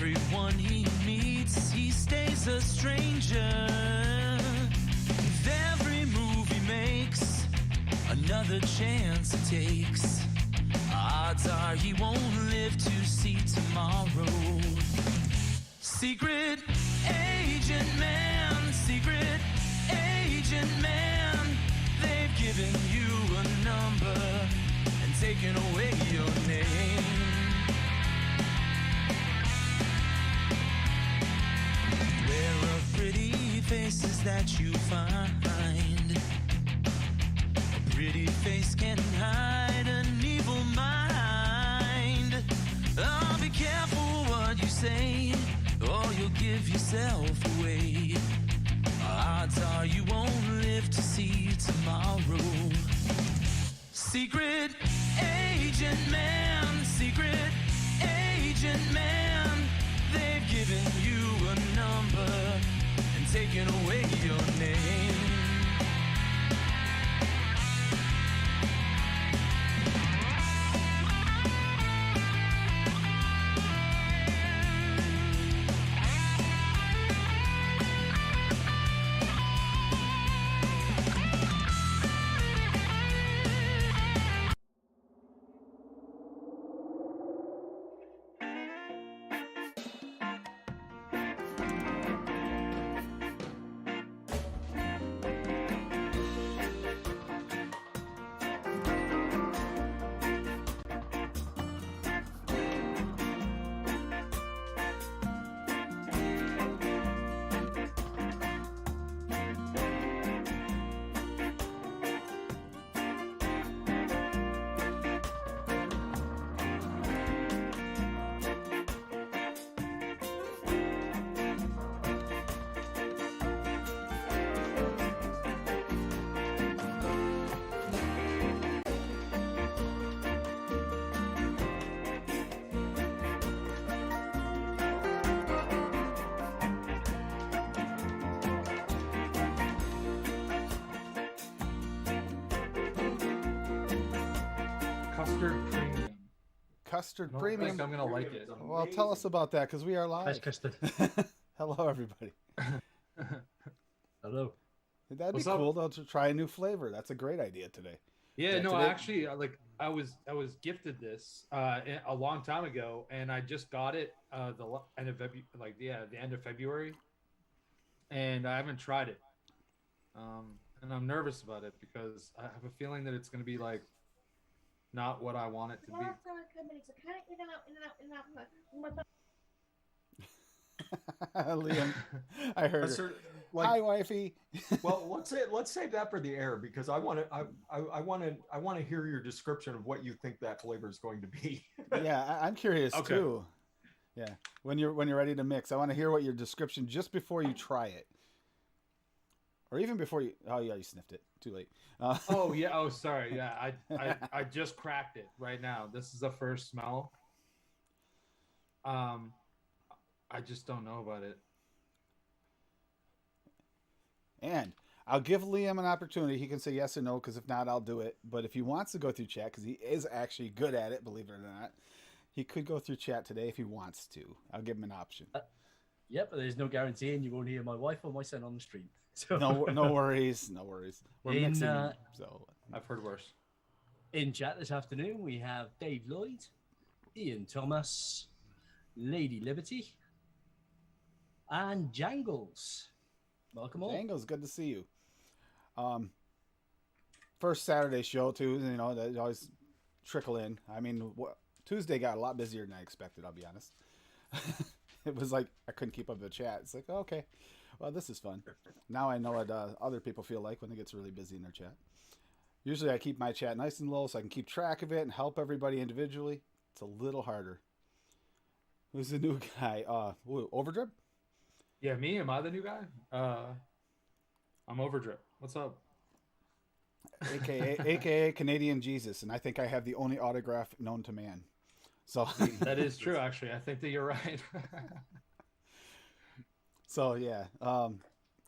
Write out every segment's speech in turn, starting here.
everyone he meets, he stays a stranger. With every move he makes, another chance he takes. Odds are he won't live to see tomorrow. Secret agent man, secret agent man, they've given you a number and taken away your name. Where are pretty faces that you find? A pretty face can hide an evil mind. Oh, be careful what you say, or you'll give yourself away. Odds are you won't live to see tomorrow. Secret agent man, secret agent man, they've given you a number and taken away your name. Custard premium. Custard I don't premium. think I'm gonna like it. Well, tell us about that because we are live. Nice custard. Hello, everybody. Hello. That'd What's be up? cool though to try a new flavor. That's a great idea today. Yeah, Yeah, no, today- actually, I was gifted this a long time ago, and I just got it the end of the end of February, and I haven't tried it, and I'm nervous about it because I have a feeling that it's going to be like not what I want it to be. Liam, I heard. That's Her. sort of like, Hi, wifey. well, let's save that for the air because I want to hear your description of what you think that flavor is going to be. Yeah, I'm curious Okay. too. Yeah, when you're ready to mix, I want to hear what your description just before you try it, or even before you. Oh yeah, you sniffed it. Too late. Oh yeah. Oh sorry. Yeah, I just cracked it right now. This is the first smell. I just don't know about it. And I'll give Liam an opportunity. He can say yes or no, because if not, I'll do it. But if he wants to go through chat, because he is actually good at it, believe it or not, he could go through chat today if he wants to. I'll give him an option. Yep, but there's no guaranteeing you won't hear my wife or my son on the stream. So No worries. No worries. We're In, mixing. uh, So I've heard worse. in chat this afternoon, we have Dave Lloyd, Ian Thomas, Lady Liberty, and Jangles. Welcome all. Angles, good to see you. First Saturday show too. You know that always trickle in. I mean, Tuesday got a lot busier than I expected. I'll be honest. It was like I couldn't keep up with the chat. It's like, oh, okay, well, this is fun. Now I know what other people feel like when it gets really busy in their chat. Usually I keep my chat nice and low so I can keep track of it and help everybody individually. It's a little harder. Who's the new guy? Overdrip? Yeah, me. Am I the new guy? I'm Overdrip. What's up? AKA Canadian Jesus, and I think I have the only autograph known to man. So That is true, actually. I think that you're right. So yeah,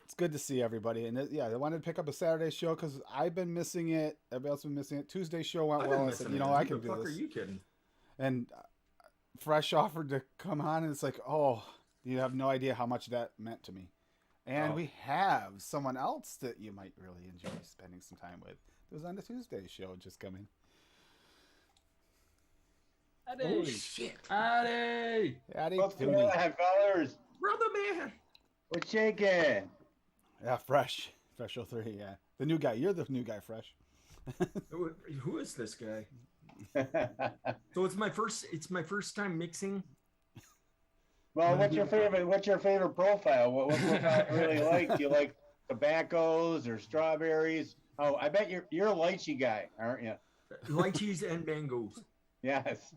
it's good to see everybody, and yeah, I wanted to pick up a Saturday show because I've been missing it. Everybody else been missing it. Tuesday show went I've well. been I said, missing you it. know, I Who can the do fuck this. Are you kidding? And Fresh offered to come on, and it's like, oh, you have no idea how much that meant to me. And Oh. we have someone else that you might really enjoy spending some time with. It was on the Tuesday show just coming. Oh shit, Addy! Addy What's going Tooney. on, fellas? brother man. What's shaking? Yeah, Fresh 03, yeah. The new guy. You're the new guy, Fresh. Who is this guy? So it's my first time mixing. Well, what's your favorite profile? What profile do you really like? Do you like tobaccos or strawberries? Oh, I bet you're a lychee guy, aren't you? Lychees and mangoes. Yes.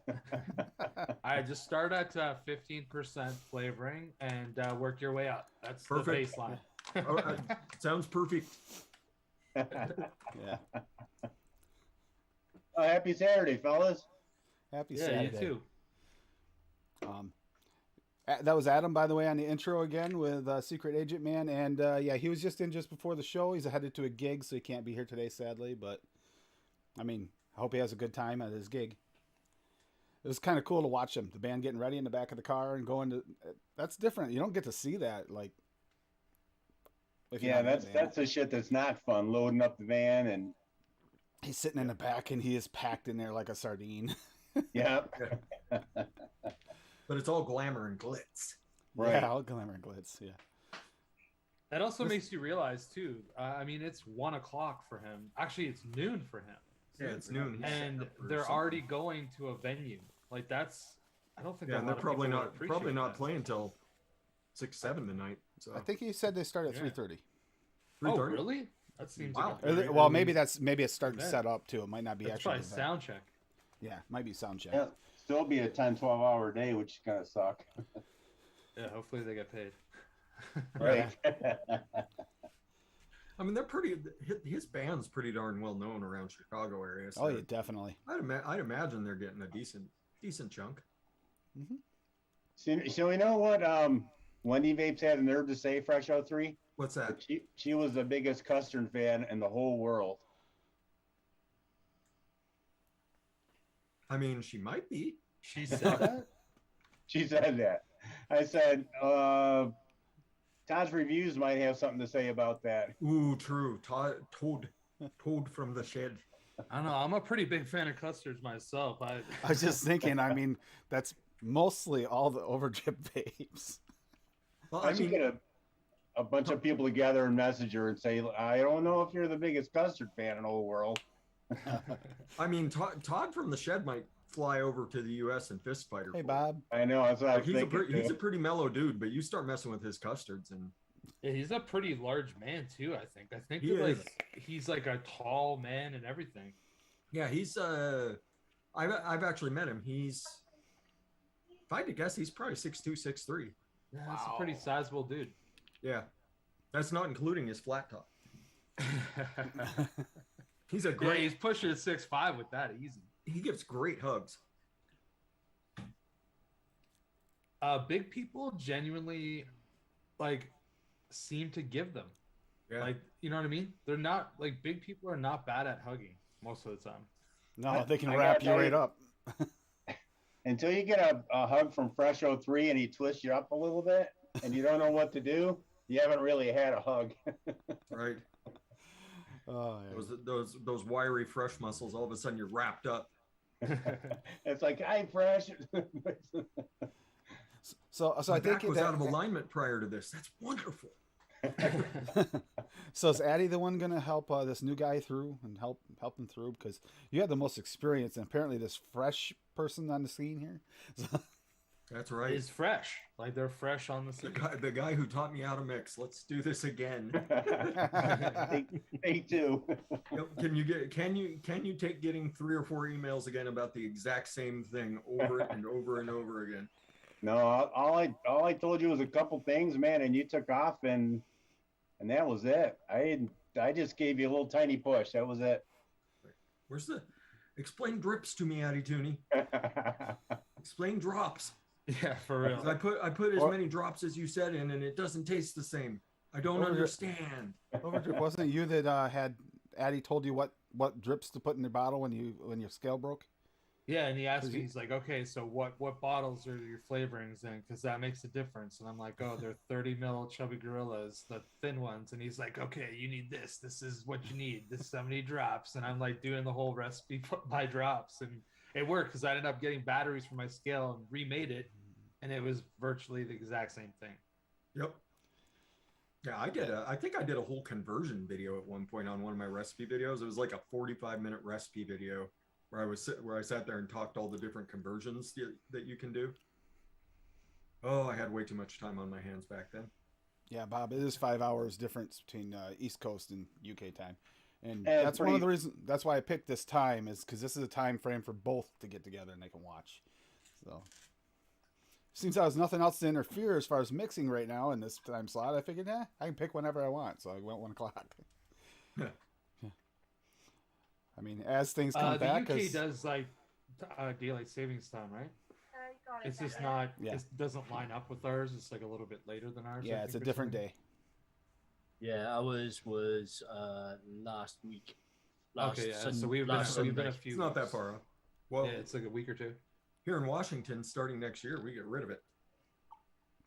I just start at 15% flavoring and work your way up. That's Perfect. the baseline. Oh, sounds perfect. Yeah. Oh, happy Saturday, fellas. Happy Yeah, Saturday. you too. That was Adam, by the way, on the intro again with Secret Agent Man. And yeah, he was just in just before the show. He's headed to a gig, so he can't be here today, sadly. But, I mean, I hope he has a good time at his gig. It was kind of cool to watch him, the band getting ready in the back of the car and going to. That's different. You don't get to see that. Like, if you're Yeah, not in the band. that's the shit that's not fun. Loading up the van and He's sitting in the back and he is packed in there like a sardine. yeah, But it's all glamour and glitz. right. Yeah, all glamour and glitz. Yeah. That also makes you realize too. I mean, it's 1 o'clock for him. Actually, it's noon for him. Yeah, it's noon. He's setting And up for they're something. already going to a venue. Like that's. I don't think. Yeah, a and lot they're of people would probably appreciate not that. playing till 6-7 tonight. So I think he said they start at Yeah. 3:30. Oh, 3:30? really? That seems Wow. like a very Well, early- maybe it's starting to event. set up too. It might not be That's actually. probably the event. sound check. Yeah, might be sound check. Yeah, still be a 10-12 hour day, which is gonna suck. Yeah, hopefully they get paid. Right. I mean, they're pretty. His band's pretty darn well known around Chicago area. So Oh yeah, definitely. I'd imagine they're getting a decent chunk. So we know what Wendy Vapes had the nerve to say, Fresh 03? What's that? She was the biggest custard fan in the whole world. I mean, she might be. She said that. She said that. I said, Todd's reviews might have something to say about that. Ooh, true. Toad from the shed. I don't know. I'm a pretty big fan of custards myself. I was just thinking. I mean, that's mostly all the overdrip vapes. Well, I I should mean, get a bunch of people together and message her and say, I don't know if you're the biggest custard fan in the whole world. Todd from the shed might fly over to the U.S. and fist fight her. Hey, for it. Bob. I know, that's what I Like, was thinking. he's a too. pretty mellow dude, but you start messing with his custards and Yeah, he's a pretty large man too. I think. He that, is. like he's like a tall man and everything. yeah, he's I've actually met him. He's, if I had to guess, he's probably 6'2", 6'3". Yeah, that's a pretty sizable dude. Yeah, that's not including his flat top. He's a Yeah, great. he's pushing 6'5" with that easy. He gives great hugs. Big people genuinely like seem to give them. Yeah. Like, you know what I mean? They're not like big people are not bad at hugging most of the time. No, they can I wrap gotta you tell right you- up. Until you get a hug from Fresh 03 and he twists you up a little bit and you don't know what to do, you haven't really had a hug. Right. Oh, yeah. Those wiry fresh muscles. All of a sudden, you're wrapped up. It's like, hi, Fresh. So My I think back was out of alignment prior to this. That's wonderful. So is Addie the one gonna help this new guy through and help him through, because you have the most experience and apparently this Fresh person on the scene here. So, That's right. It's fresh. Like they're fresh on the The scene. guy, the guy who taught me how to mix. Let's do this again. Me too. Yep, can you take getting 3 or 4 emails again about the exact same thing over and over and over again? No, all I told you was a couple things, man, and you took off, and that was it. I just gave you a little tiny push. That was it. Where's the explain drips to me, Addy Tooney? Explain drops. Yeah, for real. 'Cause I put as Or- many drops as you said in, and it doesn't taste the same. I don't Or- understand. Overdrip, wasn't it you that had Addie told you what drips to put in the bottle when your scale broke? Yeah, and he asked 'Cause me, you- he's like, okay, so what bottles are your flavorings in? Because that makes a difference. And I'm like, oh, they're 30 mil chubby gorillas, the thin ones. And he's like, okay, you need this. This is what you need. This is how many drops. And I'm like doing the whole recipe by drops, and it worked because I ended up getting batteries for my scale and remade it, and it was virtually the exact same thing. Yep. Yeah, I think I did a whole conversion video at one point on one of my recipe videos. It was like a 45-minute recipe video where I sat there and talked all the different conversions that you can do. Oh, I had way too much time on my hands back then. Yeah, Bob, it is 5 hours difference between East Coast and UK time, and Yeah, that's one of the reasons. That's why I picked this time, is because this is a time frame for both to get together and they can watch. So, since I was nothing else to interfere as far as mixing right now in this time slot, I figured, I can pick whenever I want. So I went 1 o'clock. Yeah. I mean, as things come The back, UK 'cause- does like daylight savings time, right? It's just not. Yeah. It doesn't line up with ours. It's like a little bit later than ours. I yeah, it's a think, or different something. day. Yeah, ours was last week. Okay, yeah. So we've been last a Sunday. few. It's not that weeks. far off. Well, Yeah, it's like a week or two. here in Washington, starting next year, we get rid of it.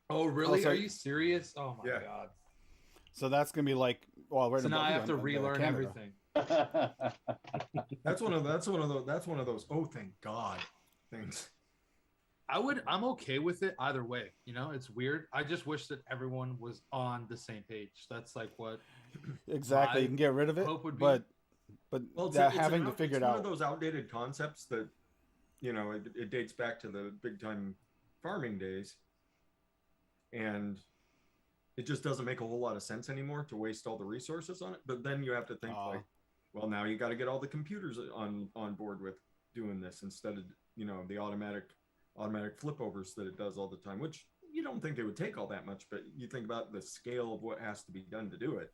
Oh, really? Also- Are you serious? Oh my Yeah. god! So that's gonna be like, well, right So now above I you have to on relearn Canada. everything. That's one of those. Oh, thank God, things. I'm okay with it either way. You know, it's weird. I just wish that everyone was on the same page. That's like what Exactly, My you can get rid of it, hope would be- but Well, having to figure it one out. of those outdated concepts that, it dates back to the big time farming days, and it just doesn't make a whole lot of sense anymore to waste all the resources on it. But then you have to think Oh. like, well, now you got to get all the computers on board with doing this instead of the automatic flip overs that it does all the time, which you don't think it would take all that much, but you think about the scale of what has to be done to do it.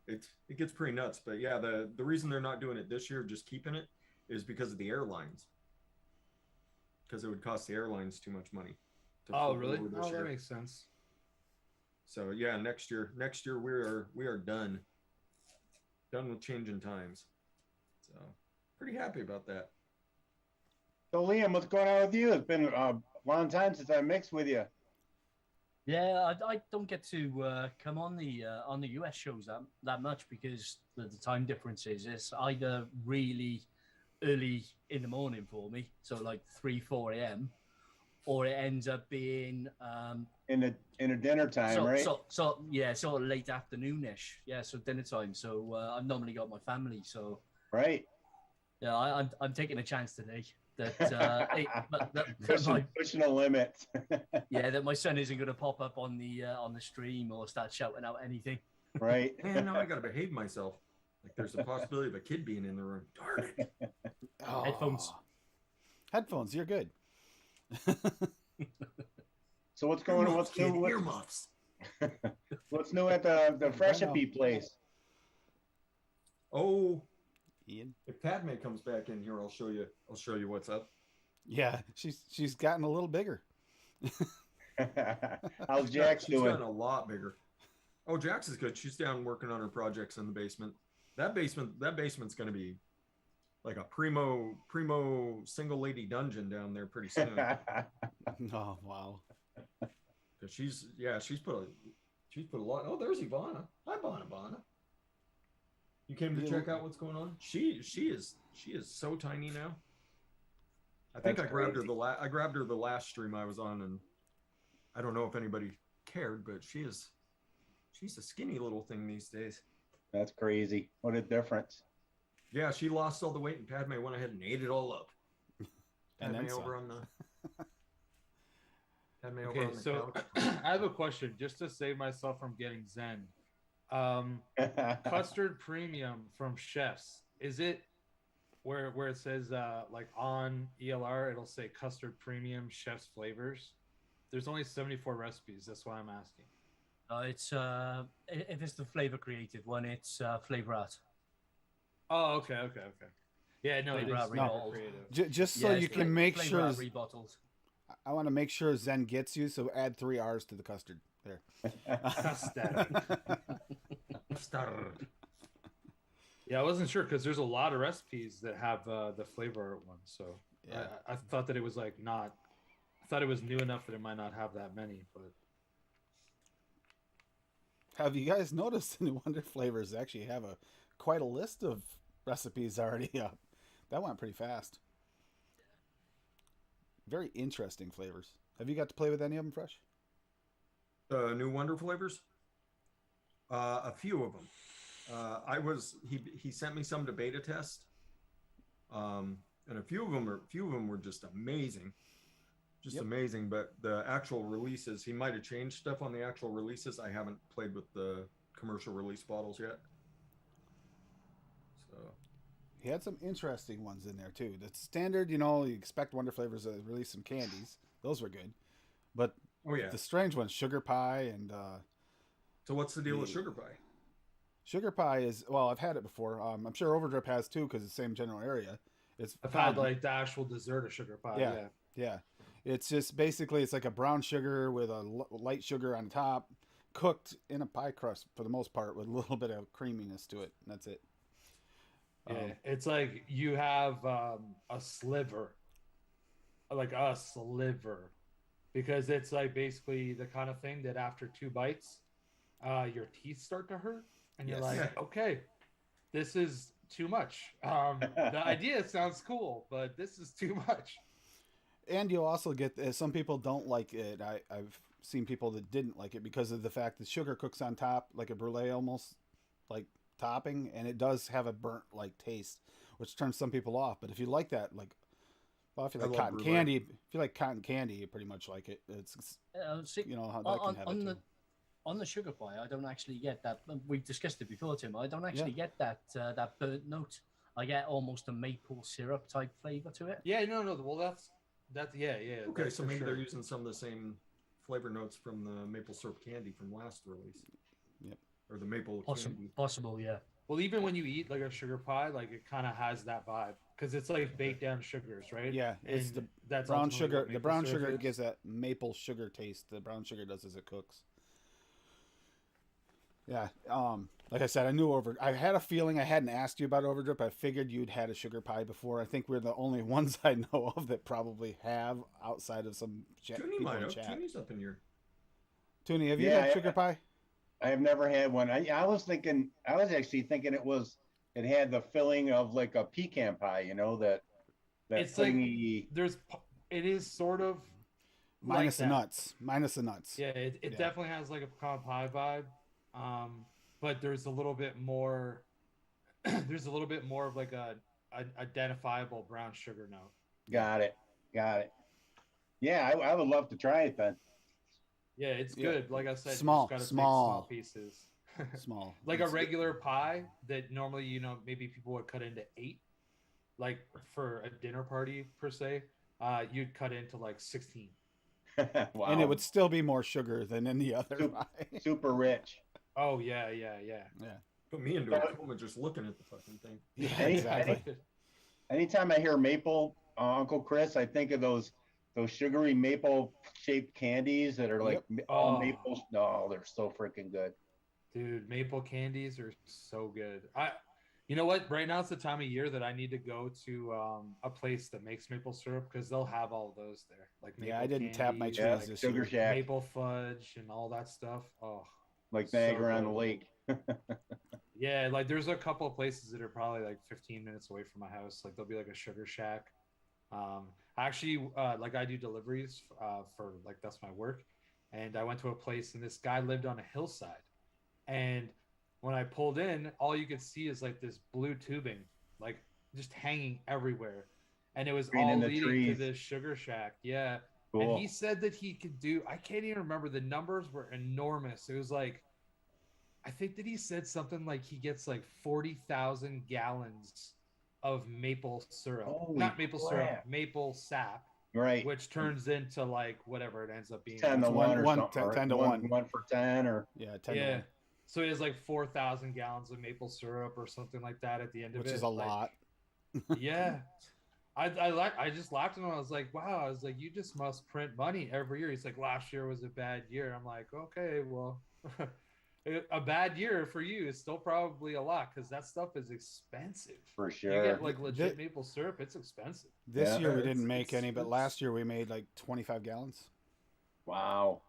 It gets pretty nuts. But yeah, the reason they're not doing it this year, just keeping it, is because of the airlines. Because it would cost the airlines too much money. to Oh, flip really? over this Oh, that year. makes sense. So yeah, next year we are done with changing times. So pretty happy about that. So Liam, what's going on with you? It's been a long time since I mixed with you. Yeah, I don't get to come on the US shows that much because the time differences. It's either really early in the morning for me, so like 3-4 a.m., or it ends up being In a dinner time, right? so yeah, sort of late afternoonish. Yeah, so dinner time. So I've normally got my family. So Right. yeah, I'm taking a chance today that Pushing a limit. that my son isn't going to pop up on the stream or start shouting out anything. Right. Man, now I gotta behave myself. Like there's a possibility of a kid being in the room. Darn it. Headphones. Headphones, you're good. So what's going on? What's Kid, new? earmuffs. What's new at the Freshipy place? Oh, Ian. if Padme comes back in here, I'll show you what's up. Yeah, she's gotten a little bigger. How's Jax She's doing? gotten a lot bigger. Oh, Jax is good. She's down working on her projects in the basement. That basement's going to be like a primo single lady dungeon down there pretty soon. Oh wow. Because she's put a lot. Oh, there's Ivana. Hi, Ivana. You came to Yeah, check out what's going on. She is so tiny now. I think That's I grabbed her crazy. I grabbed her the last stream I was on, and I don't know if anybody cared, but she's a skinny little thing these days. That's crazy. What a difference. Yeah, she lost all the weight, and Padme went ahead and ate it all up. And Padme then over some. on the. Padme over Okay, on the so couch. I have a question just to save myself from getting zen. Custard premium from Chefs, is it where it says like on ELR it'll say custard premium Chef's flavors? There's only 74 recipes. That's why I'm asking. It's if it's the flavor creative one, it's flavor art. Oh, okay. Yeah, no, it Flavor is Out flavor Rebottled. creative. Just so Yeah, you it's can make flavor sure. art rebottled. I want to make sure Zen gets you, so add 3 R's to the custard. There. Custard. Custard. Yeah, I wasn't sure because there's a lot of recipes that have the flavor art one. So Yeah. I thought that it was like not. I thought it was new enough that it might not have that many, but Have you guys noticed the New Wonder flavors actually have quite a list of recipes already up? That went pretty fast. Very interesting flavors. Have you got to play with any of them, Fresh? New Wonder flavors. A few of them. He sent me some to beta test, and a few of them were just amazing, Yep. amazing. But the actual releases, he might have changed stuff on the actual releases. I haven't played with the commercial release bottles yet. So He had some interesting ones in there too. The standard, you expect Wonder Flavors to release some candies. Those were good, but oh yeah. the strange ones, sugar pie and So what's the deal with the- sugar pie? sugar pie is I've had it before. I'm sure Overdrip has too because it's the same general area. It's I've had like the actual dessert of sugar pie. Yeah. Yeah. Yeah, it's just basically it's like a brown sugar with a light sugar on top, cooked in a pie crust for the most part with a little bit of creaminess to it. And that's it. Yeah, it's like you have a sliver, because it's like basically the kind of thing that after 2 bites, your teeth start to hurt, and you're Yes. like, Yeah. okay, this is too much. The idea sounds cool, but this is too much. And you'll also get some people don't like it. I've seen people that didn't like it because of the fact that sugar cooks on top like a brulee almost like topping, and it does have a burnt like taste, which turns some people off. But if you like that, like, well, if you I like love cotton brulee. candy, if you like cotton candy, you pretty much like it. It's See, how that can have on it the too. on the sugar pie, I don't actually get that. We've discussed it before, Tim. I don't actually get that burnt note. I get almost a maple syrup type flavor to it. Yeah, no. Well, that's yeah. Okay, that's so for maybe sure. they're using some of the same flavor notes from the maple syrup candy from last release. Yep. Or the maple Possible, candy. possible, yeah. Well, even when you eat like a sugar pie, like it kind of has that vibe because it's like baked down sugars, right? Yeah, it's And the that's brown ultimately sugar. what The maple brown syrup sugar is. gives that maple sugar taste. The brown sugar does as it cooks. Yeah. Like I said, I had a feeling I hadn't asked you about Overdrip. I figured you'd had a sugar pie before. I think we're the only ones I know of that probably have outside of some Toonie people might in have. chat. Toonie's up in here. Toonie, have you Yeah, had sugar pie? I have never had one. I was actually thinking it had the filling of like a pecan pie, that It's like thingy. it is sort of Minus the like that. nuts. Minus the nuts. Yeah, it Yeah. definitely has like a pecan pie vibe, but there's a little bit more. There's a little bit more of like an identifiable brown sugar note. Got it. Yeah, I would love to try it then. Yeah, it's Yeah. good. Like I said, Small, you just gotta take small. small pieces. Small. Like a It's- regular pie that normally maybe people would cut into 8, like for a dinner party per se, you'd cut into like 16. Wow. And it would still be more sugar than any other Soup. pie. super rich. Oh yeah. Yeah. Put me into a coma just looking at the fucking thing. Yeah, Any- exactly. Anytime I hear maple, Uncle Chris, I think of those sugary maple shaped candies that are like all Oh. maple. No, they're so freaking good. Dude, maple candies are so good. You know what? Right now it's the time of year that I need to go to a place that makes maple syrup because they'll have all those there. Like maple Yeah, I didn't tap my candies, cheese Yeah, like this Sugar year. Shack, maple fudge and all that stuff. Oh, like so Niagara on the good. Lake. yeah. Like there's a couple of places that are probably like 15 minutes away from my house. Like there'll be like a Sugar Shack. Actually, like I do deliveries for like that's my work, and I went to a place and this guy lived on a hillside, and when I pulled in, all you could see is like this blue tubing, like just hanging everywhere, and it was Green all in the leading to trees. this Sugar Shack. Yeah, Cool. and he said that he could do. I can't even remember, the numbers were enormous. It was like, I think that he said something like he gets like 40,000 gallons of maple syrup, Holy not maple syrup, crap. maple sap, Right. which turns into like whatever it ends up being. 10 to It's 1 or one- something. 10 or 10 to 1. 1 for 10 or Yeah, 10 to Yeah. 1, So he has like 4,000 gallons of maple syrup or something like that at the end of which it. is a like, lot. Yeah. I just laughed at him. I was like, wow. I was like, you just must print money every year. He's like, last year was a bad year. I'm like, okay, well, A bad year for you is still probably a lot because that stuff is expensive. For You sure. get like legit Thi- maple syrup, it's expensive. This Yeah. year we It's- didn't make it's- any, but it's- last year we made like 25 gallons. Wow.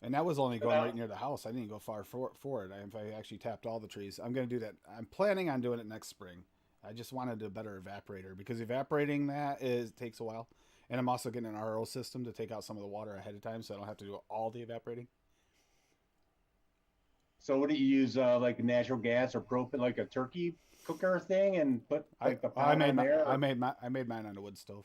And that was only going Well- right near the house. I didn't go far for it. I actually tapped all the trees. I'm going to do that. I'm planning on doing it next spring. I just wanted a better evaporator because evaporating that takes a while. And I'm also getting an RO system to take out some of the water ahead of time so I don't have to do all the evaporating. So what do you use, like natural gas or propane, like a turkey cooker thing, and put like the pot on there? I made mine on a wood stove.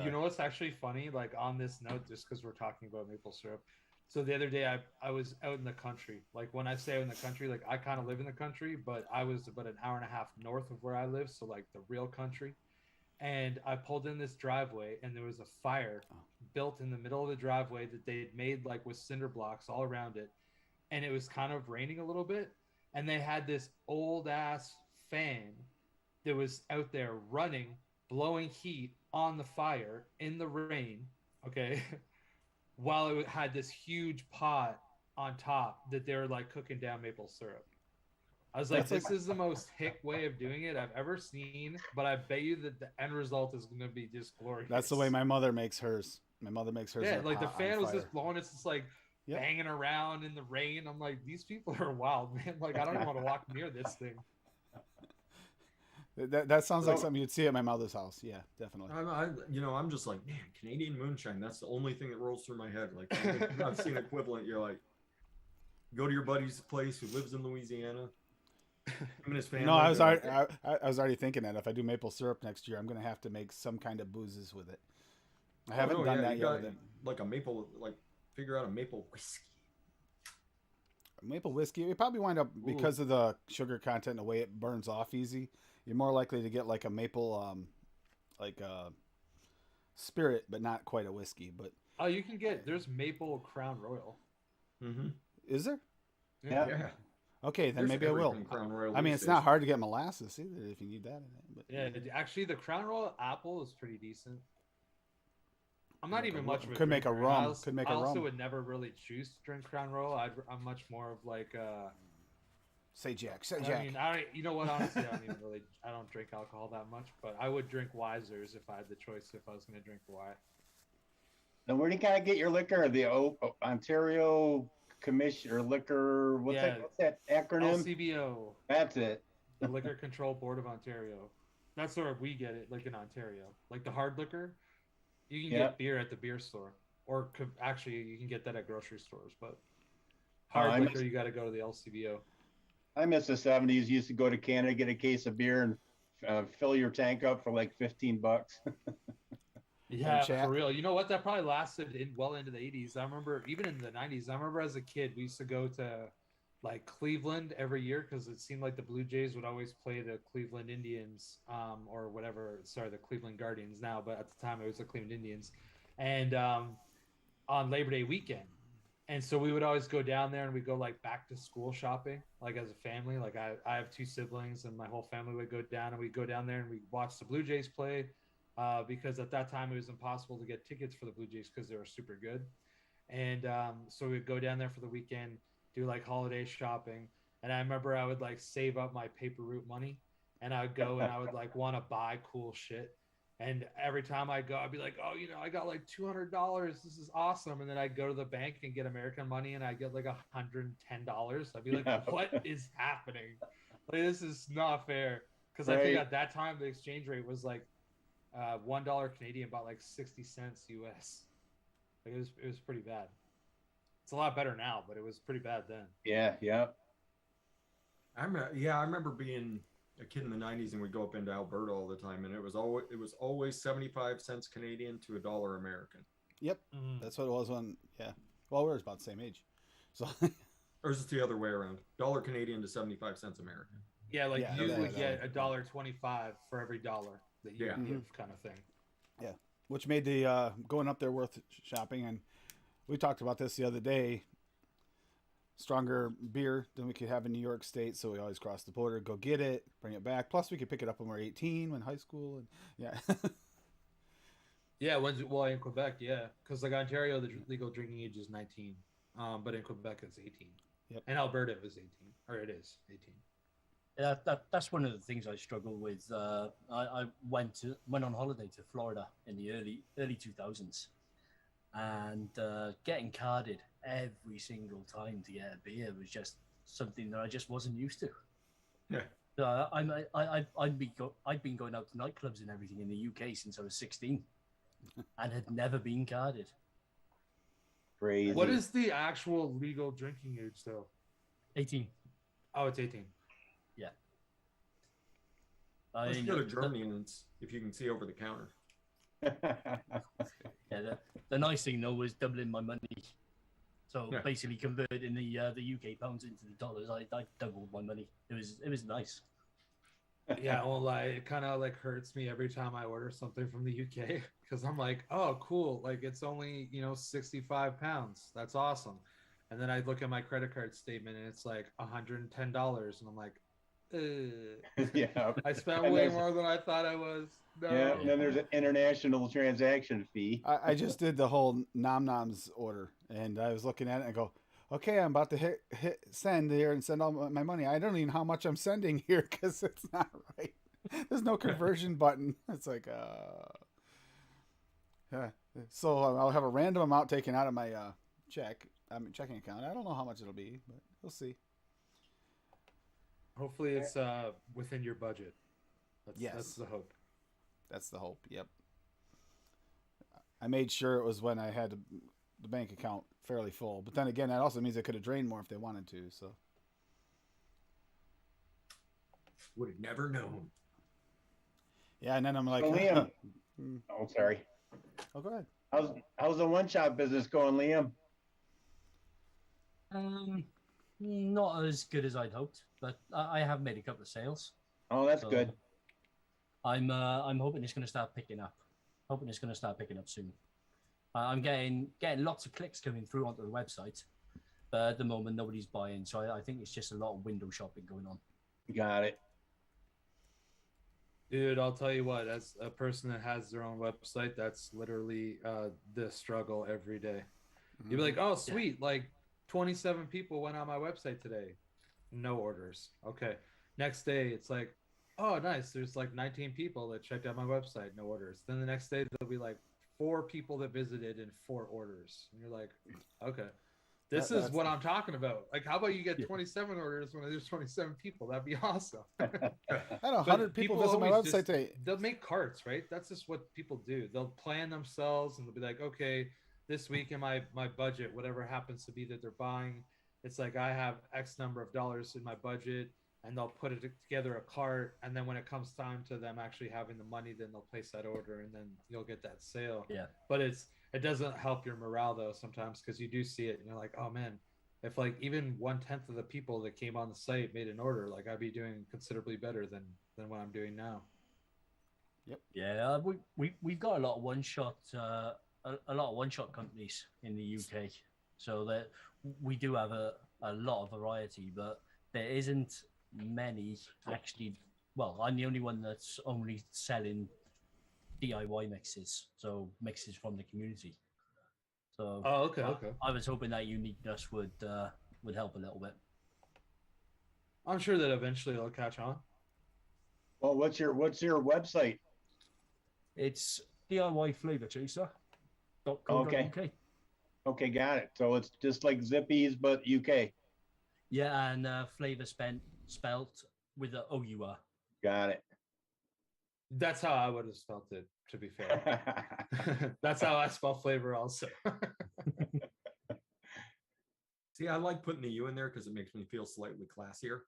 You know what's actually funny? Like on this note, just because we're talking about maple syrup. So the other day I was out in the country. Like when I say out in the country, like I kind of live in the country, but I was about an hour and a half north of where I live. So like the real country. And I pulled in this driveway and there was a fire built in the middle of the driveway that they had made like with cinder blocks all around it. And it was kind of raining a little bit. And they had this old ass fan that was out there running, blowing heat on the fire in the rain, okay, while it had this huge pot on top that they were like cooking down maple syrup. I was like, That's this is the most hick way of doing it I've ever seen, but I bet you that the end result is going to be just glorious. That's the way my mother makes hers. My mother makes hers. Yeah, in a like the pot on fan was fire. just blowing. It's just like Yep. banging around in the rain. I'm like, these people are wild, man. Like, I don't even want to walk near this thing. That sounds like So- something you'd see at my mother's house. Yeah, definitely. I'm just like, man, Canadian moonshine. That's the only thing that rolls through my head. Like, I've seen equivalent. You're like, go to your buddy's place who lives in Louisiana. Him and his family. No, I was they're already, like, I was already thinking that if I do maple syrup next year, I'm going to have to make some kind of boozes with it. I haven't no, done yeah, that you yet. got, With it. like a maple, like figure out a maple whiskey. Maple whiskey, it probably wind up because of the sugar content and the way it burns off easy. You're more likely to get like a maple, spirit, but not quite a whiskey. But Oh, you can get, there's maple Crown Royal. Mm-hmm. is there? Yeah. Yeah. Okay, then There's maybe I will. everything Crown Royal I mean, these it's not days. hard to get molasses either if you need that in it. But Yeah, actually, the Crown Royal apple is pretty decent. I'm not Make a even rum- much of a could make a drinker. rum, I also, could make I a also rum. would never really choose to drink Crown Royal. I'm much more of like, say Jack, say I Jack. mean, you know what? Honestly, I don't drink alcohol that much, but I would drink Wisers if I had the choice. If I was going to drink Y. Then where do you kind of get your liquor? The Ontario Commission or liquor? What's Yeah. that acronym? LCBO, That's it. the Liquor Control Board of Ontario. That's where we get it, like in Ontario. Like the hard liquor, you can Yeah. get beer at the beer store, or actually you can get that at grocery stores. But Oh, hard I liquor, miss- you got to go to the LCBO. I miss the '70s. Used to go to Canada, get a case of beer, and fill your tank up for like $15. Yeah, chat. for real. You know what? That probably lasted well into the 80s. I remember even in the 90s. I remember as a kid, we used to go to like Cleveland every year because it seemed like the Blue Jays would always play the Cleveland Indians, or whatever. Sorry, the Cleveland Guardians now, but at the time it was the Cleveland Indians, and on Labor Day weekend. And so we would always go down there and we'd go like back to school shopping, like as a family. Like I have two siblings and my whole family would go down and we'd go down there and we'd watch the Blue Jays play. Because at that time it was impossible to get tickets for the Blue Jays because they were super good. And so we'd go down there for the weekend, do like holiday shopping. And I remember I would like save up my paper route money and I would go and I would like want to buy cool shit. And every time I go, I'd be like, oh, I got like $200. This is awesome. And then I'd go to the bank and get American money and I get like $110. I'd be like, Yeah. what is happening? Like, this is not fair. Because I think Right. at that time the exchange rate was like $1 Canadian, about like 60 cents US. Like it was pretty bad. It's a lot better now, but it was pretty bad then. Yeah. I remember being a kid in the '90s, and we'd go up into Alberta all the time, and it was always 75 cents Canadian to $1 American. Yep, that's what it was when. Yeah, well, we were about the same age, so Or is it the other way around? $1 Canadian to 75 cents American. Yeah, like Yeah, you that- would that- get $1.25 for every dollar that you Yeah. give, kind of thing. which made the going up there worth shopping. And we talked about this the other day. Stronger beer than we could have in New York State, so we always cross the border, go get it, bring it back. Plus, we could pick it up when we're 18, when high school, and yeah. Yeah, well in Quebec, yeah, because like Ontario, the legal drinking age is 19, but in Quebec it's 18. Yep. And Alberta it was 18, or it is 18. That's one of the things I struggle with. I went on holiday to Florida in the early 2000s, and getting carded every single time to get a beer was just something that I just wasn't used to. Yeah. I'd been going out to nightclubs and everything in the UK since I was 16, and had never been carded. Crazy. What is the actual legal drinking age though? 18. Oh, it's 18. Let's go to Germany, and if you can see over the counter. Yeah, the nice thing though was doubling my money. So Yeah. basically converting the UK pounds into the dollars, I doubled my money. It was nice. Yeah, I won't lie. It kind of like hurts me every time I order something from the UK because I'm like, oh, cool. Like it's only, 65 pounds. That's awesome. And then I look at my credit card statement and it's like $110. And I'm like, Yeah. I spent And way there's- more than I thought I was. No. Yeah. And then there's an international transaction fee. I just did the whole Nom Noms order, and I was looking at it and I go, okay, I'm about to hit send here and send all my money. I don't even know how much I'm sending here because it's not right. There's no conversion button. It's like, yeah. So I'll have a random amount taken out of my checking account. I don't know how much it'll be, but we'll see. Hopefully it's within your budget. Yes. That's the hope. That's the hope. Yep. I made sure it was when I had the bank account fairly full, but then again, that also means they could have drained more if they wanted to. So Would have never known. yeah, and then I'm like, So, Liam. Oh, sorry. oh, go ahead. How's the one shop business going, Liam? Not as good as I'd hoped, but I have made a couple of sales. Oh, that's So good. I'm hoping it's going to start picking up. Hoping it's going to start picking up soon. I'm getting lots of clicks coming through onto the website, but at the moment nobody's buying. So I think it's just a lot of window shopping going on. Got it. Dude, I'll tell you what, as a person that has their own website, that's literally the struggle every day. You'd be like, oh, sweet, like 27 people went on my website today. No orders. Okay. Next day, it's like, oh, nice. There's like 19 people that checked out my website. No orders. Then the next day, there'll be like 4 people that visited and 4 orders. And you're like, okay. This is what I'm talking about. Like, how about you get 27 orders when there's 27 people? That'd be awesome. I don't know, 100 But people people visit my always website just- today. They'll make carts, right? That's just what people do. They'll plan themselves and they'll be like, okay, this week in my budget, whatever happens to be that they're buying, it's like I have X number of dollars in my budget, and they'll put it together a cart, and then when it comes time to them actually having the money, then they'll place that order, and then you'll get that sale. Yeah. But it doesn't help your morale though sometimes, because you do see it and you're like, oh man, if like even 1/10 of the people that came on the site made an order, like I'd be doing considerably better than what I'm doing now. Yeah, we've got a lot of one shot companies in the UK, so that we do have a lot of variety, but there isn't many actually. Well, I'm the only one that's only selling DIY mixes, so mixes from the community. So Oh, okay. I was hoping that uniqueness would help a little bit. I'm sure that eventually it'll catch on. Well, what's your website? It's DIYFlavorchaser.co.uk. Okay. Okay, got it. So it's just like Zippy's, but UK. Yeah, and flavor spelt with a OUR. Got it. That's how I would have spelt it, to be fair. That's how I spell flavor also. See, I like putting the U in there because it makes me feel slightly classier.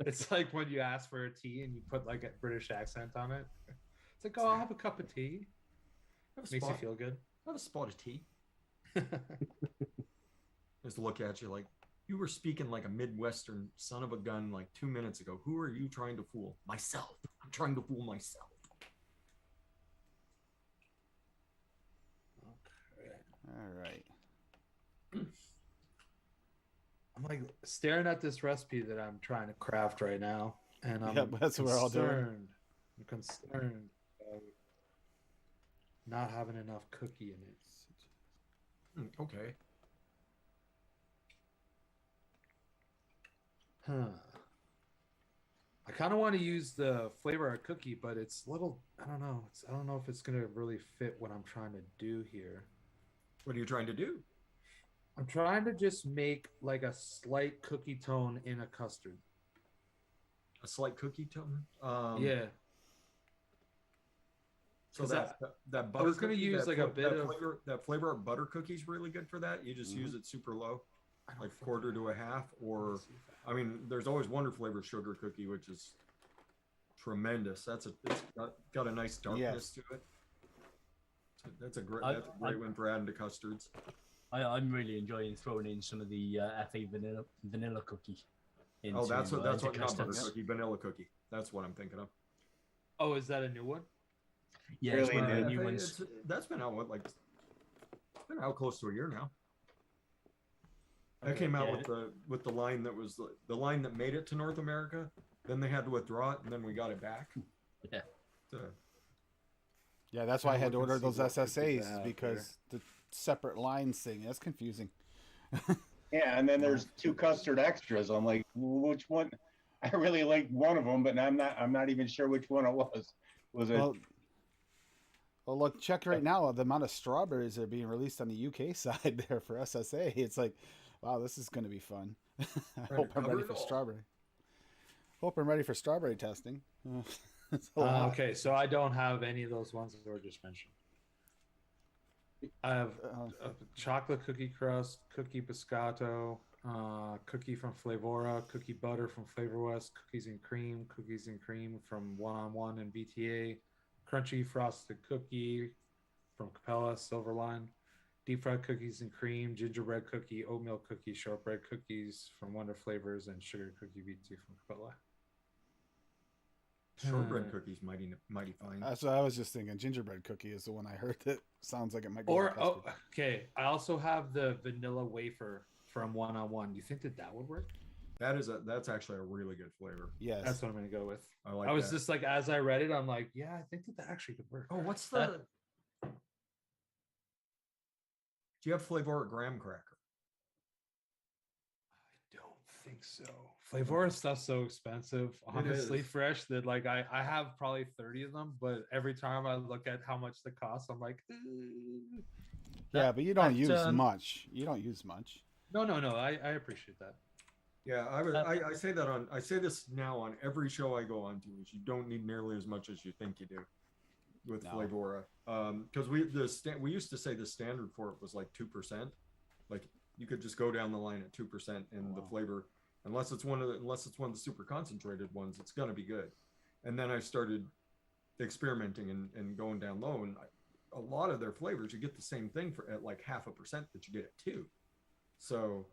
It's like when you ask for a tea and you put like a British accent on it. It's like, oh, I'll have a cup of tea. Have a Makes you spot, feel good. have a spot of tea. Just look at you like you were speaking like a Midwestern son of a gun like 2 minutes ago. Who are you trying to fool? Myself. I'm trying to fool myself. All right. I'm like staring at this recipe that I'm trying to craft right now, and I'm Yeah, that's what we're all doing. concerned. I'm concerned about not having enough cookie in it. Okay. Huh. I kind of want to use the flavor of cookie, but it's little. I don't know. I don't know if it's gonna really fit what I'm trying to do here. What are you trying to do? I'm trying to just make like a slight cookie tone in a custard. A slight cookie tone? Yeah. So 'Cause that I butter was gonna cookie, use like a bit of. that flavor of butter cookie is really good for that. You just use it super low, I don't like think quarter I- to a half, let me or see if I I mean, there's always Wonder Flavor sugar cookie, which is tremendous. It's got a nice darkness to it. So that's a great one for adding to custards. I'm really enjoying throwing in some of the FA vanilla cookie. Into, Oh, that's what into not butter custards. cookie, vanilla cookie. That's what I'm thinking of. Oh, is that a new one? Yeah, it's Really one of the good. new FA, ones. that's been out it's been out close to a year now. That Okay, came out yeah. with the line that was the line that made it to North America. Then they had to withdraw it, and then we got it back. Yeah. So, Yeah, that's why I Now had to we can order see those what cookies they SSAs have because the separate lines thing that's confusing. Yeah, and then there's 2 custard extras. I'm like, which one? I really liked one of them, but I'm not even sure which one it was. Was it? Well, look, check right now the amount of strawberries that are being released on the UK side there for SSA. It's like, wow, this is going to be fun. I hope I'm cover ready it for all. strawberry. Hope I'm ready for strawberry testing. It's a lot. Okay, so I don't have any of those ones that were just mentioned. I have a chocolate cookie crust, cookie biscotto, cookie from Flavora, cookie butter from Flavor West, cookies and cream from One on One and BTA, crunchy frosted cookie from Capella, Silverline, deep fried cookies and cream, gingerbread cookie, oatmeal cookie, shortbread cookies from Wonder Flavors, and sugar cookie BT from Capella. shortbread cookies mighty fine. That's what I was just thinking. Gingerbread cookie is the one I heard that sounds like it might go Or with custard. okay, I also have the vanilla wafer from One on One. Do you think that would work? That's actually a really good flavor. Yes. That's what I'm gonna go with. I like. I was that. just like, as I read it, I'm like, yeah, I think that actually could work. Oh, what's That- the? Do you have Flavor graham cracker? I don't think so. Flavor stuff's so expensive, honestly, is. fresh that like I have probably 30 of them, but every time I look at how much they cost, I'm like, Yeah, but you don't that, use much. You don't use much. no. I appreciate that. Yeah, I say that I say this now on every show I go on to is you don't need nearly as much as you think you do with No. Flavora. Because we used to say the standard for it was like 2%. Like you could just go down the line at 2% and the Wow. flavor, unless it's one of the super concentrated ones, it's gonna be good. And then I started experimenting and going down low, and a lot of their flavors you get the same thing for at like 0.5% that you get at 2. So,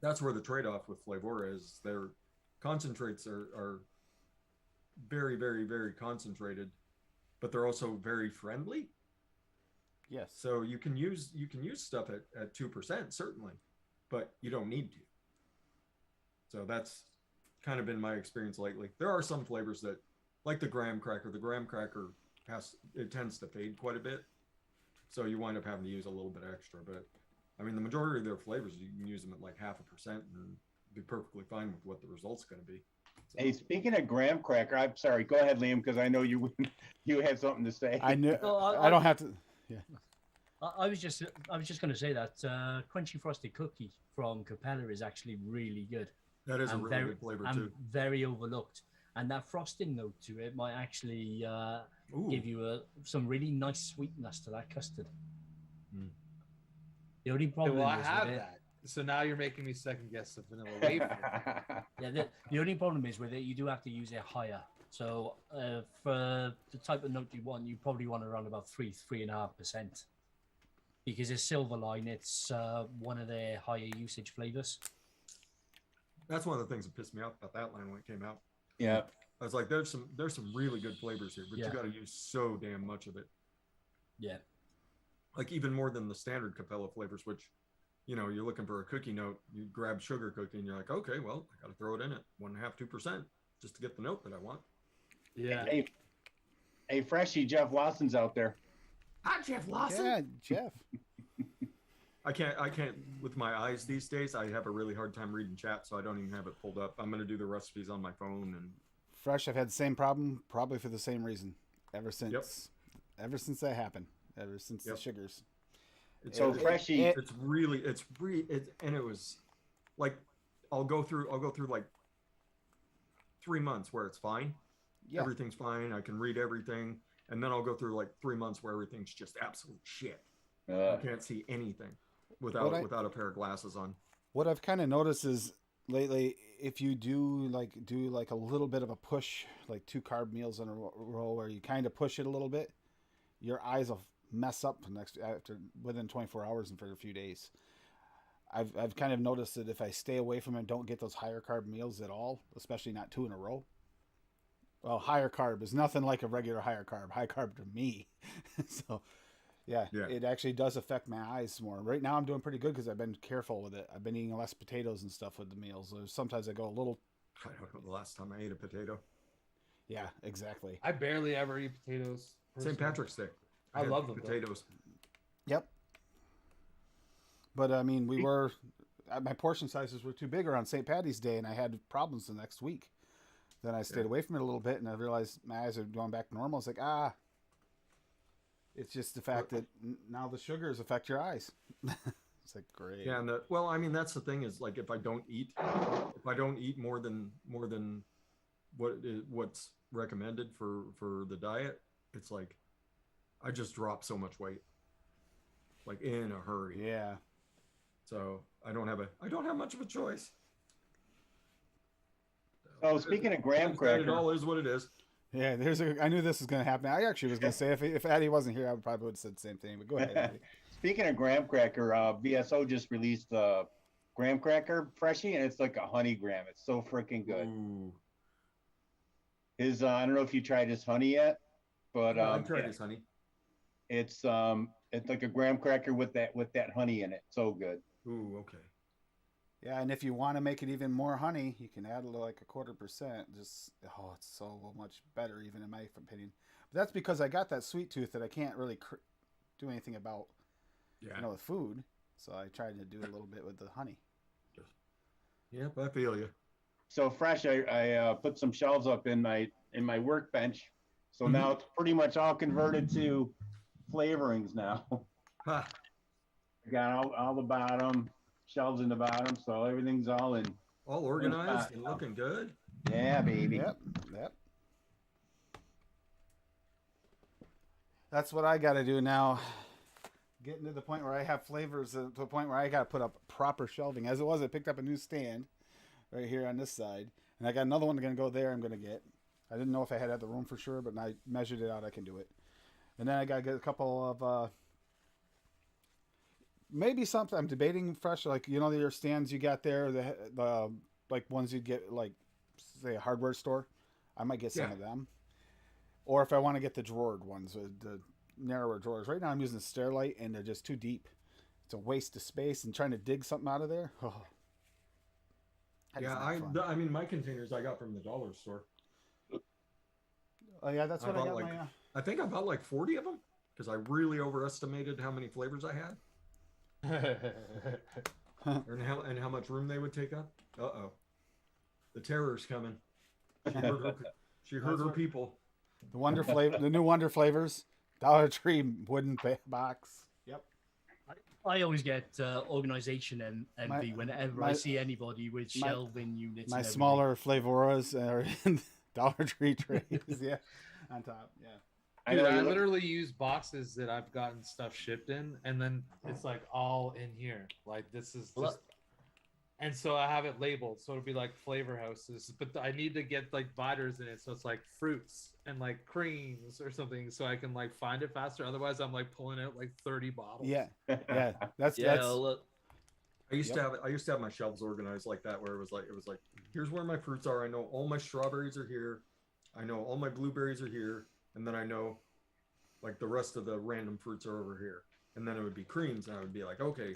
that's where the trade-off with Flavora is. Their concentrates are very, very, very concentrated, but they're also very friendly. Yes. So you can use stuff at 2% certainly, but you don't need to. So that's kind of been my experience lately. There are some flavors that, like the graham cracker. The graham cracker tends to fade quite a bit, so you wind up having to use a little bit extra. But I mean, the majority of their flavors, you can use them at like 0.5% and be perfectly fine with what the result's going to be. So, Hey, speaking of graham cracker, I'm sorry. Go ahead, Liam, because I know you had something to say. I knew. Well, I don't have to. I was just going to say that crunchy frosted cookie from Capella is actually really good. that is a and really very, good flavor and too. very overlooked. And that frosting note to it might actually Ooh. give you some really nice sweetness to that custard. Mm. The only Okay, problem well, I is have with it, that. So now you're making me second guess the vanilla wafer. yeah, the only problem is with it, you do have to use it higher. So for the type of note you want, you probably want around about 3.5%. Because it's Silverline, it's one of their higher usage flavors. That's one of the things that pissed me off about that line when it came out. Yeah. I was like, there's some really good flavors here, but you Yeah. got to use so damn much of it. Yeah. Like even more than the standard Capella flavors, which, you're looking for a cookie note. You grab sugar cookie and you're like, okay, well, I got to throw it in at 1.5%, 2% just to get the note that I want. Yeah. Hey, Hey, Freshie, Jeff Lawson's out there. Hi, Jeff Lawson. Yeah, Jeff. I can't with my eyes these days. I have a really hard time reading chat, so I don't even have it pulled up. I'm gonna do the recipes on my phone and Fresh, I've had the same problem, probably for the same reason. Ever since that happened. Ever since the Yep. sugars. So It- Freshie, it- and it was like I'll go through like 3 months where it's fine. Yeah. Everything's fine. I can read everything. And then I'll go through like 3 months where everything's just absolute shit. I can't see anything without a pair of glasses on. What I've kind of noticed is lately, if you do like a little bit of a push, like 2 carb meals in a row, where you kind of push it a little bit, your eyes will mess up within 24 hours and for a few days. I've kind of noticed that if I stay away from it, don't get those higher carb meals at all, especially not 2 in a row. Well, higher carb is nothing like a regular higher carb. High carb to me, so. Yeah, it actually does affect my eyes more. Right now, I'm doing pretty good because I've been careful with it. I've been eating less potatoes and stuff with the meals. Sometimes I go a little. I don't know the last time I ate a potato. Yeah, exactly. I barely ever eat potatoes. St. personally. Patrick's Day. I had love them, though. potatoes. Yep. But I mean, my portion sizes were too big on St. Patty's Day, and I had problems the next week. Then I stayed away from it a little bit, and I realized my eyes are going back to normal. It's like, it's just the fact that now the sugars affect your eyes. It's like, great. Yeah, and that's the thing is like if I don't eat more than what's recommended for the diet, it's like I just drop so much weight, like in a hurry. Yeah. So I don't have much of a choice. oh, speaking of graham It cracker, all is what it is. Yeah, I knew this was going to happen. I actually was going to say if Addie wasn't here, I probably would have said the same thing. But go ahead, Addie. speaking of graham cracker, VSO just released the graham cracker Freshie, and it's like a honey graham. It's so freaking good. Ooh. His I don't know if you tried his honey yet, but I've tried this, honey. it's like a graham cracker with that honey in it. So good. Ooh, okay. Yeah, and if you want to make it even more honey, you can add like 0.25%. It's so much better, even in my opinion. But that's because I got that sweet tooth that I can't really do anything about, Yeah. with food. So I tried to do a little bit with the honey. Yep, I feel you. So Fresh, I put some shelves up in my workbench, so now it's pretty much all converted to flavorings now. Ha. I got all the bottom shelves in the bottom, so everything's all in. All organized and looking good. Yeah, baby. Yep. That's what I got to do now. Getting to the point where I have flavors, to the point where I got to put up proper shelving. As it was, I picked up a new stand right here on this side, and I got another one going to go there. I'm going to get. I didn't know if I had the room for sure, but I measured it out. I can do it. And then I got to get a couple of maybe something. I'm debating Fresh, like your stands you got there, the like ones you get like say a hardware store. I might get some of them. Or if I want to get the drawered ones, the narrower drawers. Right now I'm using the Stairlight, and they're just too deep. It's a waste of space, and trying to dig something out of there. Oh. Yeah, I mean my containers I got from the dollar store. Oh yeah, that's what I got. I think I bought like 40 of them because I really overestimated how many flavors I had and how much room they would take up. Uh-oh. The terror's coming. She heard her people. The new Wonder flavors, Dollar Tree wooden box. Yep. I always get organization and envy whenever I see anybody with shelving units. My and smaller Flavoras are in Dollar Tree trays. Yeah, on top. Yeah. Dude, I literally use boxes that I've gotten stuff shipped in, and then it's like all in here. Like this is just, and so I have it labeled, so it'll be like flavor houses. But I need to get like biters in it, so it's like fruits and like creams or something, so I can like find it faster. Otherwise, I'm like pulling out like 30 bottles. Yeah, yeah. That's I used to have my shelves organized like that, where it was like here's where my fruits are. I know all my strawberries are here. I know all my blueberries are here. And then I know like the rest of the random fruits are over here. And then it would be creams, and I would be like, okay,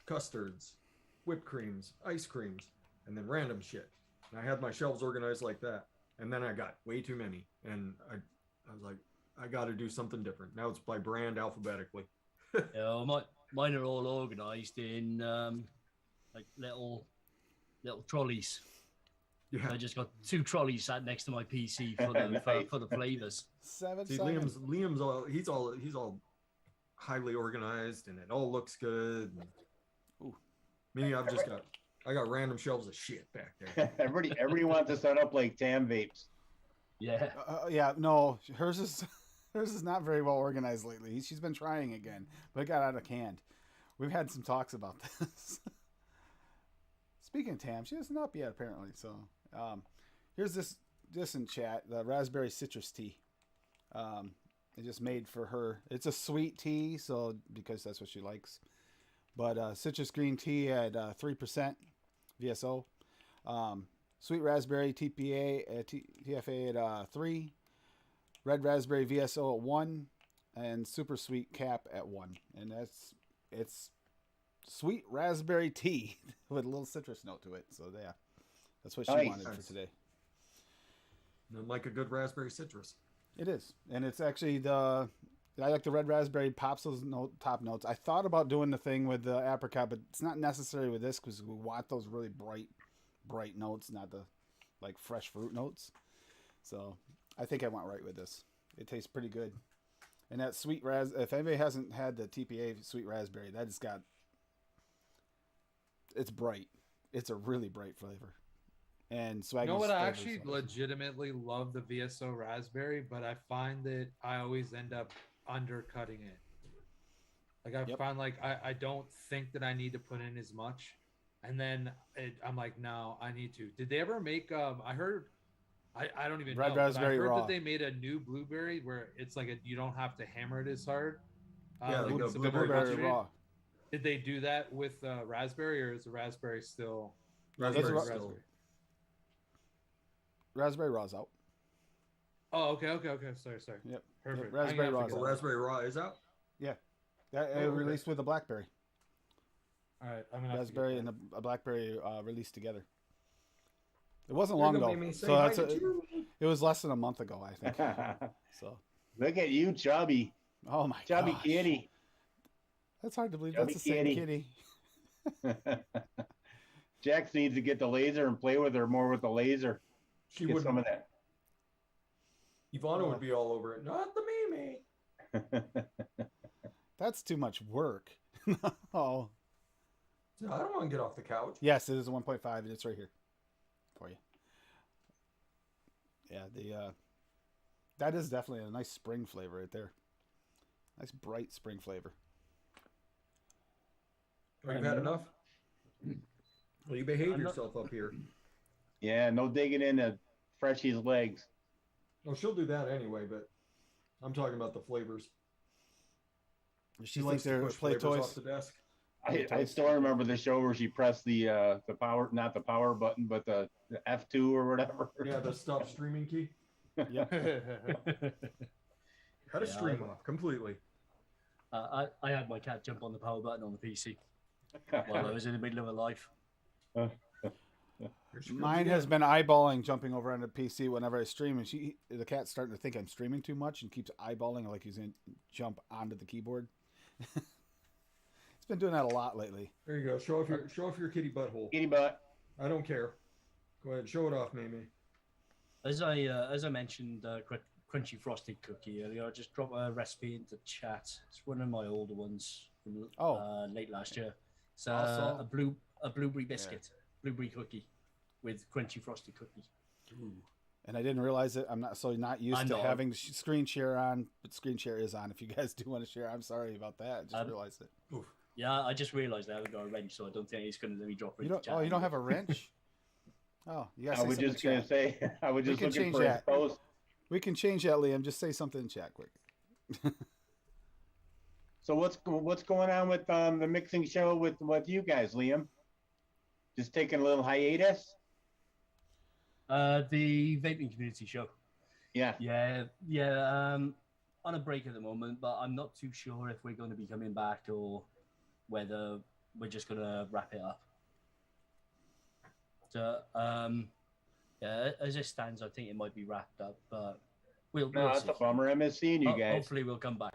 custards, whipped creams, ice creams, and then random shit. And I had my shelves organized like that. And then I got way too many. And I was like, I got to do something different. Now it's by brand alphabetically. Mine are all organized in like little trolleys. Yeah. I just got 2 trolleys sat next to my PC for the Nice. for the flavors. Seven. See, Liam's all highly organized, and it all looks good. Ooh. Me, I got random shelves of shit back there. Everybody wants to set up like Tam vapes. Yeah. Yeah, no, hers is not very well organized lately. She's been trying again, but it got out of hand. We've had some talks about this. Speaking of Tam, she isn't up yet apparently. So here's this in chat, the raspberry citrus tea. I just made for her. It's a sweet tea, so because that's what she likes. But citrus green tea at 3% VSO. Sweet raspberry TPA TFA at 3. Red raspberry VSO at 1, and super sweet cap at 1. And it's sweet raspberry tea with a little citrus note to it. So yeah, that's what she Nice. wanted for today. And like a good raspberry citrus. It is, and it's actually I like the red raspberry pops those top notes. I thought about doing the thing with the apricot, but it's not necessary with this because we want those really bright notes, not the like fresh fruit notes. So I think I went right with this. It tastes pretty good, and that sweet if anybody hasn't had the TPA sweet raspberry, it's bright. It's a really bright flavor. And Swaggy's You know what? I flavors actually are- legitimately love the VSO raspberry, but I find that I always end up undercutting it. Like I Yep. find like I don't think that I need to put in as much, and then I'm like, no, I need to. Did they ever make? I heard. I don't even Red know. raspberry but I heard raw. that they made a new blueberry where it's like you don't have to hammer it as hard. Yeah, like they go it's a the blueberry blueberry concentrate. raw. Did they do that with raspberry, or is the raspberry still? Raspberry raw- still. Raspberry raw's out. Oh, okay. Sorry. Yep. Perfect. raspberry I'm gonna raw's have to The go- out. raspberry raw is out. That Oh, okay. released with a blackberry. All right, I'm gonna have Raspberry to and get a blackberry released together. It wasn't You're long gonna ago, make me say so hi that's to you. it was less than a month ago, I think. So, Look at you, chubby oh my chubby gosh. kitty. That's hard to believe. Chubby That's the same kitty. kitty. Jax needs to get the laser and play with her more with the laser. She Get would. some of that. Ivana would be all over it. Not the Mimi. That's too much work. Oh, I don't want to get off the couch. yes, it is a 1.5, and it's right here for you. Yeah, that is definitely a nice spring flavor right there. Nice bright spring flavor. You've had enough. Well, you behave I'm not- yourself up here. Yeah, no digging into Freshie's legs. Well, she'll do that anyway, but I'm talking about the flavors. She likes thinks to they're push play flavors toys. off the desk. I still remember the show where she pressed the power, not the power button, but the F2 or whatever. Yeah, the stop streaming key. Yep. Cut a Yeah, stream off completely. I had my cat jump on the power button on the PC while I was in the middle of a live. Here she comes Mine again. has been eyeballing jumping over on the PC whenever I stream, and the cat's starting to think I'm streaming too much and keeps eyeballing like he's gonna jump onto the keyboard. It's been doing that a lot lately. There you go. Show off your kitty butthole. Kitty butt. I don't care. Go ahead, show it off, Mimi. As I mentioned, crunchy frosted cookie earlier. I just dropped a recipe into chat. It's one of my older ones from late last year. It's Awesome. a blueberry biscuit, blueberry cookie with crunchy frosted cookie. And I didn't realize it. I'm not used I'm to not. having screen share on, but screen share is on. If you guys do want to share, I'm sorry about that. I just realized it. Yeah, I just realised I haven't got a wrench, so I don't think it's going to let me drop it. You don't? Oh, you don't have a wrench? Oh, you guys. I was just gonna say. I was just can looking change for his that. post. We can change that, Liam. Just say something in chat quick. So what's going on with the mixing show with you guys, Liam? Just taking a little hiatus? The vaping community show. Yeah. Yeah. On a break at the moment, but I'm not too sure if we're going to be coming back or whether we're just going to wrap it up. So, yeah, as it stands, I think it might be wrapped up, but We'll No, that's see. a bummer. I miss seeing you guys. Hopefully, we'll come back.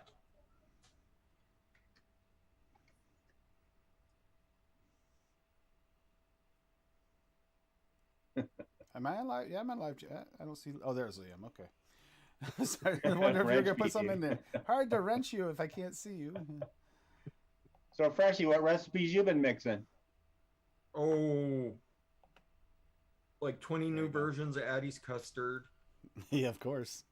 Am I on live? Yeah, I'm on live chat. I don't see. Oh, there's Liam. Okay. Sorry, I wonder if you're gonna put something in there. Hard to wrench you if I can't see you. So, Freshie, what recipes you been mixing? Oh, like 20 new versions of Addie's custard. Yeah, of course.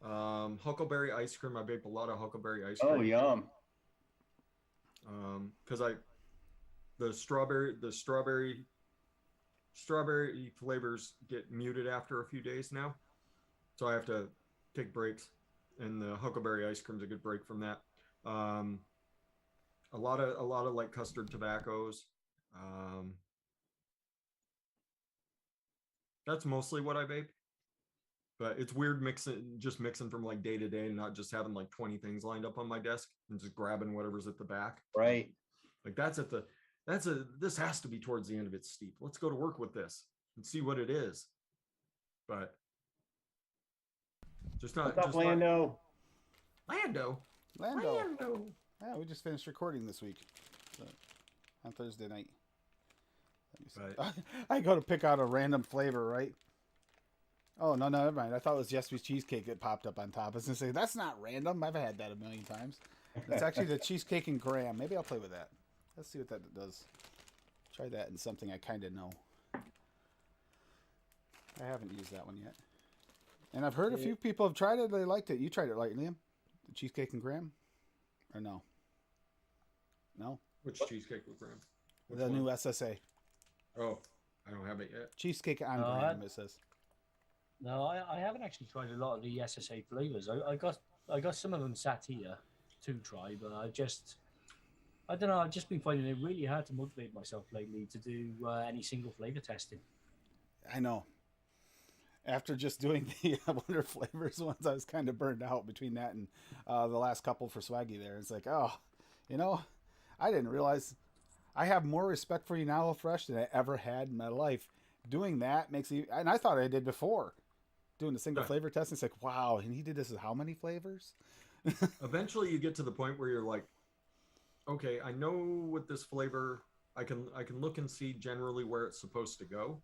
Huckleberry ice cream. I baked a lot of huckleberry ice cream. Oh, yum. Because the strawberry flavors get muted after a few days now, so I have to take breaks, and the huckleberry ice cream's a good break from that. A lot of like custard tobaccos. That's mostly what I bake. But it's weird mixing from like day to day and not just having like 20 things lined up on my desk and just grabbing whatever's at the back. Right. Like this has to be towards the end of its steep. Let's go to work with this and see what it is. But just not. What's up, Lando? Lando. Yeah, we just finished recording this week on Thursday night. Right. I go to pick out a random flavor, right? Oh, no, never mind. I thought it was Yesterday's cheesecake that popped up on top. I was going to say, that's not random. I've had that a million times. It's actually the cheesecake and graham. Maybe I'll play with that. Let's see what that does. Try that in something I kind of know. I haven't used that one yet. And I've heard a few people have tried it. They liked it. You tried it, right, Liam? The cheesecake and graham? Or no? No? Which cheesecake with graham? Which The one? new SSA. Oh, I don't have it yet. Cheesecake on graham, it says. No, I haven't actually tried a lot of the SSA flavors. I got some of them sat here to try, but I don't know. I've just been finding it really hard to motivate myself lately to do any single flavor testing. I know. After just doing the Wonder Flavors ones, I was kind of burned out between that and the last couple for Swaggy there. It's like, oh, I didn't realize I have more respect for you now, Fresh, than I ever had in my life. Doing that makes you, and I thought I did before, doing the single flavor test. It's like, wow, and he did this with how many flavors? Eventually, you get to the point where you're like, okay, I know what this flavor. I can look and see generally where it's supposed to go.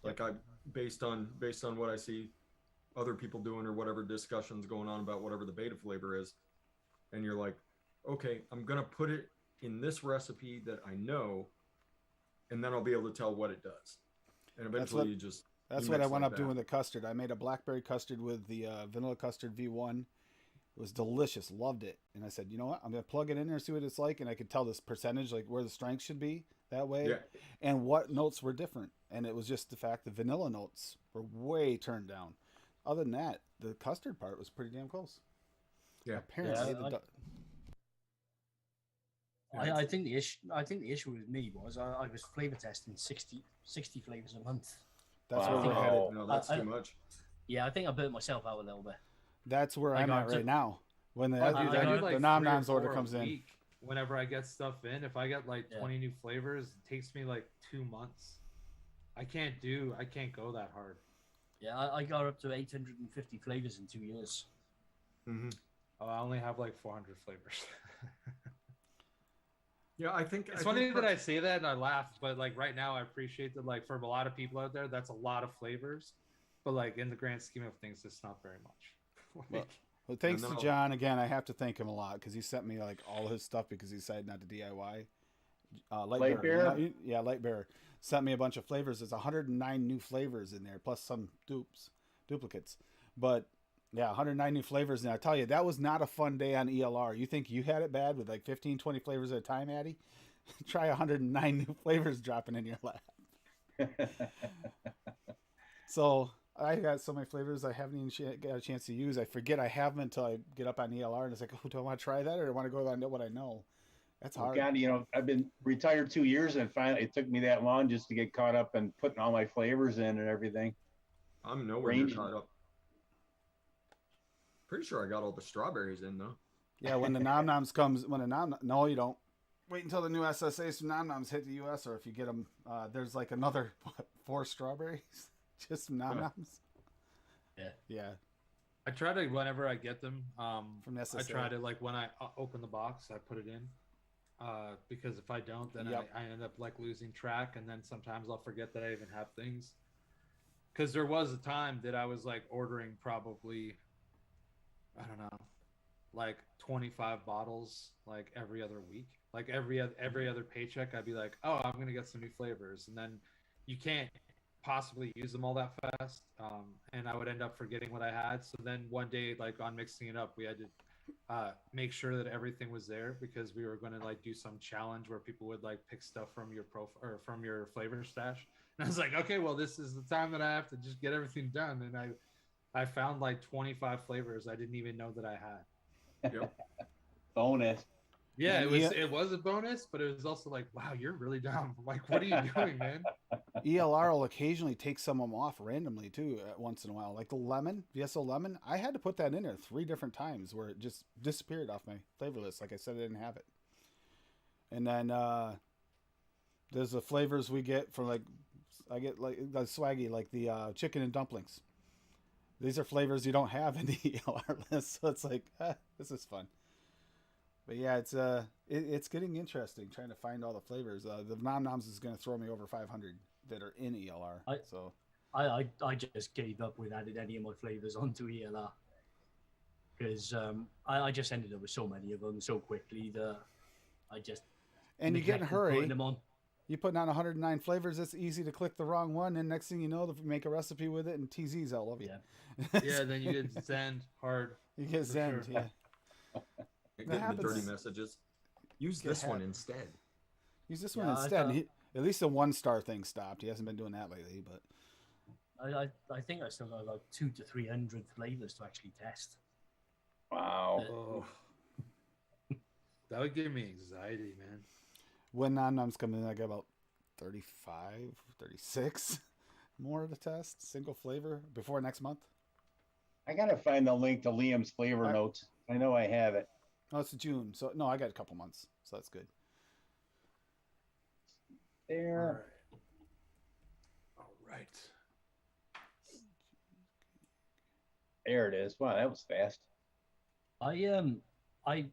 Like based on what I see other people doing or whatever discussions going on about whatever the beta flavor is, and you're like, okay, I'm gonna put it in this recipe that I know, and then I'll be able to tell what it does. And eventually, That's what I went up doing with the custard. I made a blackberry custard with the vanilla custard V1. It was delicious. Loved it. And I said, you know what? I'm going to plug it in there and see what it's like. And I could tell this percentage, like where the strength should be that way. Yeah. And what notes were different. And it was just the fact the vanilla notes were way turned down. Other than that, the custard part was pretty damn close. Yeah. Apparently, I think the issue with me was I was flavor testing 60 flavors a month. that's Wow. where we're headed. No, that's too much. Yeah, I think I burnt myself out a little bit. That's where I'm at right now. When the I do the like nom 3 or noms order 4 a comes in. week whenever I get stuff in. If I get like 20 new flavors, it takes me like 2 months. I can't go that hard. Yeah, I got up to 850 flavors in 2 years. Mm-hmm. Oh, I only have like 400 flavors. Yeah, I think It's funny that I say that and I laugh, but like right now I appreciate that, like for a lot of people out there, that's a lot of flavors. But like in the grand scheme of things, it's not very much. Well, thanks No. to John again. I have to thank him a lot because he sent me like all his stuff because he decided not to DIY. Lightbearer? Yeah, Lightbearer sent me a bunch of flavors. There's 109 new flavors in there, plus some duplicates. But yeah, 109 new flavors. And I tell you, that was not a fun day on ELR. You think you had it bad with like 15, 20 flavors at a time, Addy? Try 109 new flavors dropping in your lap. So I got so many flavors I haven't even got a chance to use. I forget I have them until I get up on ELR, and it's like, oh, do I want to try that or do I want to go on what I know? That's hard. God, I've been retired 2 years, and finally it took me that long just to get caught up and putting all my flavors in and everything. I'm nowhere near Range. caught up. Pretty sure I got all the strawberries in though. Yeah, when the nom noms comes, no, you don't. Wait until the new SSAs from nom noms hit the US, or if you get them, there's like another 4 strawberries, just nom noms. Yeah, I try to whenever I get them. from I SSA. try to like when I open the box, I put it in. Because if I don't, then Yep. I end up like losing track, and then sometimes I'll forget that I even have things. Because there was a time that I was like ordering probably, I don't know, like 25 bottles like every other week. Like every other paycheck, I'd be like, oh, I'm gonna get some new flavors, and then you can't possibly use them all that fast. And I would end up forgetting what I had. So then one day, like on mixing it up, we had to make sure that everything was there because we were going to like do some challenge where people would like pick stuff from your profile or from your flavor stash. And I was like, okay, well, this is the time that I have to just get everything done. And I found like 25 flavors I didn't even know that I had. Yep. Bonus. Yeah, And it was a bonus, but it was also like, wow, you're really dumb. Like, what are you doing, man? ELR will occasionally take some of them off randomly too, once in a while. Like the lemon, VSO lemon, I had to put that in there 3 different times where it just disappeared off my flavor list. Like I said, I didn't have it. And then there's the flavors we get for like, I get like the swaggy, like the chicken and dumplings. These are flavors you don't have in the ELR list, so it's like, this is fun. But yeah, it's getting interesting trying to find all the flavors. The Nom Noms is going to throw me over 500 that are in ELR. So I just gave up with adding any of my flavors onto ELR because I just ended up with so many of them so quickly that I just and you get in a neglected hurry. putting them on. You putting on 109 flavors. It's easy to click the wrong one, and next thing you know, they make a recipe with it, and TZ's all over you. Yeah, then you get Zen hard. You get For Zend, sure. yeah. Getting the dirty happens. messages. Use Get this one happy. instead. Use this Yeah, one I instead. thought- At least the 1-star thing stopped. He hasn't been doing that lately, but I think I still got about 200 to 300 flavors to actually test. Wow. Oh, that would give me anxiety, man. when Nom Noms come in, I got about 35, 36 more to test. Single flavor before next month. I gotta find the link to Liam's flavor Alright. notes. I know I have it. Oh, it's June. So, no, I got a couple months. So that's good. There. All right. There it is. Wow, that was fast. I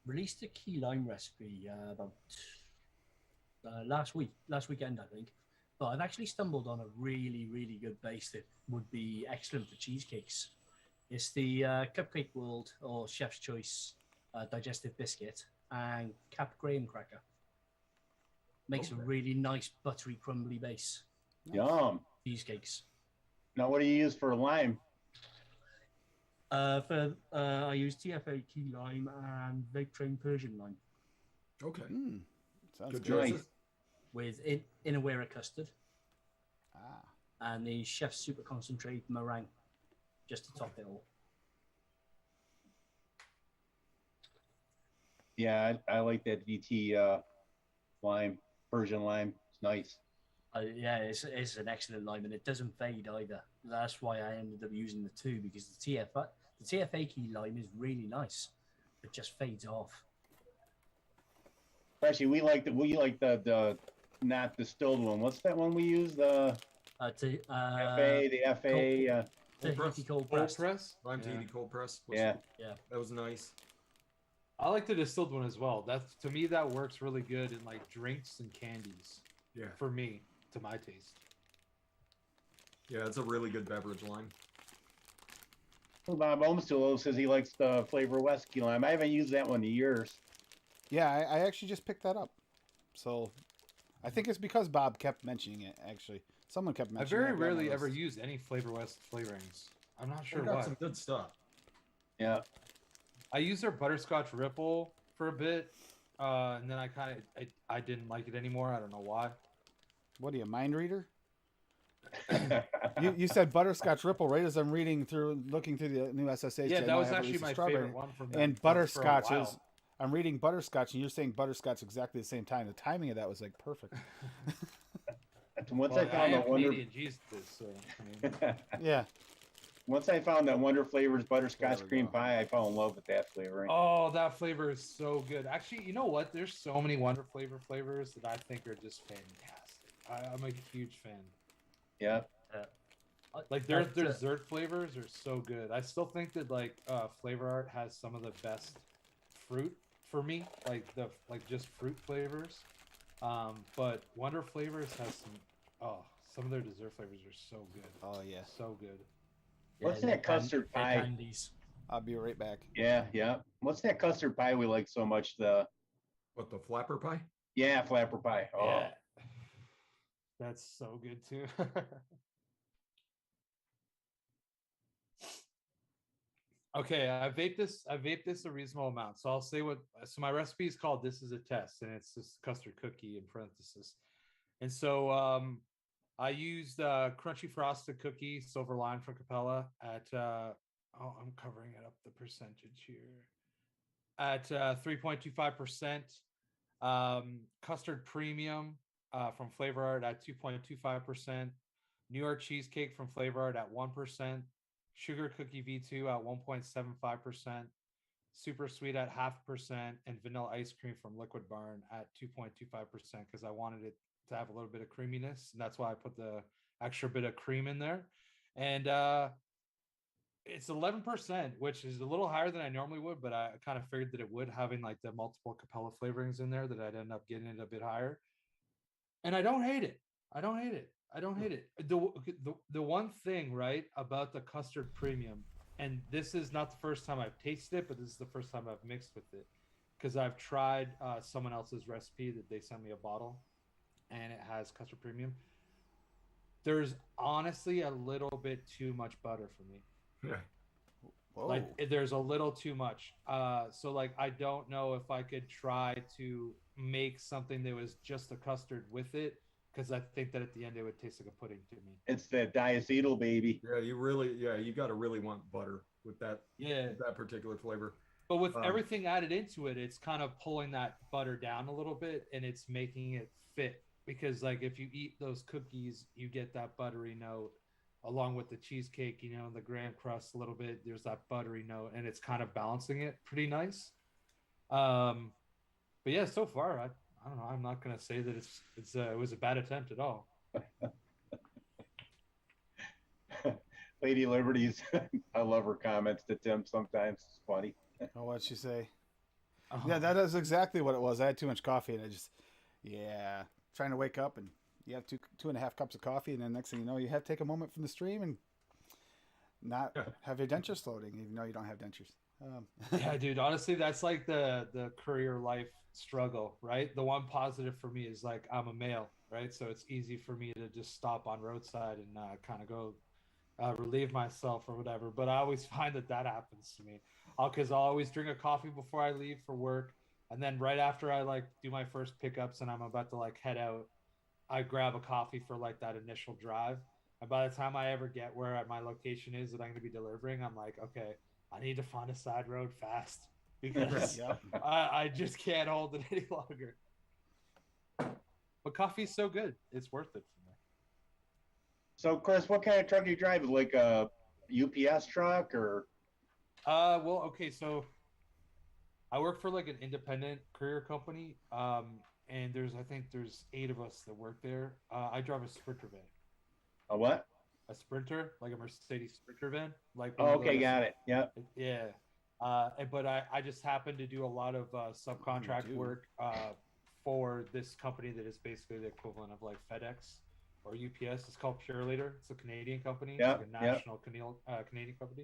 released a key lime recipe about last weekend, I think. But I've actually stumbled on a really good base that would be excellent for cheesecakes. It's the Cupcake World or Chef's Choice digestive biscuit and capped graham cracker. Makes a Okay. really nice buttery crumbly base Yum. cheesecakes. Now, what do you use for lime? I use TFA key lime and Vape Train Persian lime Okay. Sounds Good good. choices. Nice. with Inawera custard Ah, and the Chef's Super Concentrate meringue just to top it all. Yeah, I like that VT lime, Persian lime. It's nice. Yeah, it's an excellent lime and it doesn't fade either. That's why I ended up using the 2 because the TFA key lime is really nice. It just fades off. Actually, we like the not distilled one. What's that one we use? The FA, the FA. Tahiti cold Cold pressed. press? Lime Yeah. Tahiti cold press. Was, Yeah. That was nice. I like the distilled one as well. That's to me that works really good in like drinks and candies. Yeah. For me, to my taste. Yeah, it's a really good beverage lime. Bob Omstulo says he likes the Flavor West key lime. I haven't used that one in years. yeah, I actually just picked that up. So I think it's because Bob kept mentioning it, actually. Someone kept I mentioning it. very on my rarely list. ever use any Flavor West flavorings. I'm not sure They got why. some good stuff. Yeah. I used their butterscotch ripple for a bit, and then I didn't like it anymore. I don't know why. What are you, a mind reader? You said butterscotch ripple right as I'm looking through the new SSH. Yeah, I that know I was haven't actually released a my strawberry. favorite one from them. And for a butterscotch while. is. I'm reading butterscotch, and you're saying butterscotch exactly the same time. The timing of that was like perfect. Once Well, I found am the wonder, Canadian Jesus, so I mean, Yeah. once I found that Wonder Flavors butterscotch There we cream go. pie, I fell in love with that flavoring. oh, that flavor is so good. Actually, you know what? There's so many Wonder flavors that I think are just fantastic. I'm a huge fan. Yeah. Like their But, dessert flavors are so good. I still think that like Flavor Art has some of the best fruit for me, like just fruit flavors. But Wonder Flavors has some of their dessert flavors are so good. Oh yeah. So good. What's their that custard their pie? candies. I'll be right back. Yeah, yeah. What's that custard pie we like so much? The What, the flapper pie? yeah, flapper pie. Oh, Yeah. That's so good too. Okay, I vape this a reasonable amount. So I'll say what so my recipe is called This Is a Test, and it's this custard cookie in parenthesis. And so I used crunchy frosted cookie silver line from Capella at I'm covering it up the percentage here. At 3.25%. Custard premium from Flavor Art at 2.25%. New York cheesecake from Flavor Art at 1%. Sugar cookie V2 at 1.75%. Super sweet at 0.5%, and vanilla ice cream from Liquid Barn at 2.25% because I wanted it to have a little bit of creaminess, and that's why I put the extra bit of cream in there. And it's 11%, which is a little higher than I normally would, but I kind of figured that it would, having like the multiple Capella flavorings in there, that I'd end up getting it a bit higher. And I don't hate it. I don't hate it. I don't hate it. The one thing, right, about the custard premium, and this is not the first time I've tasted it, but this is the first time I've mixed with it, because I've tried someone else's recipe that they sent me a bottle, and it has custard premium. There's honestly a little bit too much butter for me. Yeah. Whoa. Like there's a little too much. So like I don't know if I could try to make something that was just a custard with it, because I think that at the end it would taste like a pudding to me. it's that diacetyl baby. Yeah, you got to really want butter with that Yeah. that particular flavor. But with Um, everything added into it, it's kind of pulling that butter down a little bit, and it's making it fit, because like if you eat those cookies, you get that buttery note along with the cheesecake, you know, and the graham crust a little bit. There's that buttery note, and it's kind of balancing it pretty nice. But yeah, so far I don't know. I'm not gonna say that it was a bad attempt at all. Lady Liberties. I love her comments to Tim sometimes. It's funny. Oh, what'd she say? Oh, Yeah, that is exactly what it was. I had too much coffee, and I just, yeah, trying to wake up, and you have 2.5 cups of coffee, and then next thing you know, you have to take a moment from the stream and not have your dentures floating, even though you don't have dentures. yeah, dude. Honestly, that's like the courier life struggle, right? The one positive for me is like I'm a male, right? So it's easy for me to just stop on roadside and kind of go relieve myself or whatever. But I always find that happens to me. Because I'll always drink a coffee before I leave for work, and then right after I like do my first pickups and I'm about to like head out, I grab a coffee for like that initial drive. And by the time I ever get where my location is that I'm going to be delivering, I'm like, okay, I need to find a side road fast because Yep. I just can't hold it any longer. But coffee's so good, it's worth it for me. So, Chris, what kind of truck do you drive? Like a UPS truck or? Well, okay, so I work for like an independent courier company, and I think there's 8 of us that work there. I drive a Sprinter van, A what? a Sprinter, like a Mercedes Sprinter van, like Oh, one of okay, those- got it. Yep. Yeah. But I just happen to do a lot of subcontract do. work for this company that is basically the equivalent of like FedEx or UPS. It's called Pure Leader. It's a Canadian company. It's Yep, like a yep. national Canadian company.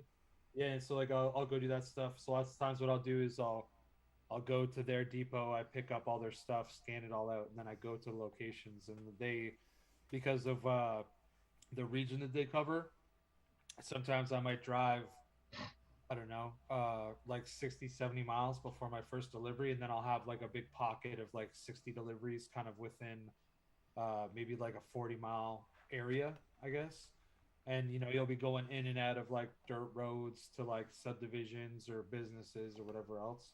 Yeah, and so like I'll go do that stuff. So lots of times what I'll do is I'll go to their depot, I pick up all their stuff, scan it all out, and then I go to the locations. And because of the region that they cover, sometimes I might drive, I don't know, like 60, 70 miles before my first delivery, and then I'll have like a big pocket of like 60 deliveries kind of within maybe like a 40-mile area, I guess. And you know, you'll be going in and out of like dirt roads to like subdivisions or businesses or whatever else.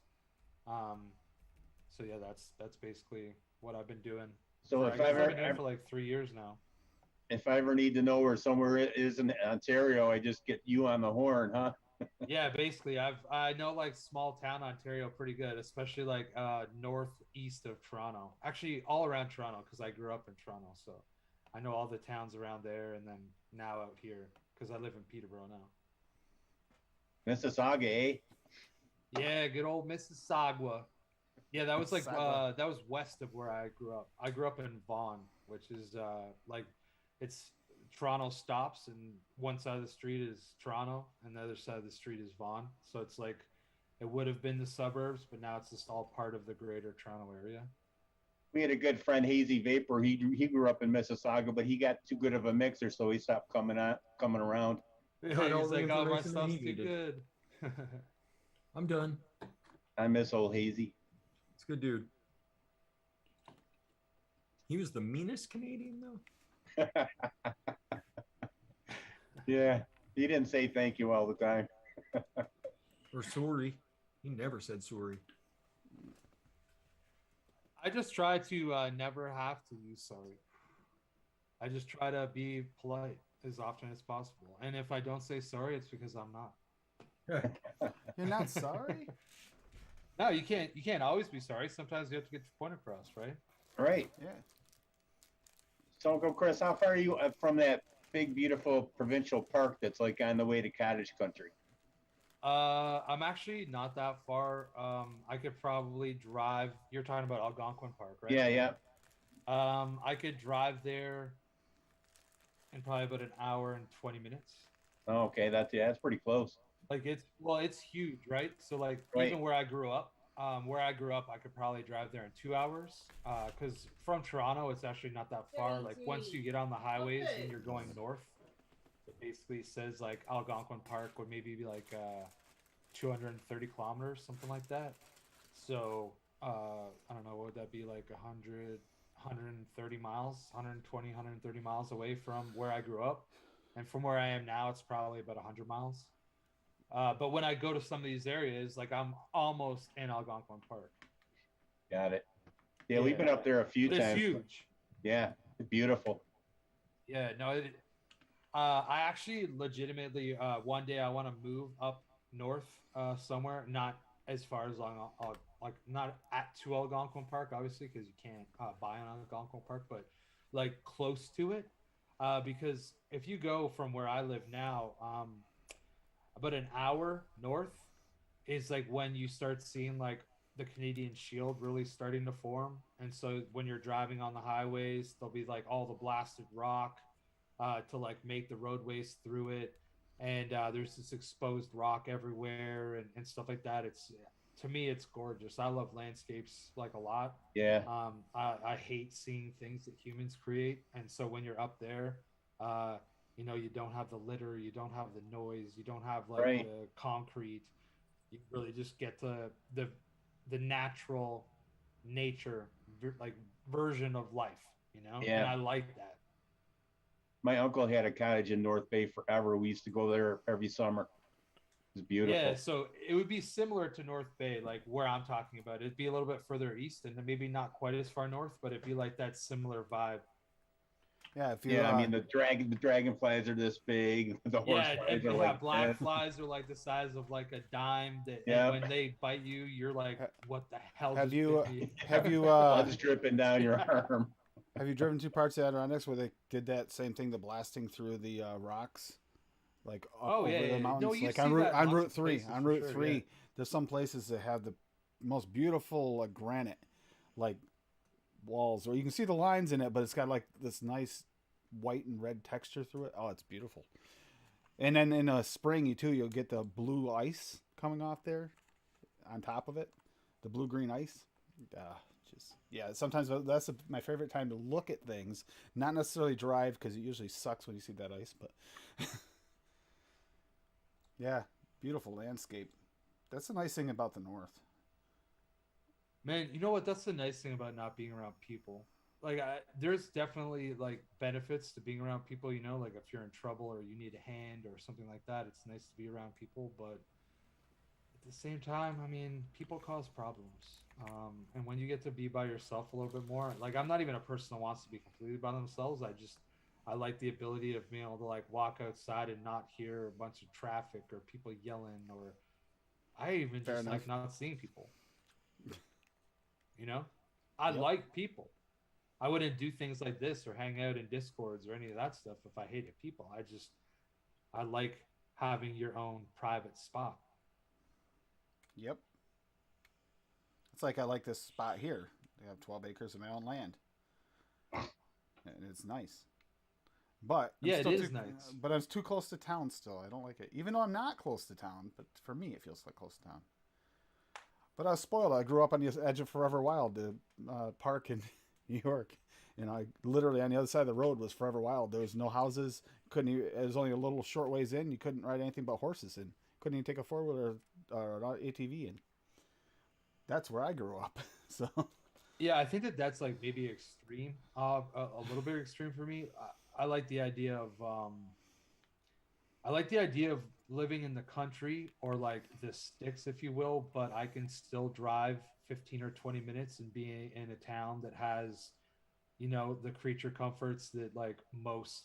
So yeah, that's basically what I've been doing. So I if guess I I've been doing ever, for like 3 years now. if I ever need to know where somewhere it is in Ontario, I just get you on the horn, huh? Yeah, basically, I know like small town Ontario pretty good, especially like northeast of Toronto. Actually, all around Toronto because I grew up in Toronto, so I know all the towns around there, and then now out here. because I live in Peterborough now. Mississauga, eh? Yeah, good old Mississauga. Yeah, that was like Mississauga. that was west of where I grew up. I grew up in Vaughan, which is like it's Toronto stops, and one side of the street is Toronto, and the other side of the street is Vaughan. So it's like it would have been the suburbs, but now it's just all part of the greater Toronto area. We had a good friend, Hazy Vapor. He grew up in Mississauga, but he got too good of a mixer, so he stopped coming around. He's Got all the like, oh, my information that stuff's he too needed. good. I'm done. I miss old Hazy. It's a good dude. He was the meanest Canadian though. Yeah, he didn't say thank you all the time. Or sorry. He never said sorry. I just try to never have to use sorry. I just try to be polite as often as possible. And if I don't say sorry, it's because I'm not. You're not sorry? No, you can't always be sorry. Sometimes you have to get your point across, right? Right. Yeah. So, Uncle Chris, how far are you from that big, beautiful provincial park that's like on the way to cottage country? I'm actually not that far. I could probably drive. You're talking about Algonquin Park, right? Yeah, yeah. I could drive there in probably about an hour and 20 minutes. Oh, okay, that's pretty close. Like it's huge, right? So like Right. even where I grew up, I could probably drive there in 2 hours. Because from Toronto, it's actually not that far. Like once you get on the highways and you're going north, it basically says like Algonquin Park would maybe be like 230 kilometers, something like that. So I don't know, what would that be, like 130 miles, 120, 130 miles away from where I grew up. And from where I am now, it's probably about 100 miles. But when I go to some of these areas, like I'm almost in Algonquin Park. Got it. Yeah, we've been up there a few But it's times. huge. Yeah, it's beautiful. Yeah, no, I actually legitimately one day I want to move up north somewhere, not as far as long, like not to Algonquin Park, obviously, because you can't buy an Algonquin Park, but like close to it, because if you go from where I live now, about an hour north is like when you start seeing like the Canadian Shield really starting to form, and so when you're driving on the highways, there'll be like all the blasted rock to like make the roadways through it, and there's this exposed rock everywhere and stuff like that. It's, to me, it's gorgeous. I love landscapes like a lot. Yeah. I hate seeing things that humans create, and so when you're up there, you know, you don't have the litter, you don't have the noise, you don't have like Right. the concrete. You really just get the natural nature like version of life, you know. Yeah. And I like that. My uncle had a cottage in North Bay forever. We used to go there every summer. It was beautiful. Yeah, so it would be similar to North Bay, like where I'm talking about. It'd be a little bit further east and maybe not quite as far north, but it'd be like that similar vibe. Yeah, if you Yeah, I mean the dragonflies are this big. The horse Yeah, flies and are yeah, like black this. flies are like the size of like a dime. That Yeah. and when they bite you, you're like, what the hell? have just you bit me?" have you Blood's dripping down your arm. have you driven 2 parts of the Adirondacks where they did that same thing, the blasting through the rocks, like up Oh, over yeah, the yeah. mountains, No, you like see on Route that in on lots Route of 3 places on for Route sure, 3. yeah. There's some places that have the most beautiful granite like walls, or you can see the lines in it, but it's got like this nice white and red texture through it. Oh, it's beautiful. And then in the spring, you'll get the blue ice coming off there on top of it, the blue green ice. Sometimes that's my favorite time to look at things, not necessarily drive, because it usually sucks when you see that ice. But yeah, beautiful landscape. That's the nice thing about the north. Man, you know what? That's the nice thing about not being around people. Like, there's definitely like benefits to being around people. You know, like if you're in trouble or you need a hand or something like that, it's nice to be around people. But at the same time, I mean, people cause problems. And when you get to be by yourself a little bit more, like I'm not even a person that wants to be completely by themselves. I like the ability of being able to like walk outside and not hear a bunch of traffic or people yelling, or I even Fair just enough. like not seeing people. You know, I Yep. like people. I wouldn't do things like this or hang out in discords or any of that stuff if I hated people. I like having your own private spot. Yep. It's like I like this spot here. I have 12 acres of my own land, and it's nice. But I'm Yeah, it still is too, nice. But I'm too close to town still. I don't like it, even though I'm not close to town. But for me, it feels like close to town. But I was spoiled. I grew up on the edge of Forever Wild, the park in New York, and I literally on the other side of the road was Forever Wild. There was no houses. It was only a little short ways in. You couldn't ride anything but horses in. Couldn't even take a 4-wheeler or an ATV in. That's where I grew up. So Yeah, I think that that's like maybe extreme, a little bit extreme for me. I like the idea of living in the country or like the sticks, if you will, but I can still drive 15 or 20 minutes and be in a town that has, the creature comforts that like most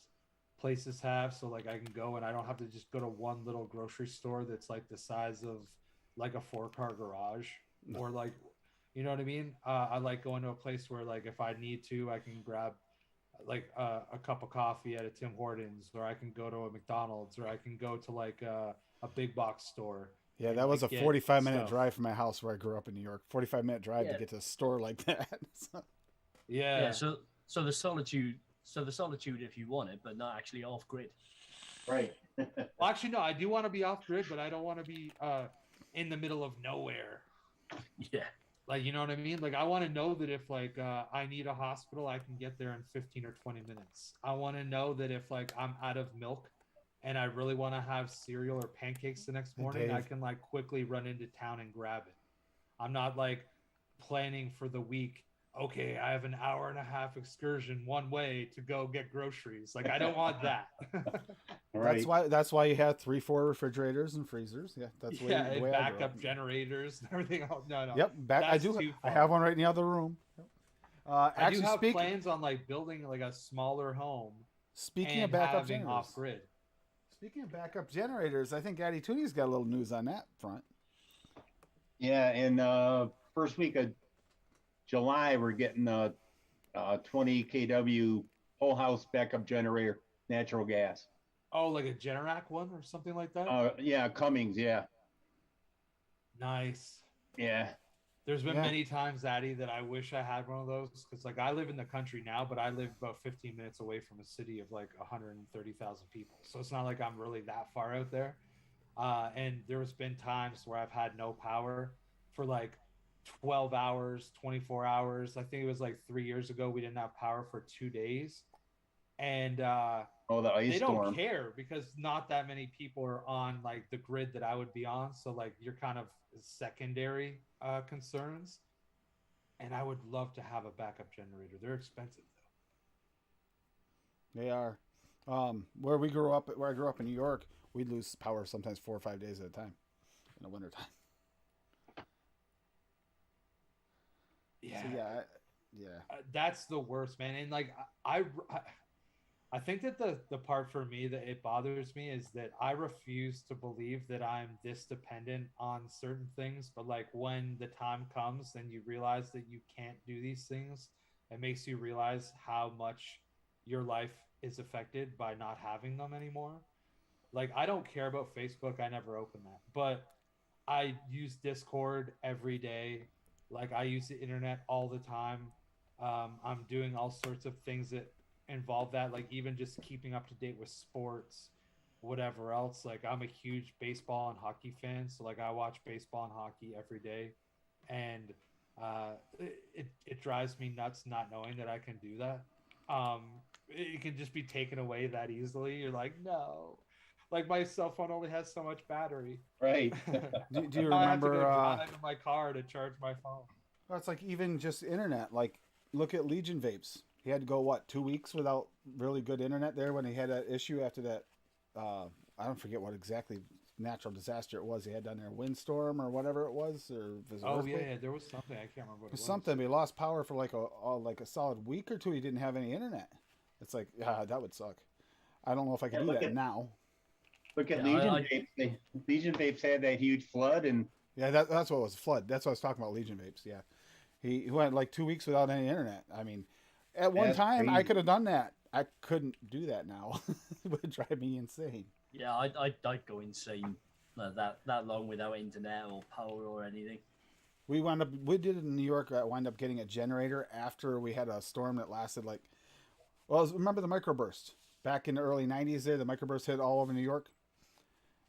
places have. So like I can go and I don't have to just go to one little grocery store that's like the size of like a 4-car garage or like, you know what I mean? I like going to a place where like if I need to, I can grab like a cup of coffee at a Tim Hortons, or I can go to a McDonald's, or I can go to like a big box store. yeah, And that was like a get 45-minute stuff. drive from my house where I grew up in New York. 45-minute drive to Yeah. get to a store like that. So, Yeah. Yeah. So the solitude. So the solitude, if you want it, but not actually off grid. Right. Well, actually, no, I do want to be off grid, but I don't want to be in the middle of nowhere. Yeah. Like, you know what I mean? Like, I want to know that if like I need a hospital, I can get there in 15 or 20 minutes. I want to know that if like I'm out of milk and I really want to have cereal or pancakes the next morning, I Dave. can like quickly run into town and grab it. I'm not like planning for the week. Okay, I have an hour and a half excursion one way to go get groceries. Like, I don't want that. Right. that's why you have 3-4 refrigerators and freezers. Yeah, that's Yeah, the and way I grew backup up. generators and everything else. No. Yep, I That's do. too I far. have one right in the other room. I do Actually, have plans on like building like a smaller home speaking of and backup having generators, off grid. speaking of backup generators, I think Addy Tooney's got a little news on that front. Yeah, and first week of July, we're getting a 20 kW whole house backup generator, natural gas. Oh, like a Generac one or something like that. Yeah, Cummings. Yeah, Nice. yeah, There's been Yeah. many times, Addy, that I wish I had one of those because, like, I live in the country now, but I live about 15 minutes away from a city of like 130,000 people. So it's not like I'm really that far out there. And there's been times where I've had no power for like 12 hours, 24 hours. I think it was like 3 years ago. We didn't have power for 2 days. And oh, the ice they don't storm. care because not that many people are on like the grid that I would be on. So like you're kind of secondary concerns. And I would love to have a backup generator. They're expensive though. They are. Where I grew up in New York, we'd lose power sometimes 4 or 5 days at a time in the wintertime. Yeah, So yeah. that's the worst, man. And like I think that the part for me that it bothers me is that I refuse to believe that I'm this dependent on certain things. But like when the time comes and you realize that you can't do these things, it makes you realize how much your life is affected by not having them anymore. Like I don't care about Facebook. I never open that. But I use Discord every day. Like I use the internet all the time. I'm doing all sorts of things that involve that, like even just keeping up to date with sports, whatever else. Like I'm a huge baseball and hockey fan, so like I watch baseball and hockey every day, and it drives me nuts not knowing that I can do that. It can just be taken away that easily. You're like, no, like my cell phone only has so much battery. Right. Do you I have to go remember? drive in my car to charge my phone. Well, it's like even just internet. Like, look at Legion Vapes. He had to go 2 weeks without really good internet there when he had that issue after that. I don't forget what exactly natural disaster it was. He had down there, windstorm or whatever it was, or if it was an Oh earthquake. yeah, there was something I can't remember what It it was was. something. But he lost power for like a solid week or two. He didn't have any internet. It's like, that would suck. I don't know if I can Yeah, do look that at- now. Look at Yeah, Legion I- Vapes. Legion Vapes had that huge flood, and Yeah, that's what it was. Flood. That's what I was talking about. Legion Vapes. Yeah, he went like 2 weeks without any internet. I mean, at one That's time I crazy. could have done that. I couldn't do that now. It would drive me insane. Yeah, I'd go insane that long without internet or power or anything. We did it in New York. I wound up getting a generator after we had a storm that lasted like, remember the microburst back in the early '90s? There, the microburst hit all over New York,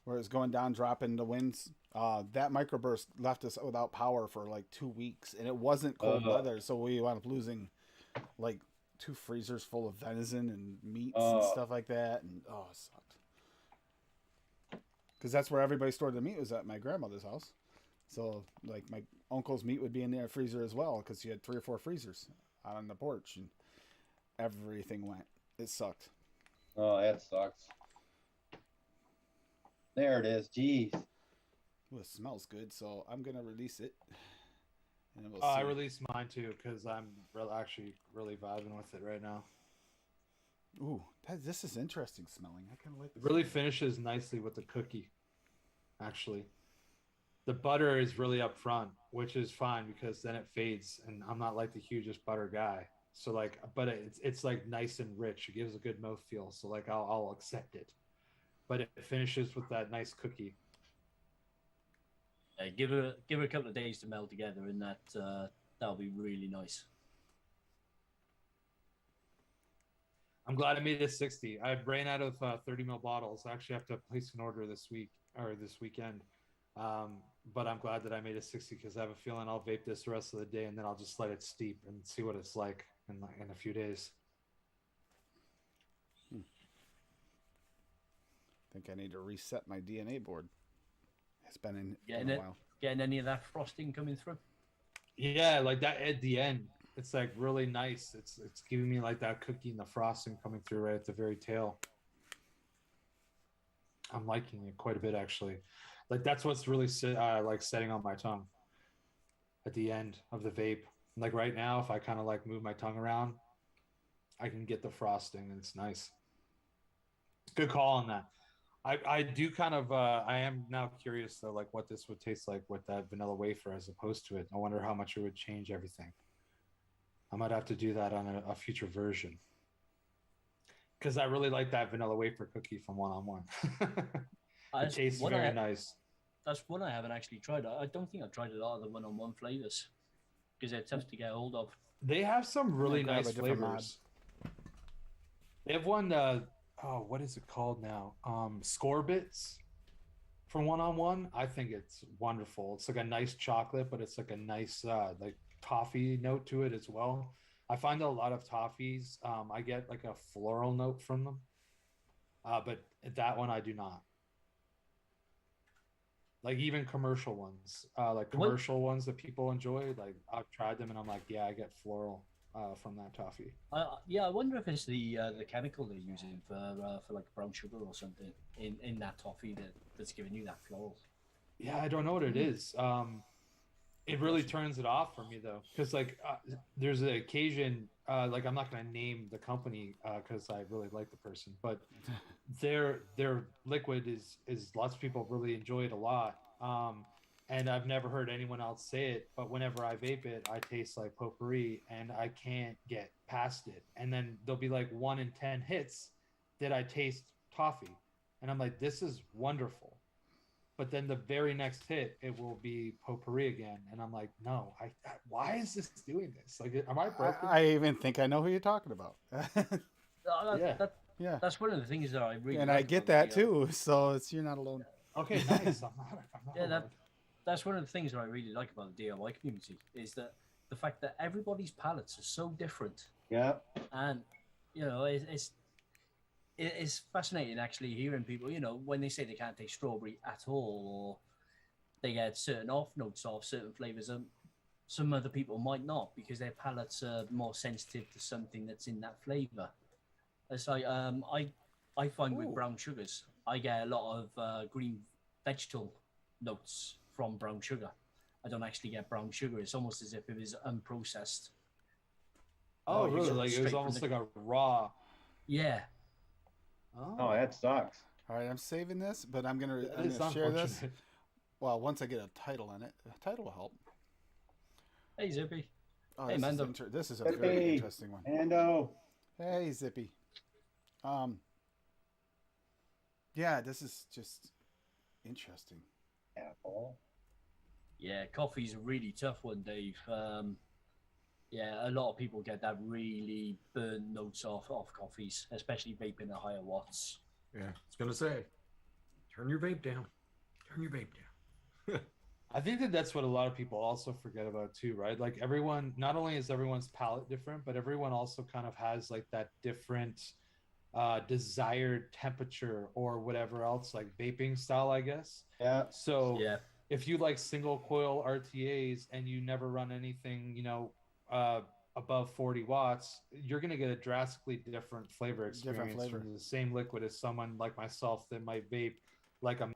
where it was going down, dropping the winds. That microburst left us without power for like 2 weeks, and it wasn't cold weather, so we wound up losing like 2 freezers full of venison and meats and stuff like that, and it sucked. Because that's where everybody stored the meat, was at my grandmother's house. So, like, my uncle's meat would be in their freezer as well, because she had 3 or 4 freezers out on the porch, and everything went. It sucked. Oh, that sucks. There it is. Jeez. Ooh, it smells good, so I'm going to release it. And then we'll I see. released mine too because I'm actually really vibing with it right now. Ooh, this is interesting smelling. I kind of like this. It really finishes nicely with the cookie, actually. The butter is really up front, which is fine because then it fades, and I'm not like the hugest butter guy. So like, but it's like nice and rich. It gives a good mouthfeel. So like, I'll accept it. But it finishes with that nice cookie. Give it a couple of days to meld together, and that'll be really nice. I'm glad I made it 60. I ran out of 30 ml bottles. I actually have to place an order this week or this weekend. But I'm glad that I made it 60 because I have a feeling I'll vape this the rest of the day, and then I'll just let it steep and see what it's like in a few days. I think I need to reset my DNA board. It's been in a while. Getting any of that frosting coming through? Yeah, like that at the end. It's like really nice. It's giving me like that cookie and the frosting coming through right at the very tail. I'm liking it quite a bit actually. Like that's what's really like setting on my tongue at the end of the vape. Like right now, if I kind of like move my tongue around, I can get the frosting and it's nice. Good call on that. I do kind of I am now curious though, like what this would taste like with that vanilla wafer as opposed to it. I wonder how much it would change everything. I might have to do that on a future version because I really like that vanilla wafer cookie from One on One. It tastes very nice. That's one I haven't actually tried. I don't think I've tried a lot of the one-on-one flavors because they're tough to get hold of. They have some really grab nice a different mod. flavors. They have one. What is it called now? Scorbits from One on One. I think it's wonderful. It's like a nice chocolate, but it's like a nice like toffee note to it as well. I find a lot of toffees. I get like a floral note from them, but that one I do not. Like even commercial ones, ones that people enjoy. Like I've tried them and I'm like, yeah, I get floral from that toffee. Yeah, I wonder if it's the chemical they're using for like brown sugar or something in that toffee that's giving you that floral. Yeah, I don't know what it is. It really turns it off for me though, because like there's an occasion, like I'm not going to name the company because I really like the person, but their liquid is lots of people really enjoy it a lot. And I've never heard anyone else say it, but whenever I vape it, I taste like potpourri and I can't get past it. And then there'll be like 1 in 10 hits that I taste toffee, and I'm like, this is wonderful. But then the very next hit, it will be potpourri again, and I'm like, no, why is this doing this? Like, am I broken? I even think I know who you're talking about. Yeah. That's one of the things that I really And like I get about that too, so you're not alone. Okay, nice. I'm not Yeah, that's one of the things that I really like about the DIY community is that the fact that everybody's palates are so different. Yeah. And you know, it's fascinating actually hearing people, you know, when they say they can't taste strawberry at all, or they get certain off notes off certain flavors, and some other people might not because their palates are more sensitive to something that's in that flavor. It's like I find with brown sugars, I get a lot of green vegetable notes from brown sugar. I don't actually get brown sugar. It's almost as if it was unprocessed. Oh, really? Like it was almost like a raw. Yeah. Oh, that sucks. All right, I'm saving this, but I'm gonna It's share this. unfortunate. Well, once I get a title on it, a title will help. Hey, Zippy. Oh, Hey, this, Mando. this is a Zippy. very interesting one. Ando. Hey, Zippy. Yeah, this is just interesting. Apple. Yeah, coffee's a really tough one, Dave. Yeah, a lot of people get that really burnt notes off coffees, especially vaping at higher watts. Yeah, I was gonna say, turn your vape down. Turn your vape down. I think that that's what a lot of people also forget about too, right? Like everyone, not only is everyone's palate different, but everyone also kind of has like that different desired temperature or whatever else, like vaping style, I guess. Yeah. So Yeah, if you like single coil RTAs and you never run anything, above 40 watts, you're going to get a drastically different flavor experience flavor. from the same liquid as someone like myself that might vape like a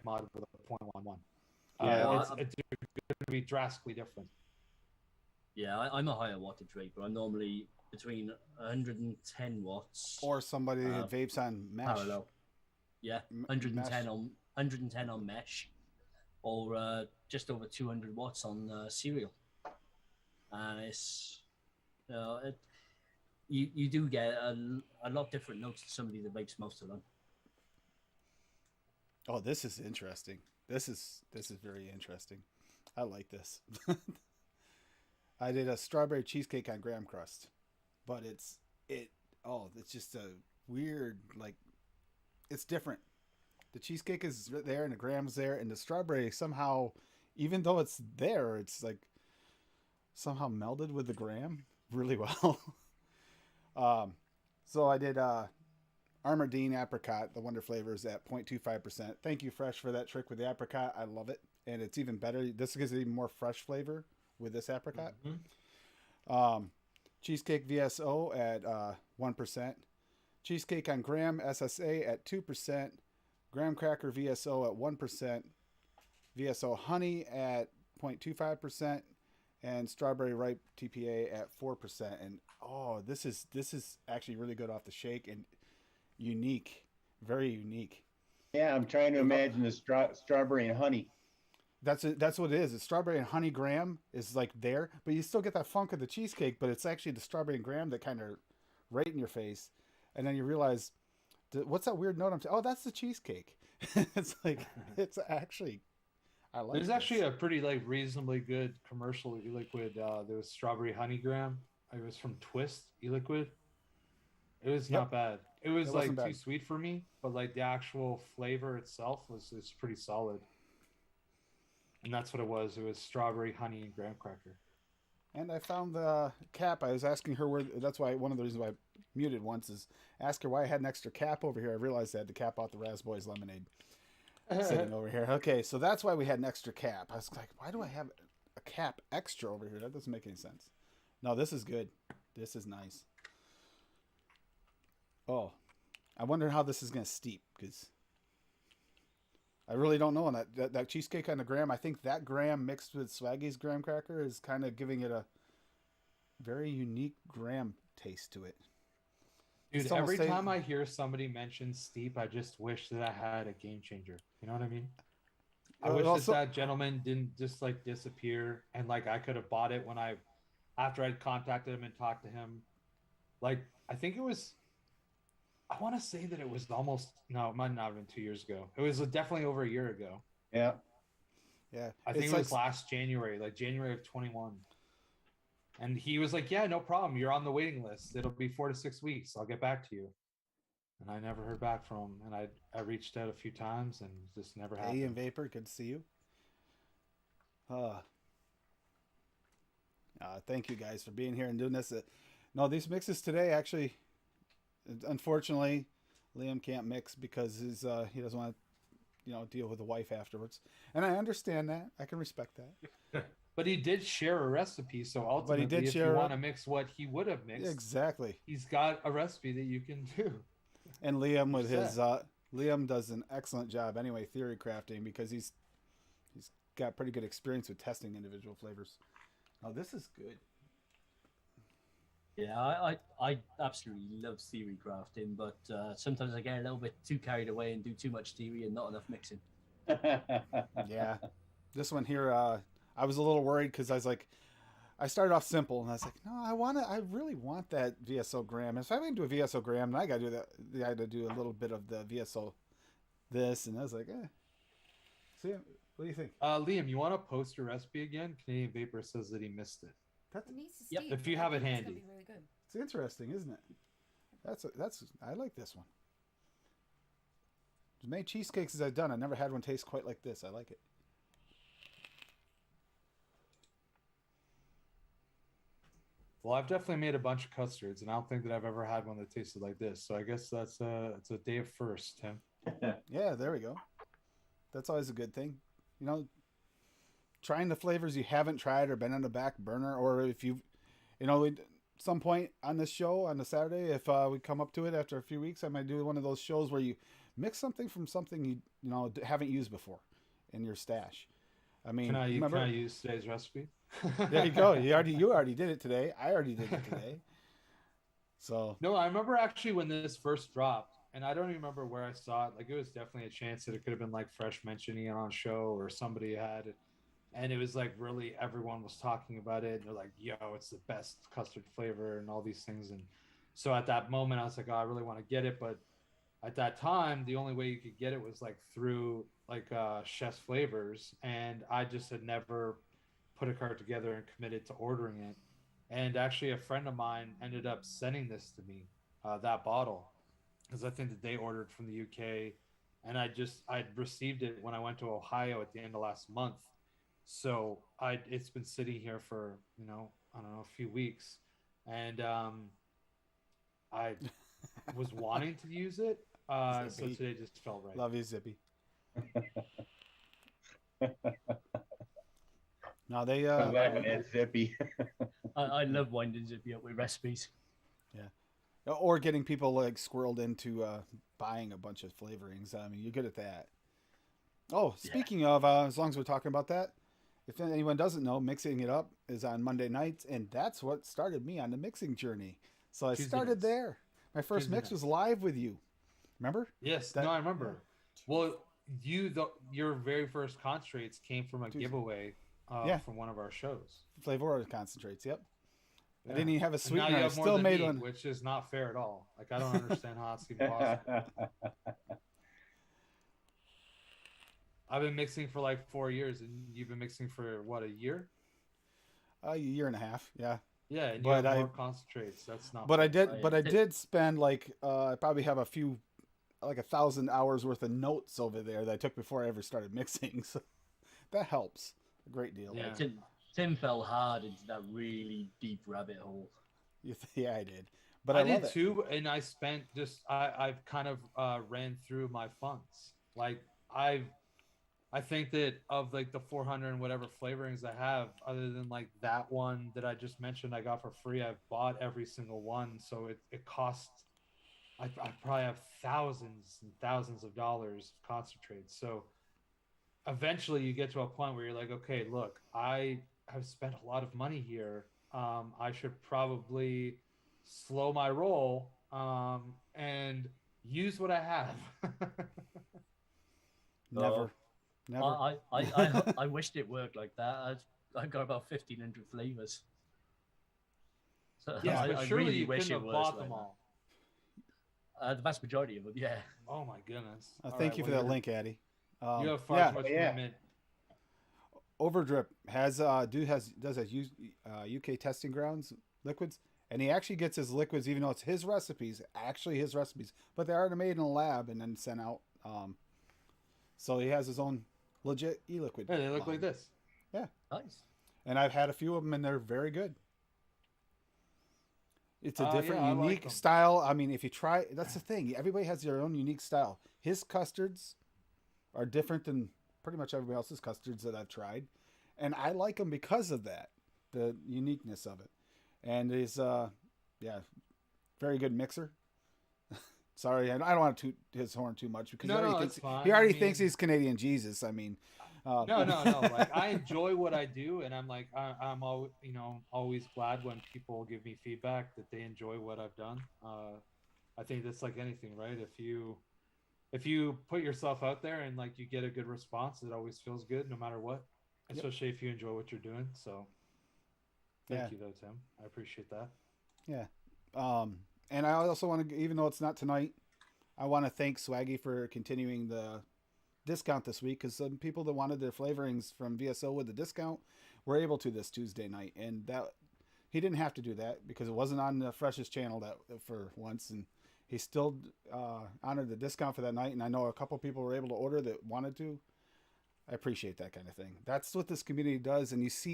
mod with a 0.11. Yeah. It's going to be drastically different. yeah, I'm a higher wattage vaper. I'm normally between 110 watts Or somebody Uh, that vapes on mesh. parallel. Yeah, M- 110 mesh. on 110 on mesh, or just over 200 watts on serial. And it's you do get a lot different notes to somebody that vapes most of them. Oh, this is interesting. This is very interesting. I like this. I did a strawberry cheesecake on graham crust, but it's just a weird, like, it's different. The cheesecake is there and the graham's there, and the strawberry somehow, even though it's there, it's like somehow melded with the graham really well. So I did Armandine apricot, the Wonder Flavors at 0.25%. Thank you, Fresh, for that trick with the apricot. I love it, and it's even better. This gives it even more fresh flavor with this apricot. Cheesecake VSO at 1%. Cheesecake on graham SSA at 2%. Graham cracker VSO at 1%. VSO honey at 0.25%. And strawberry ripe TPA at 4%. And this is actually really good off the shake and unique, very unique. Yeah, I'm trying to imagine the strawberry and honey. That's what it is. The strawberry and honey graham is like there, but you still get that funk of the cheesecake, but it's actually the strawberry and graham that kind of right in your face, and then you realize, what's that weird note? That's the cheesecake. It's like it's actually. I like. There's this. actually a pretty like reasonably good commercial e-liquid. There was strawberry honey graham. It was from Twist e-liquid. It was not bad. It was It like wasn't too bad. sweet for me, but like the actual flavor itself was pretty solid. And that's what it was. It was strawberry honey and graham cracker. And I found the cap. I was asking her where. That's why one of the reasons why I muted once is ask her why I had an extra cap over here. I realized I had the cap out the Raspberries lemonade sitting over here. Okay, so that's why we had an extra cap. I was like, why do I have a cap extra over here? That doesn't make any sense. No, this is good. This is nice. Oh, I wonder how this is going to steep because I really don't know on that cheesecake on the graham. I think that graham mixed with Swaggy's graham cracker is kind of giving it a very unique graham taste to it. Dude, It's almost every like- time I hear somebody mention steep, I just wish that I had a game changer. You know what I mean? I wish also- that gentleman didn't just like disappear and like I could have bought it after I'd contacted him and talked to him. Like, I think it was, I want to say that it was no, it might not have been 2 years ago. It was definitely over a year ago. Yeah. Yeah, I think it's it was like- last January, like January of 21. And he was like, yeah, no problem. You're on the waiting list. It'll be 4 to 6 weeks. I'll get back to you. And I never heard back from him. And I reached out a few times and just never happened. Hey, and Vapor, good to see you. Thank you guys for being here and doing this. No, these mixes today actually, unfortunately, Liam can't mix because he doesn't want to, deal with the wife afterwards, and I understand that. I can respect that. But he did share a recipe, so But ultimately, he did if share you a- want to mix what he would have mixed, Exactly. he's got a recipe that you can do. And Liam with his Set. Liam does an excellent job anyway theory crafting because he's got pretty good experience with testing individual flavors. Oh, this is good. Yeah, I absolutely love theory crafting, but sometimes I get a little bit too carried away and do too much theory and not enough mixing. Yeah, this one here, I was a little worried because I was like, I started off simple and I was like, no, I really want that VSO gram. If I'm going to do a VSO gram, then I got to do a little bit of the VSO this, and I was like, See, what do you think? Liam, you want to post your recipe again? Canadian Vapor says that he missed it. That's It needs to Yep. steep, If you but I have it think it's gonna handy. be really good. it's interesting, isn't it? That's I like this one. As many cheesecakes as I've done, I never had one taste quite like this. I like it. Well, I've definitely made a bunch of custards, and I don't think that I've ever had one that tasted like this. So I guess it's a day of first, Tim. Yeah, there we go. That's always a good thing. You know, trying the flavors you haven't tried or been on the back burner, or if you, some point on this show on the Saturday, if we come up to it after a few weeks, I might do one of those shows where you mix something from something you haven't used before in your stash. I mean, Can I remember? use today's recipe? There you go. You already did it today. I already did it today. So No, I remember actually when this first dropped, and I don't even remember where I saw it. Like, it was definitely a chance that it could have been like Fresh mentioning it on a show, or somebody had it. And it was like really everyone was talking about it. And they're like, yo, it's the best custard flavor and all these things. And so at that moment, I was like, oh, I really want to get it. But at that time, the only way you could get it was like through like Chef's Flavors. And I just had never put a cart together and committed to ordering it. And actually, a friend of mine ended up sending this to me, that bottle, because I think that they ordered from the UK, and I'd received it when I went to Ohio at the end of last month. So it's been sitting here for I don't know, a few weeks, and I was wanting to use it, so Zippy. today just felt right. love you, Zippy. No, they I'm laughing at Zippy. I love winding Zippy up with recipes. or getting people like squirreled into buying a bunch of flavorings. I mean, you're good at that. Oh, speaking of, as long as we're talking about that, if anyone doesn't know, Mixing It Up is on Monday nights, and that's what started me on the mixing journey. So I Tuesday started nights. there. My first Tuesday mix nights. was live with you. Remember? Yes, That- no, I remember. Well, your very first concentrates came from a Tuesday. giveaway Yeah. from one of our shows. Flavor concentrates. Yep. I Yeah. didn't even have a And now sweetener. you I have more still than made me, one. which is not fair at all. Like, I don't understand how that's even possible. I've been mixing for like 4 years, and you've been mixing for what, a year? A year and a half. Yeah. Yeah, and you But have I- more concentrates. That's not. But I fair. did. But I did spend like I probably have a few, like 1,000 hours worth of notes over there that I took before I ever started mixing. So that helps a great deal. Yeah. Tim fell hard into that really deep rabbit hole. Yeah, I did. But I, did love it. too, and I spent I've kind of ran through my funds. Like, I think that of like the 400 and whatever flavorings I have, other than like that one that I just mentioned I got for free, I've bought every single one. So it costs, I probably have thousands and thousands of dollars of concentrates. So eventually you get to a point where you're like, okay, look, I have spent a lot of money here. I should probably slow my roll and use what I have. Never. Never. I wished it worked like that. I've got about 1,500 flavors. So Yes, but I surely really you wish couldn't it have was bought like them that. all. The vast majority of them, yeah. Oh my goodness! Thank you for that link, Addy. You have far yeah, too much yeah. commitment. Overdrip has does UK testing grounds liquids, and he actually gets his liquids, even though it's his recipes, but they are made in a lab and then sent out. So he has his own legit e-liquid. Yeah, they look line. like this. Nice. And I've had a few of them, and they're very good. It's a Yeah, different, I like unique them. style. I mean, if you try, that's the thing. Everybody has their own unique style. His custards are different than pretty much everybody else's custards that I've tried, and I like them because of that, the uniqueness of it. And he's, very good mixer. Sorry, I don't want to toot his horn too much because No, he already, no, thinks, it's fine. he already I thinks mean- he's Canadian Jesus. I mean, No. Like, I enjoy what I do, and I'm like, I'm always, always glad when people give me feedback that they enjoy what I've done. I think that's like anything, right? If you put yourself out there and like you get a good response, it always feels good, no matter what. Yep. Especially if you enjoy what you're doing. So, Yeah. thank you, though, Tim. I appreciate that. Yeah. And I also want to, even though it's not tonight, I want to thank Swaggy for continuing the discount this week, because some people that wanted their flavorings from VSO with the discount were able to this Tuesday night, and that he didn't have to do that because it wasn't on the Freshest channel that for once, and he still honored the discount for that night. And I know a couple people were able to order that wanted to. I appreciate that kind of thing. That's what this community does, and you see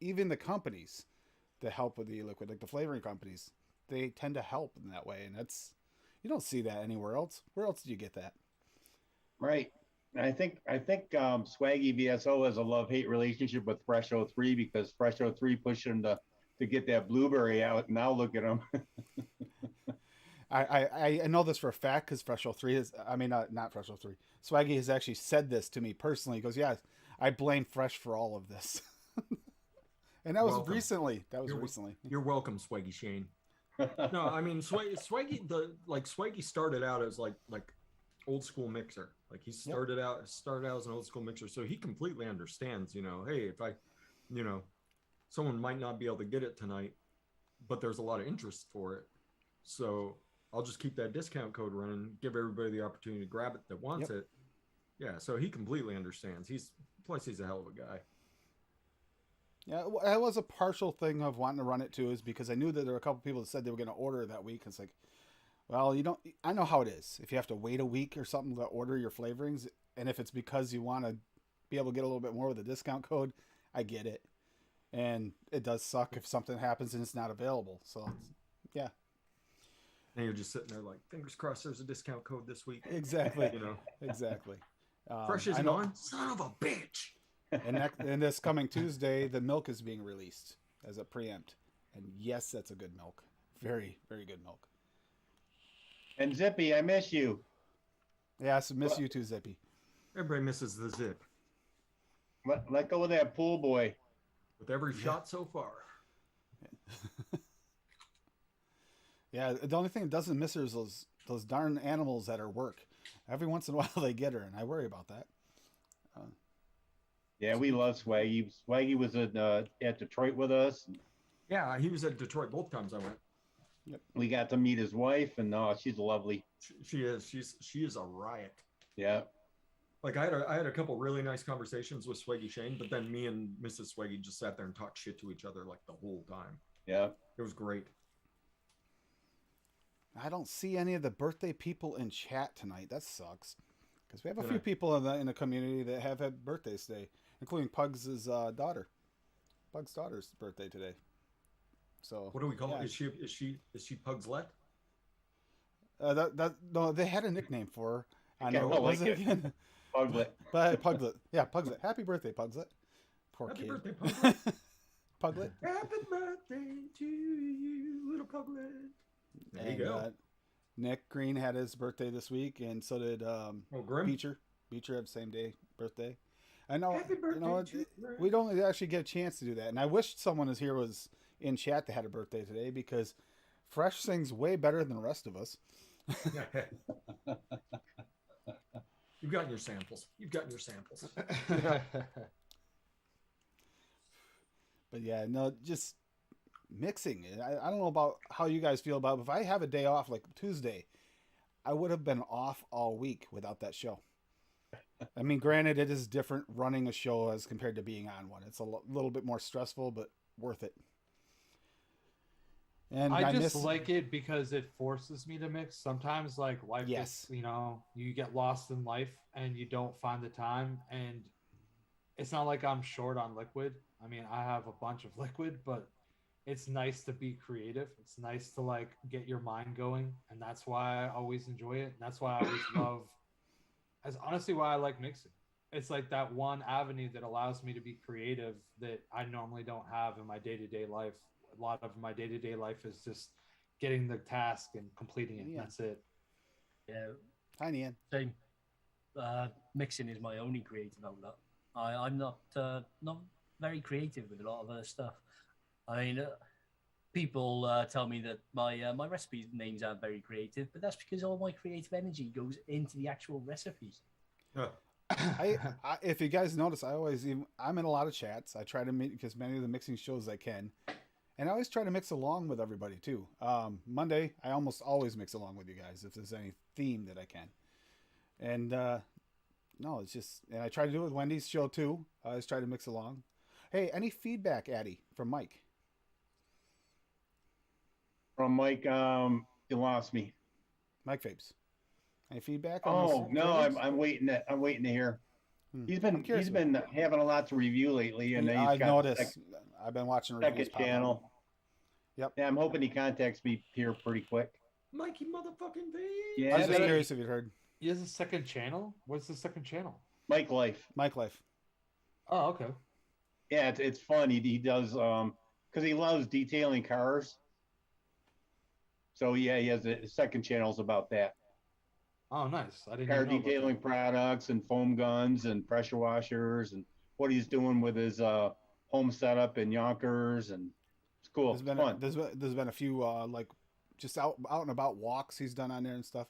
even the companies that help with the liquid, like the flavoring companies, they tend to help in that way, and that's you don't see that anywhere else. Where else do you get that? Right. And I think Swaggy VSO has a love-hate relationship with Fresh 03 because Fresh 03 pushed him to get that blueberry out. And now look at him. I know this for a fact because Fresh 03 is, I mean, not Fresh 03. Swaggy has actually said this to me personally. He goes, yeah, I blame Fresh for all of this. And that was Welcome. recently. That was You're- recently. You're welcome, Swaggy Shane. No, I mean Swaggy. Swaggy started out as like old school mixer. Like he started out as an old school mixer, so he completely understands. You know, hey, if I, you know, someone might not be able to get it tonight, but there's a lot of interest for it, so I'll just keep that discount code running, give everybody the opportunity to grab it that wants it. Yeah, so he completely understands. He's a hell of a guy. Yeah, that was a partial thing of wanting to run it too, is because I knew that there were a couple people that said they were going to order that week. It's like, well, you don't. I know how it is. If you have to wait a week or something to order your flavorings, and if it's because you want to be able to get a little bit more with a discount code, I get it. And it does suck if something happens and it's not available. So, yeah, And you're just sitting there like, fingers crossed, there's a discount code this week. exactly, You know, exactly. Fresh I isn't know- on. Son of a bitch. And this coming Tuesday, the milk is being released as a preempt. And yes, that's a good milk. Very, very good milk. And Zippy, I miss you. Yes, miss you too, Zippy. Everybody misses the zip Let go of that pool boy. with every shot so far. Yeah, the only thing that doesn't miss her is those darn animals at her work. Every once in a while they get her, and I worry about that. Yeah, we love Swaggy. Swaggy was at Detroit with us. Yeah, he was at Detroit both times I went. We got to meet his wife, and she's lovely. She is a riot. Yeah. Like I had a couple really nice conversations with Swaggy Shane, but then me and Mrs. Swaggy just sat there and talked shit to each other like the whole time. Yeah. It was great. I don't see any of the birthday people in chat tonight. That sucks. Because we have a Yeah. few people in the community that have had birthdays today, including Pugs' daughter. Pug's daughter's birthday today. So What do we call yeah. it? Is she Pugslet? No, they had a nickname for her. I Okay, know. I What was like it it. again? Puglet. But Puglet. Yeah, Puglet. Happy birthday, Puglet. Poor Happy kid. birthday, Puglet. Puglet. Happy birthday to you, little Puglet. There you And, go. Nick Green had his birthday this week, and so did Grim. Beecher. Beecher had the same day birthday. I know. Happy birthday to Grim. We don't actually get a chance to do that, and I wish someone was in chat that had a birthday today, because Fresh sings way better than the rest of us. You've gotten your samples. But yeah, no, just mixing. I don't know about how you guys feel about it, but if I have a day off like Tuesday, I would have been off all week without that show. I mean, granted, it is different running a show as compared to being on one. It's a little bit more stressful, but worth it. And I just miss like it because it forces me to mix. Sometimes, like life, Yes. is, you get lost in life and you don't find the time. And it's not like I'm short on liquid. I mean, I have a bunch of liquid, but it's nice to be creative. It's nice to like get your mind going, and that's why I always enjoy it. And that's why I always love. That's honestly why I like mixing. It's like that one avenue that allows me to be creative that I normally don't have in my day-to-day life. A lot of my day-to-day life is just getting the task and completing it. Yeah. That's it. Yeah, Tiny Ian. same. Mixing is my only creative outlet. I'm not very creative with a lot of other stuff. I mean, people tell me that my recipe names aren't very creative, but that's because all my creative energy goes into the actual recipes. I if you guys notice, I'm in a lot of chats. I try to meet as many of the mixing shows as I can, And I always try to mix along with everybody too. Monday, I almost always mix along with you guys if there's any theme that I can. And no, it's just, and I try to do it with Wendy's show too. I always try to mix along. Hey, any feedback, Addy, from Mike? From Mike, you lost me. Mike Fapes. Any feedback? On Oh this no, trailers? I'm waiting to hear. He's I'm curious he's been having a lot to review lately, and he's I've got noticed. I've been watching reviews second pop up. channel. Yep. Yeah, I'm hoping he contacts me here pretty quick. Mikey motherfucking V. Yeah, I was just they- curious if you'd heard. He has a second channel. What's the second channel? Mike Life. Mike Life. Oh, okay. Yeah, it's fun. He does because he loves detailing cars. So yeah, he has a second channels about that. Oh, nice. I didn't Car even know about detailing that. products and foam guns and pressure washers and what he's doing with his home setup in Yonkers, and it's cool. There's It's been fun. there's been a few like just out and about walks he's done on there and stuff.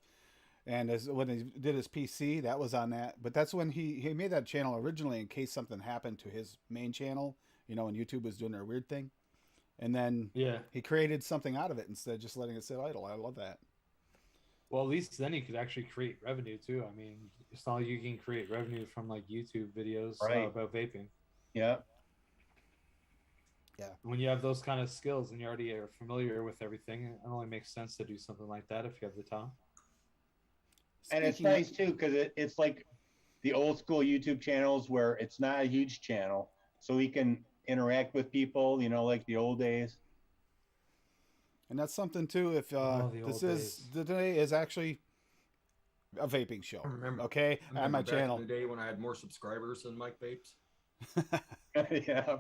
And when he did his PC, that was on that. But that's when he made that channel originally in case something happened to his main channel, you know, when YouTube was doing their weird thing. And then Yeah. he created something out of it instead of just letting it sit idle. I love that. Well, at least then you could actually create revenue too. I mean, it's not like you can create revenue from like YouTube videos Right. about vaping. Yeah. When you have those kind of skills and you already are familiar with everything, it only makes sense to do something like that if you have the time. And it's Speaking of- nice too because it's like the old school YouTube channels where it's not a huge channel, so he can interact with people, you know, like the old days. And that's something too. If Oh, the this old is days. today is actually a vaping show, I remember. okay, I on my remember back channel. in the day when I had more subscribers than Mike Vapes. Yeah.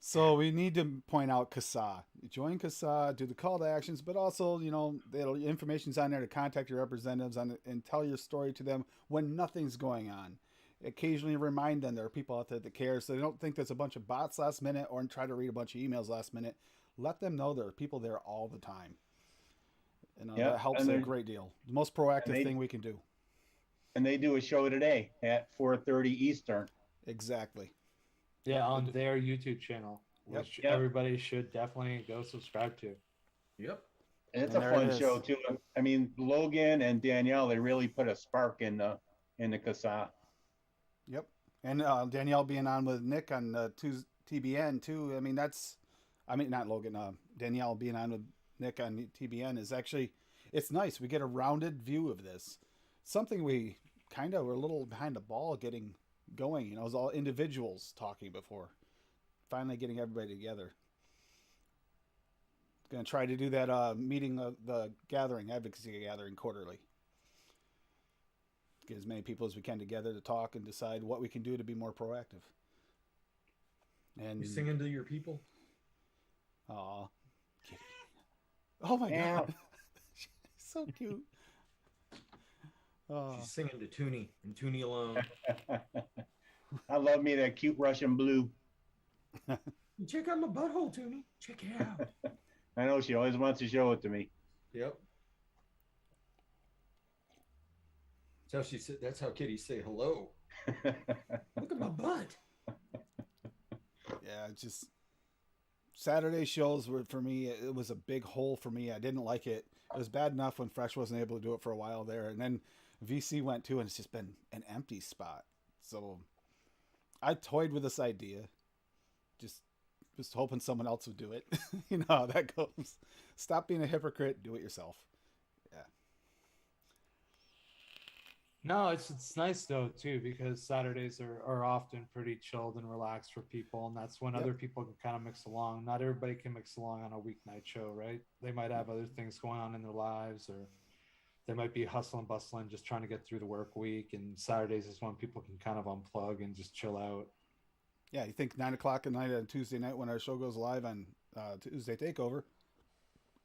So we need to point out CASA. Join CASA, do the call to actions, but also, you know, the information's on there to contact your representatives and tell your story to them when nothing's going on. Occasionally remind them there are people out there that care, so they don't think there's a bunch of bots last minute or try to read a bunch of emails last minute. Let them know there are people there all the time. You know, Yep, that helps and a they're- great deal. The most proactive and they- thing we can do. And they do a show today at 4:30 Eastern. Exactly. Yeah, on their YouTube channel, Yep. which Yep. everybody should definitely go subscribe to. Yep. And it's And a there it fun is. show too. I mean, Logan and Danielle, they really put a spark in the CASA. Yep. And Danielle being on with Nick on TBN too. I mean, not Logan. Danielle being on with Nick on TBN is actually, it's nice. We get a rounded view of this. Something we kind of were a little behind the ball getting going. You know, it was all individuals talking before. Finally getting everybody together. Going to try to do that meeting, the advocacy gathering quarterly. Get as many people as we can together to talk and decide what we can do to be more proactive. And You singing to your people? aw, kitty. Oh my Yeah. god, she's so cute. Oh, She's singing to Toonie and Toonie alone. I love me that cute Russian blue. Check out my butthole, Toonie. Check it out. I know she always wants to show it to me. Yep. That's how kitties say hello. Look at my butt. yeah, it's just Saturday shows were for me. It was a big hole for me. I didn't like it. It was bad enough when Fresh wasn't able to do it for a while there, and then VC went too, and it's just been an empty spot. So I toyed with this idea, just hoping someone else would do it. You know how that goes. Stop being a hypocrite. Do it yourself. No, it's nice though too because Saturdays are often pretty chilled and relaxed for people, and that's when Yep. other people can kind of mix along. Not everybody can mix along on a weeknight show, right? They might have other things going on in their lives, or they might be hustling, bustling, just trying to get through the work week. And Saturdays is when people can kind of unplug and just chill out. Yeah, you think 9 o'clock at night on Tuesday night when our show goes live on Tuesday Takeover,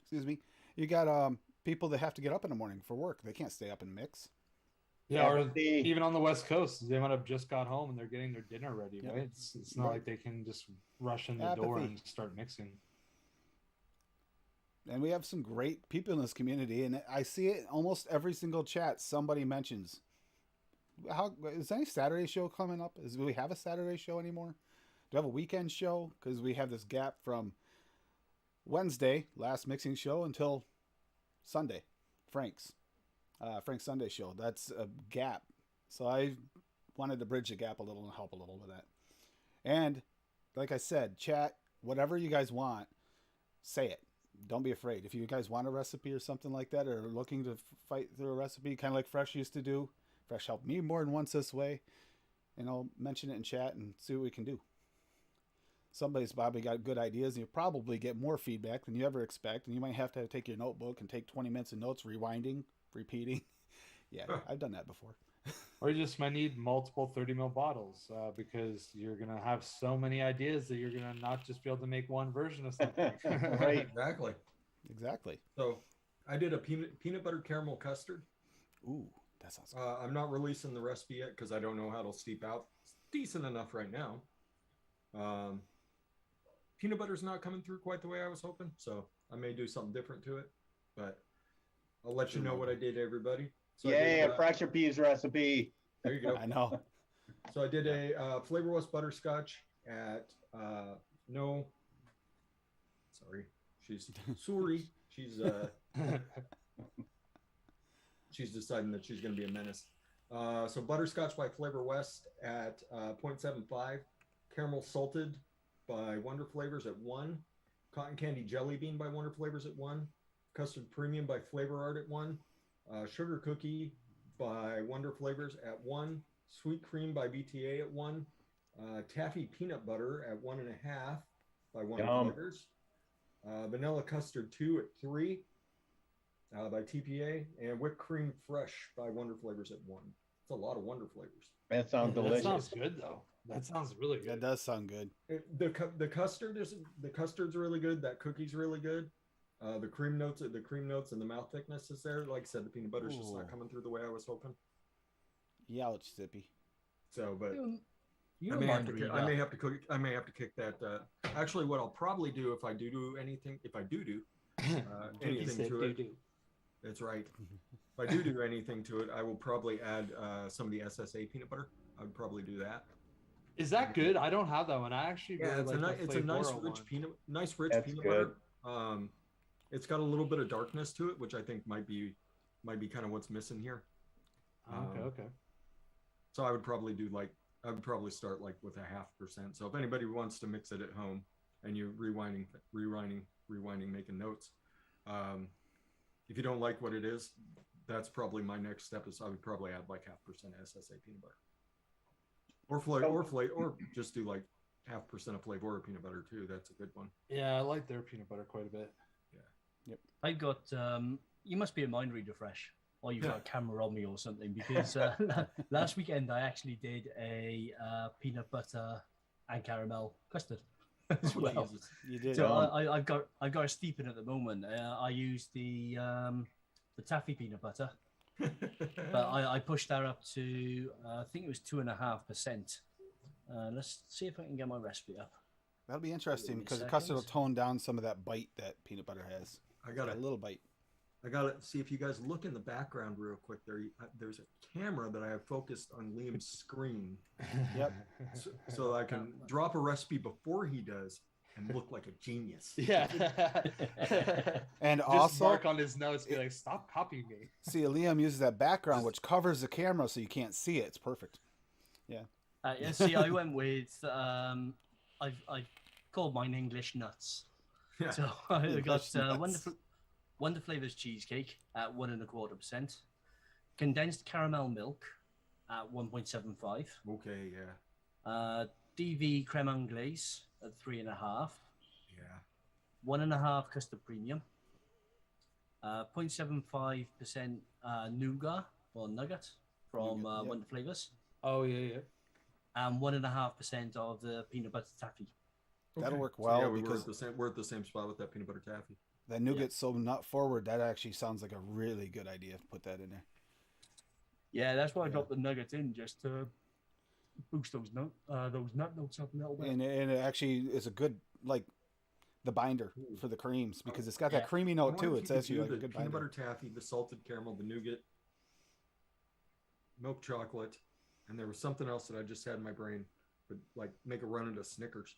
excuse me, you got people that have to get up in the morning for work. They can't stay up and mix. Yeah, Yeah, or but the- even on the West Coast, they might have just got home and they're getting their dinner ready, Yep. right? It's not Right. like they can just rush in the door Apathy. and start mixing. And we have some great people in this community, and I see it in almost every single chat. Somebody mentions, "How is any Saturday show coming up? Do we have a Saturday show anymore?" do have a weekend show because we have this gap from Wednesday, last mixing show, until Sunday, Frank's Sunday show. That's a gap. So I wanted to bridge the gap a little and help a little with that. And like I said, chat, whatever you guys want, say it. Don't be afraid. If you guys want a recipe or something like that, or looking to fight through a recipe, kind of like Fresh used to do. Fresh helped me more than once this way. And I'll mention it in chat and see what we can do. Somebody's probably got good ideas, and you probably get more feedback than you ever expect. And you might have to take your notebook and take 20 minutes of notes, rewinding, repeating. Yeah, I've done that before. Or you just might need multiple 30 ml bottles because you're going to have so many ideas that you're going to not just be able to make one version of something. Right. Exactly. Exactly. So I did a peanut butter caramel custard. Ooh, that sounds good. I'm not releasing the recipe yet because I don't know how it'll steep out. It's decent enough right now. Peanut butter's not coming through quite the way I was hoping, so I may do something different to it. But I'll let you know what I did, everybody. So I Yeah, did, Fresh Peas recipe. there you go. I know. So I did a Flavor West butterscotch at no. Sorry, she's sorry. She's deciding that she's going to be a menace. So butterscotch by Flavor West at 0.75, caramel salted by Wonder Flavors at 1, cotton candy jelly bean by Wonder Flavors at 1, custard premium by Flavor Art at 1, sugar cookie by Wonder Flavors at 1, sweet cream by BTA at 1, taffy peanut butter at 1.5 by Wonder Yum. Flavors, vanilla custard 2 at 3 by TPA, and whipped cream fresh by Wonder Flavors at 1. It's a lot of Wonder Flavors. That sounds That delicious. sounds good, though. That sounds really good. That does sound good. The custard's really good. That cookie's really good. The cream notes and the mouth thickness is there. Like I said, the peanut butter's just not Ooh. coming through the way I was hoping. Youch, Zippy. So, but You I don't may have mind to reading I may that. have to cook. I may have to kick that. Actually, what I'll probably do if I do anything, if I do anything to it, that's right. If I do anything to it, I will probably add some of the SSA peanut butter. I would probably do that. Is that good? I don't have that one. I actually Yeah, really like it's the a nice Flavora rich one. rich That's peanut good. butter. It's got a little bit of darkness to it, which I think might be kind of what's missing here. Okay, okay. So I would probably start like with 0.5%. So if anybody wants to mix it at home and you're rewinding, making notes, if you don't like what it is, that's probably my next step. Is I would probably add like 0.5% SSA peanut butter, or just do like 0.5% of Flavor peanut butter too. That's a good one. Yeah, I like their peanut butter quite a bit. I've got. You must be a mind reader, Fresh, or you've got a camera on me or something. Because last weekend I actually did a peanut butter and caramel custard as Oh, well. Jesus. You did. So I've got a steeping at the moment. I used the taffy peanut butter, but I pushed that up to I think it was 2.5%. Let's see if I can get my recipe up. That'll be interesting Wait a because the custard will second. tone down some of that bite that peanut butter has. I gotta A little bite. see if you guys look in the background real quick. There's a camera that I have focused on Liam's screen, Yep. so I can drop a recipe before he does and look like a genius. Yeah. And Just also, mark on his notes, be like, "Stop copying me." see, Liam uses that background which covers the camera so you can't see it. It's perfect. Yeah, see, I went with I called mine English nuts. Yeah. So I English got nuts. Wonder Flavors cheesecake at 1.25%, condensed caramel milk at 1.75, Okay. Yeah. DV creme anglaise at 3.5, Yeah. 1.5 custard premium, 0.75% nougat or nugget from Nougat, yeah. Wonder Flavors, Oh yeah, yeah. and 1.5% of the peanut butter taffy. That'll work So, well yeah, because we're at the same spot with that peanut butter taffy. that nougat's so nut forward. That actually sounds like a really good idea to put that in there. Yeah, that's why I Yeah. dropped the nugget in just to boost those nut notes up a little bit. And it actually is a good, like, the binder for the creams because it's got Yeah. that creamy I note wonder too. if It's you could actually do like a the good peanut binder. butter taffy, the salted caramel, the nougat, milk chocolate, and there was something else that I just had in my brain. but like make a run at a Snickers.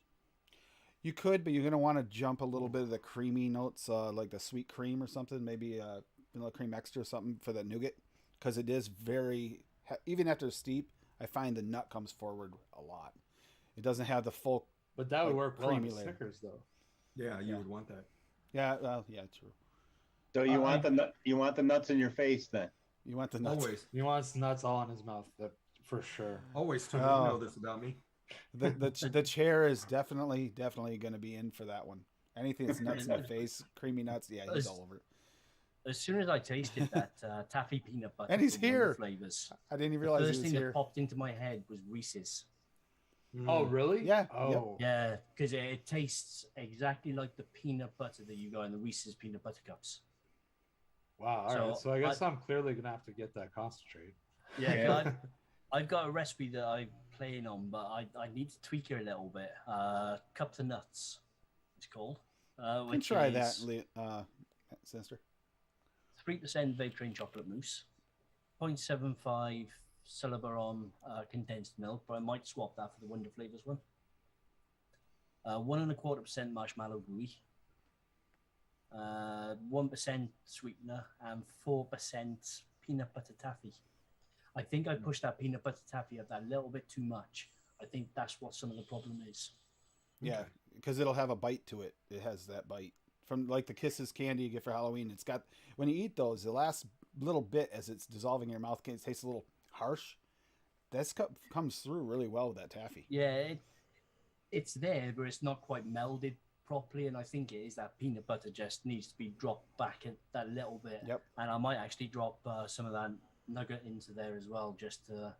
You could, but you're gonna want to jump a little bit of the creamy notes, like the sweet cream or something, maybe vanilla cream extra or something for the nougat, because it is very even after it's steep. I find the nut comes forward a lot. It doesn't have the full. But that would Like work well on creamy the layer. Snickers, though. Yeah, you Yeah. would want that. Yeah, well, yeah, true. So you want the nuts in your face then? You want the nuts. Always, He wants nuts all in his mouth, that, for sure. always. Tony, Oh. you know this about me. The chair is definitely going to be in for that one. Anything that's nuts in the face, creamy nuts, yeah, he's all over it. As soon as I tasted that taffy peanut butter, And he's from Wonder here. Flavors. I didn't even The realize he first was thing here. that popped into my head was Reese's. Oh, really? Yeah, Oh, Yeah, because it tastes exactly like the peanut butter that you got in the Reese's peanut butter cups. wow. All So right. So I guess I'm clearly gonna have to get that concentrate. Yeah, Yeah. I've got a recipe that I'm playing on, but I need to tweak it a little bit. Cup to nuts, it's called. You can Which try is that, Sinister. 3% vape train chocolate mousse, 0.75 Cinnabon condensed milk, but I might swap that for the Wonder Flavors one. 1.25% marshmallow gooey, 1% sweetener, and 4% peanut butter taffy. I think I pushed that peanut butter taffy up that little bit too much. I think that's what some of the problem is. Yeah, because it'll have a bite to it. It has that bite from like the Kisses candy you get for Halloween. It's got when you eat those, the last little bit as it's dissolving in your mouth, it tastes a little harsh. That's comes through really well with that taffy. Yeah, it's there, but it's not quite melded properly, and I think it is that peanut butter just needs to be dropped back in that little bit. Yep. And I might actually drop some of that nugget into there as well, just to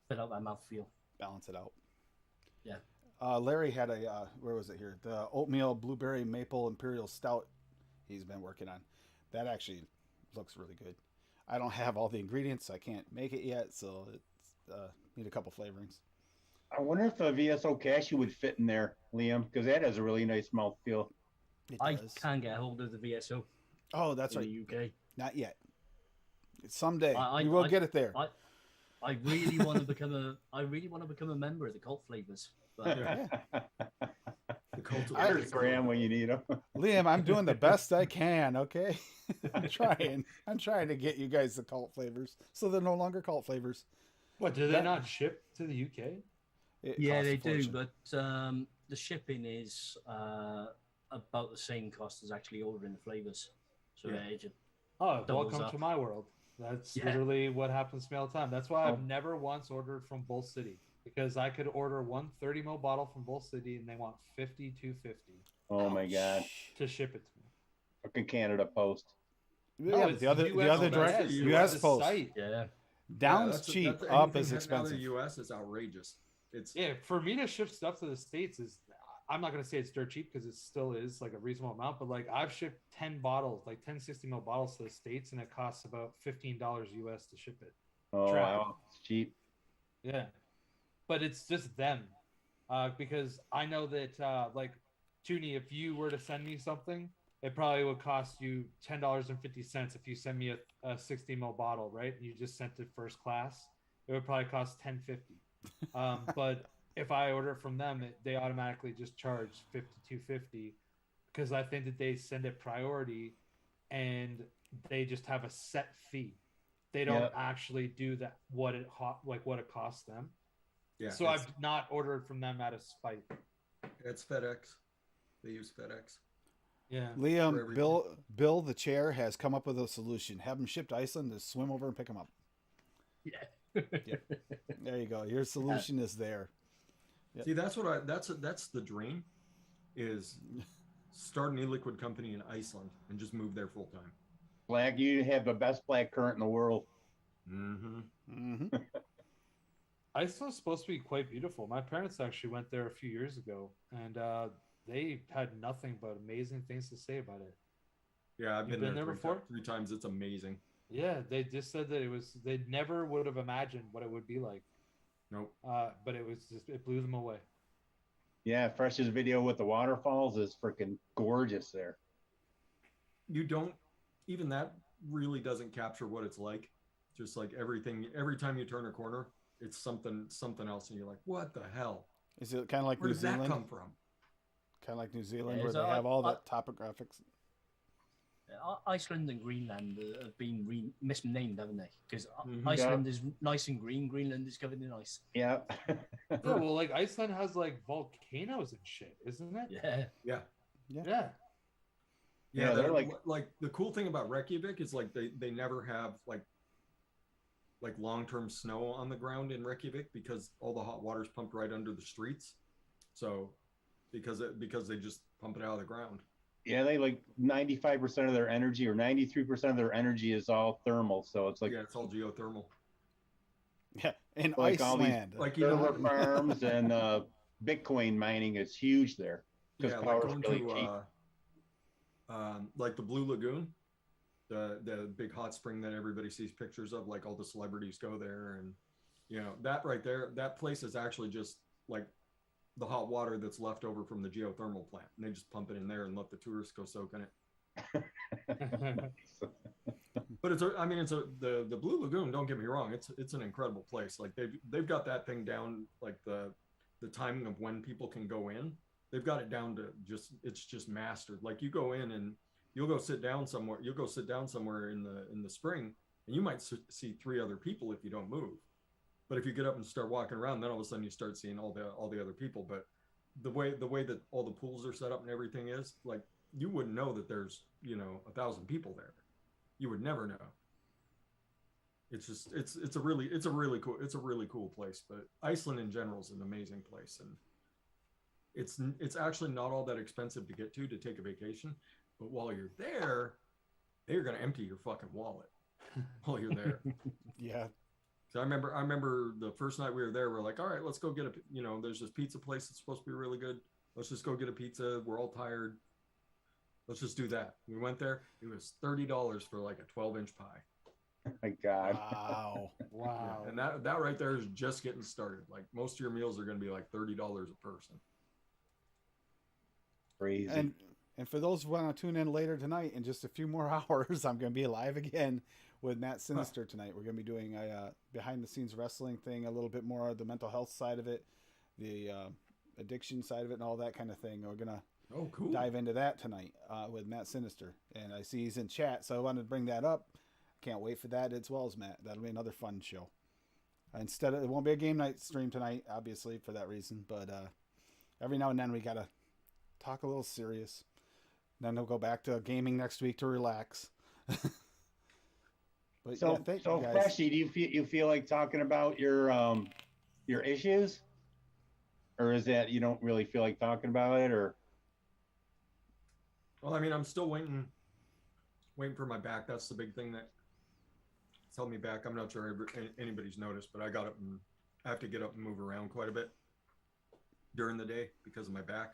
fill out that mouthfeel. Balance it out. Yeah. Larry had a where was it here? The oatmeal blueberry maple imperial stout. He's been working on. That actually looks really good. I don't have all the ingredients. I can't make it yet, so it's need a couple flavorings. I wonder if the VSO cashew would fit in there, Liam, because that has a really nice mouthfeel. It I does. can get a hold of the VSO Oh, that's in right. the UK. Not yet. Someday I- we will I- get it there. I really want to become a member of the Cult Flavors. But The cult of There's Graham when you need him. Liam, I'm doing the best I can. Okay, I'm trying. I'm trying to get you guys the cult flavors, so they're no longer cult flavors. What, do they That- not ship to the UK? It yeah, costs a they do, fortune. but the shipping is about the same cost as actually ordering the flavors. So Yeah. it just Oh, Doubles welcome up. to my world. That's Yeah. literally what happens to me all the time. That's why Oh. I've never once ordered from Bull City, because I could order one 30 ml bottle from Bull City and they want 250 Oh my God. to ship it to me. Fucking Canada Post. Yeah, No, but it's the other US direct that's the US the post site. yeah. down's cheap, up is Out of expensive. the U.S. is outrageous. It's Yeah, for me to ship stuff to the States is, I'm not going to say it's dirt cheap because it still is like a reasonable amount, but like I've shipped 10 bottles, like 10 60 ml bottles to the States, and it costs about $15 US to ship it. Oh, Trap. wow. It's cheap. Yeah, but it's just them, because I know that like Toonie, if you were to send me something, it probably would cost you $10.50 if you send me a 60 ml bottle, right? You just sent it first class, it would probably cost $10.50. But if I order from them, they automatically just charge $52.50 because I think that they send it priority, and they just have a set fee. They don't Yep. actually do that what it costs them. yeah. So I've not ordered from them out of spite. it's FedEx. They use FedEx. Yeah. For Liam, everything. Bill, the chair has come up with a solution. Have them shipped to Iceland to swim over and pick them up. Yeah. There you go. Your solution is there. Yep. See, that's the dream, is start an e-liquid company in Iceland and just move there full time. Black, you have the best black currant in the world. Mm-hmm. Hmm. Iceland's supposed to be quite beautiful. My parents actually went there a few years ago, and they had nothing but amazing things to say about it. Yeah, I've You've been, been there three before? three times. It's amazing. Yeah, they just said that they never would have imagined what it would be like. Nope. But it blew them away. Yeah, Fresh's video with the waterfalls is freaking gorgeous there. You don't even that really doesn't capture what it's like. Just like everything, every time you turn a corner, it's something else, and you're like, what the hell? Is it kind of like Where New does that Zealand? come from? Kind of like New Zealand, Yeah, where so they have all I- that topographics. Iceland and Greenland have been misnamed, haven't they? Because Mhm. Iceland is nice and green, Greenland is covered in ice. Yeah. Yeah, well, like Iceland has like volcanoes and shit, isn't it? Yeah. Yeah. Yeah. Yeah, Yeah, they're like the cool thing about Reykjavik is like they never have like long-term snow on the ground in Reykjavik because all the hot water's pumped right under the streets. So because they just pump it out of the ground. Yeah, they like 95% of their energy or 93% of their energy is all thermal. So it's like Yeah, it's all geothermal. Yeah, in Like all these- Iceland. Like server farms and Bitcoin mining is huge there because yeah, like power's going really to cheap. like the Blue Lagoon, the big hot spring that everybody sees pictures of, like all the celebrities go there, and you know that right there, that place is actually just like the hot water that's left over from the geothermal plant, and they just pump it in there and let the tourists go soak in it. But the Blue Lagoon. Don't get me wrong, it's an incredible place. Like they've got that thing down, like the timing of when people can go in. They've got it down to it's just mastered. Like you go in and you'll go sit down somewhere. You'll go sit down somewhere in the spring, and you might see 3 other people if you don't move. But if you get up and start walking around, then all of a sudden you start seeing all the other people. But the way that all the pools are set up and everything is, like, you wouldn't know that there's 1,000 people there. You would never know. It's just it's a really cool place. But Iceland in general is an amazing place, and it's actually not all that expensive to get to take a vacation. But while you're there, they're gonna empty your fucking wallet while you're there. Yeah, So I remember the first night we were there, we're like, all right, let's go get there's this pizza place that's supposed to be really good. Let's just go get a pizza. We're all tired. Let's just do that. We went there. It was $30 for like a 12-inch pie. My God. wow. Wow. Yeah, and that right there is just getting started. Like most of your meals are going to be like $30 a person. Crazy. And for those who want to tune in later tonight, in just a few more hours, I'm going to be live again with Matt Sinister tonight. We're going to be doing a behind-the-scenes wrestling thing, a little bit more of the mental health side of it, the addiction side of it, and all that kind of thing. We're going to Oh, cool. dive into that tonight with Matt Sinister. And I see he's in chat, so I wanted to bring that up. Can't wait for that as well as Matt. That'll be another fun show. It won't be a game night stream tonight, obviously, for that reason. But every now and then we got to talk a little serious. Then we'll go back to gaming next week to relax. But So, yeah, thank so you guys. Freshie, do you feel like talking about your issues, or is that you don't really feel like talking about it, or? Well, I mean, I'm still waiting for my back. That's the big thing that's held me back. I'm not sure anybody's noticed, but I have to get up and move around quite a bit during the day because of my back.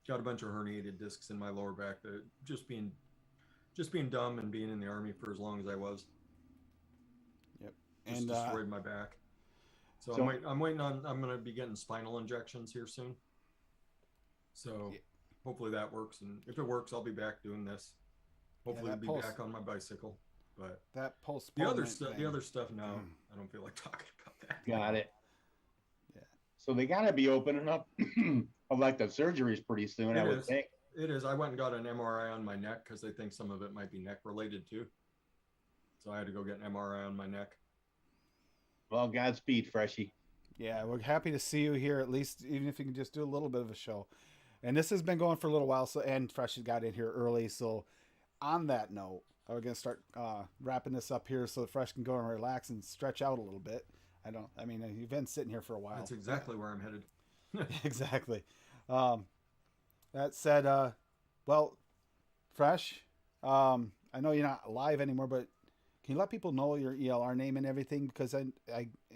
Got a bunch of herniated discs in my lower back that just being dumb and being in the Army for as long as I was. Yep. Just And destroyed my back. So I'm waiting on. I'm going to be getting spinal injections here soon. So Yeah. hopefully that works, and if it works, I'll be back doing this. Hopefully, that I'll be back on my bicycle. But that the postponement. other stuff, no, Mm. I don't feel like talking about that. Got it. Yeah. So they got to be opening up elective surgeries pretty soon, It I would is. think. It is. I went and got an MRI on my neck because they think some of it might be neck related too. So I had to go get an MRI on my neck. Well, Godspeed, Freshie. Yeah, we're happy to see you here, at least, even if you can just do a little bit of a show. And this has been going for a little while, and Fresh got in here early. So on that note, we're going to start wrapping this up here so that Fresh can go and relax and stretch out a little bit. You've been sitting here for a while. That's exactly where I'm headed. Exactly. That said, well, Fresh, I know you're not live anymore, but can you let people know your ELR name and everything, because I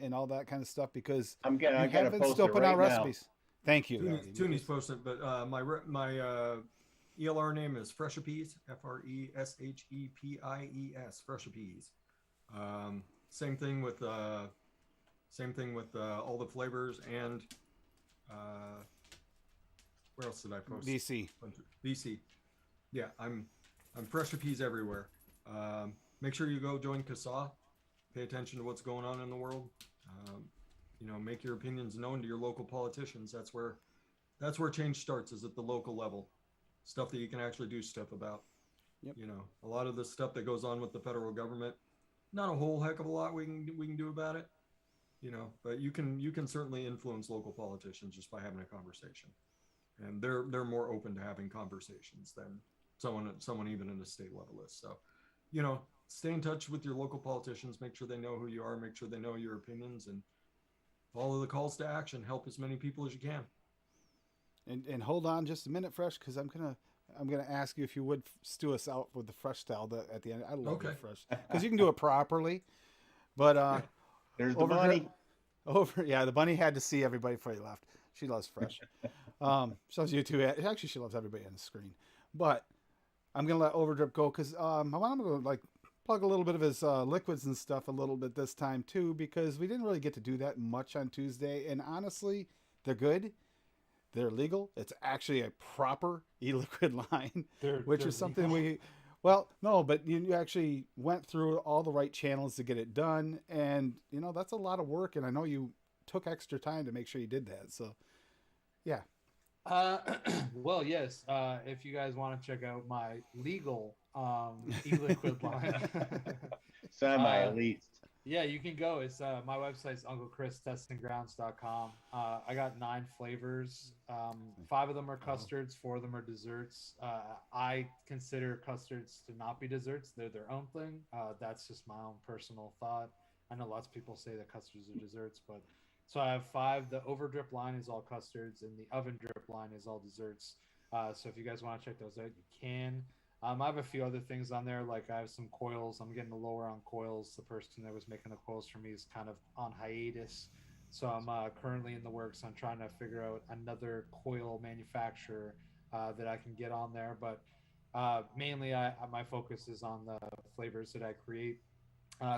and all that kind of stuff, because I you gotta haven't post still it put right out now. recipes. Thank you. Tooney's posted, but my ELR name is Freshapies, FRESHEPIES, Freshapies. Same thing with all the flavors, and where else did I post? VC. Yeah, I'm Freshapies everywhere. Make sure you go join CASA Pay attention to what's going on in the world. You know, make your opinions known to your local politicians. That's where change starts, is at the local level. Stuff that you can actually do stuff about. Yep. You know, a lot of the stuff that goes on with the federal government, not a whole heck of a lot we can do about it. You know, but you can certainly influence local politicians just by having a conversation, and they're more open to having conversations than someone even in a state level is. So, you know, stay in touch with your local politicians. Make sure they know who you are. Make sure they know your opinions, and follow the calls to action. Help as many people as you can. And hold on just a minute, Fresh, because I'm gonna ask you if you would stew us out with the Fresh style at the end. I love the Fresh because you can do it properly, but There's the bunny. The bunny had to see everybody before he left. She loves Fresh. She loves you too. Actually, she loves everybody on the screen. But I'm gonna let Overdrip go because I want him to like plug a little bit of his liquids and stuff a little bit this time too, because we didn't really get to do that much on Tuesday. And honestly, they're good. They're legal. It's actually a proper e-liquid line, which is something legal. But you actually went through all the right channels to get it done. And, you know, that's a lot of work. And I know you took extra time to make sure you did that. So, yeah. Well, yes. If you guys want to check out my legal e-liquid line. Semi, at least. Yeah, you can go. It's my website's unclechris.testinggrounds.com. I got 9 flavors. 5 of them are custards, 4 of them are desserts. I consider custards to not be desserts. They're their own thing. That's just my own personal thought. I know lots of people say that custards are desserts, but so I have 5. The Overdrip line is all custards, and the Oven Drip line is all desserts. So if you guys want to check those out, you can. I have a few other things on there, like I have some coils. I'm getting lower on coils. The person that was making the coils for me is kind of on hiatus. So I'm currently in the works on trying to figure out another coil manufacturer that I can get on there. But mainly my focus is on the flavors that I create.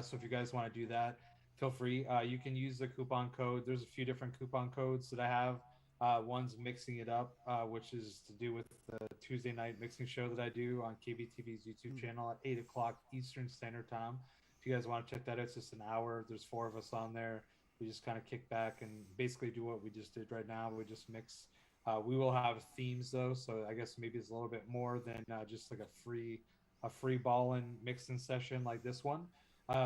So if you guys want to do that, feel free. You can use the coupon code. There's a few different coupon codes that I have. One's Mixing It Up, which is to do with the Tuesday night mixing show that I do on KBTV's YouTube channel at 8 o'clock Eastern Standard Time. If you guys want to check that out, it's just an hour. There's 4 of us on there. We just kind of kick back and basically do what we just did right now. We just mix. We will have themes though, so I guess maybe it's a little bit more than just like a free ball-in mixing session like this one.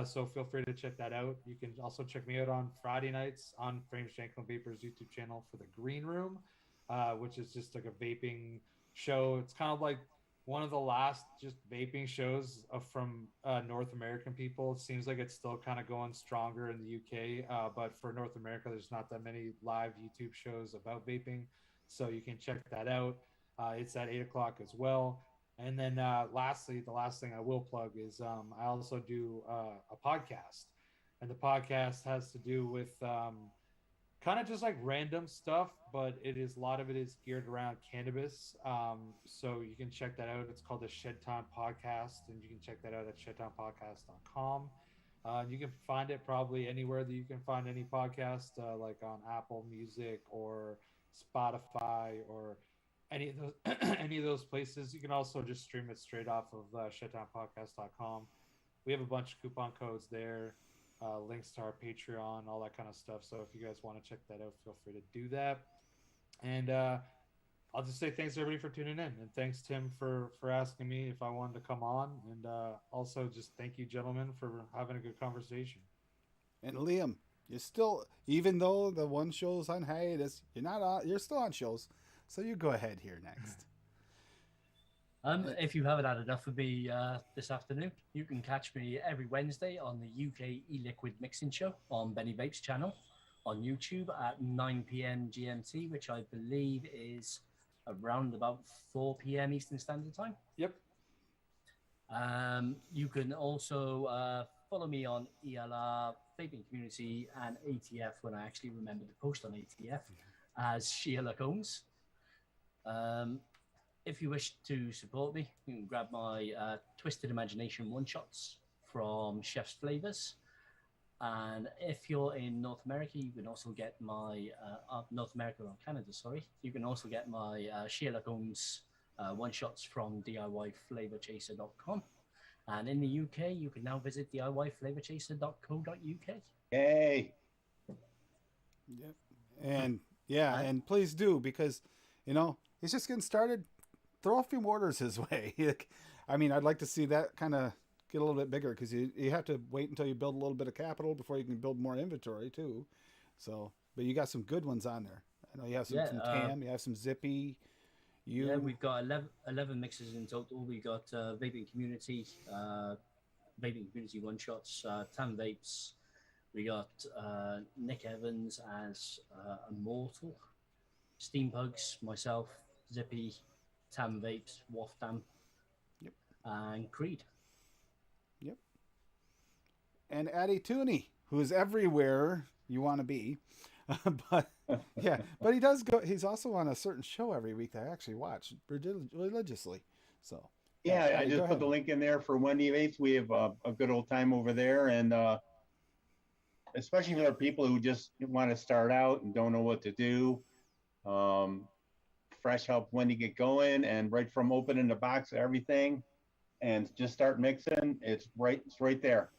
So feel free to check that out. You can also check me out on Friday nights on Frames, Janko, and Vapors YouTube channel for the Green Room, which is just like a vaping show. It's kind of like one of the last just vaping shows from North American people. It seems like it's still kind of going stronger in the UK, but for North America, there's not that many live YouTube shows about vaping. So you can check that out. It's at 8 o'clock as well. And then lastly, the last thing I will plug is I also do a podcast. And the podcast has to do with kind of just like random stuff, but a lot of it is geared around cannabis. So you can check that out. It's called the Shed Time Podcast, and you can check that out at shedtimepodcast.com. You can find it probably anywhere that you can find any podcast, like on Apple Music or Spotify or any of those places. You can also just stream it straight off of shedtimepodcast.com. We have a bunch of coupon codes there, links to our Patreon, all that kind of stuff. So if you guys want to check that out, feel free to do that. And I'll just say thanks everybody for tuning in, and thanks Tim for asking me if I wanted to come on, and also just thank you gentlemen for having a good conversation. And Liam, you're still, even though the one show's on hiatus, you're still on shows. So you go ahead here next. If you haven't had enough of me this afternoon, you can catch me every Wednesday on the UK e-liquid mixing show on Benny Vape's channel on YouTube at 9 p.m. GMT, which I believe is around about 4 p.m. Eastern Standard Time. Yep. You can also follow me on ELR, Vaping Community, and ATF when I actually remember to post on ATF as Sheila Combs. If you wish to support me, you can grab my Twisted Imagination one-shots from Chef's Flavors. And if you're in North America, you can also get my, North America or Canada, sorry. You can also get my Sheila Combs one-shots from DIYFlavorchaser.com. And in the UK, you can now visit DIYFlavorchaser.co.uk. Yay. Yep. And yeah, and please do, because he's just getting started. Throw a few orders his way. I mean, I'd like to see that kind of get a little bit bigger, because you have to wait until you build a little bit of capital before you can build more inventory too. So, but you got some good ones on there. I know you have some from Tam, you have some Zippy. Yeah, we've got 11 mixes in total. We got Vaping Community one shots, Tam Vapes. We got Nick Evans as Immortal, Steam Pugs, myself, Zippy, Tam Vapes, Waftam, yep, and Creed. Yep. And Addy Tooney, who's everywhere you want to be. But yeah, but he does go. He's also on a certain show every week that I actually watch religiously. So yeah, I just put the link in there for Wendy 8th. We have a good old time over there, and especially for people who just want to start out and don't know what to do. Fresh helped Wendy get going, and right from opening the box, everything, and just start mixing. It's right there.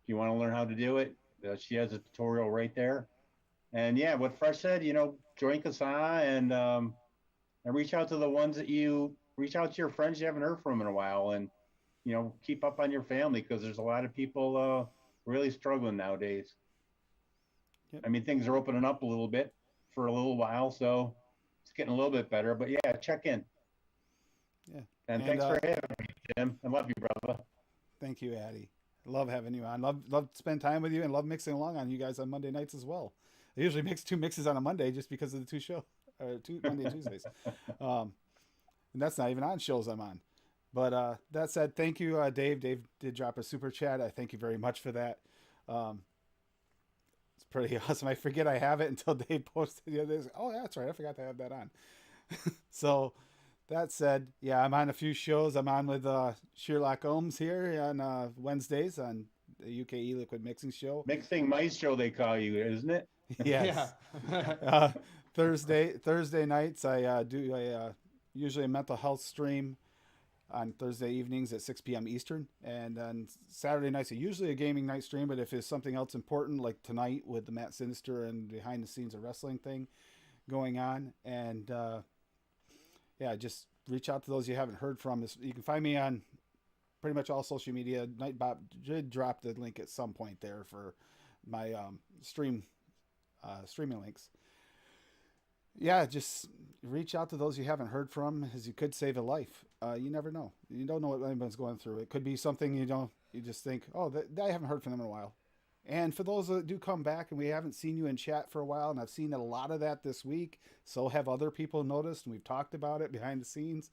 If you want to learn how to do it, she has a tutorial right there. And yeah, what Fresh said, join CASA and reach out to the ones that reach out to your friends you haven't heard from in a while, and keep up on your family, because there's a lot of people really struggling nowadays. Yep. I mean, things are opening up a little bit for a little while, so it's getting a little bit better. But yeah, check in. Yeah. And thanks for having me, Jim. I love you, brother. Thank you, Addy. Love having you on. Love to spend time with you, and love mixing along on you guys on Monday nights as well. I usually mix 2 mixes on a Monday just because of the 2 Monday and Tuesdays. And that's not even on shows I'm on. But that said, thank you, Dave. Dave did drop a super chat. I thank you very much for that. It's pretty awesome. I forget I have it until Dave posted the other day. Oh, yeah, that's right. I forgot to have that on. So that said, yeah, I'm on a few shows. I'm on with Sherlock Ohms here on Wednesdays on the UK E-Liquid Mixing Show. Mixing Maestro, they call you, isn't it? Yes. Thursday nights I do usually a mental health stream on Thursday evenings at 6 p.m. Eastern, and on Saturday nights usually a gaming night stream. But if there's something else important, like tonight with the Matt Sinister and behind the scenes of wrestling thing going on, and yeah, just reach out to those you haven't heard from. You can find me on pretty much all social media. Nightbot did drop the link at some point there for my streaming links. Yeah, just reach out to those you haven't heard from, as you could save a life. You never know. You don't know what anyone's going through. It could be something you just think, oh, I haven't heard from them in a while. And for those that do come back and we haven't seen you in chat for a while, and I've seen a lot of that this week, so have other people noticed, and we've talked about it behind the scenes.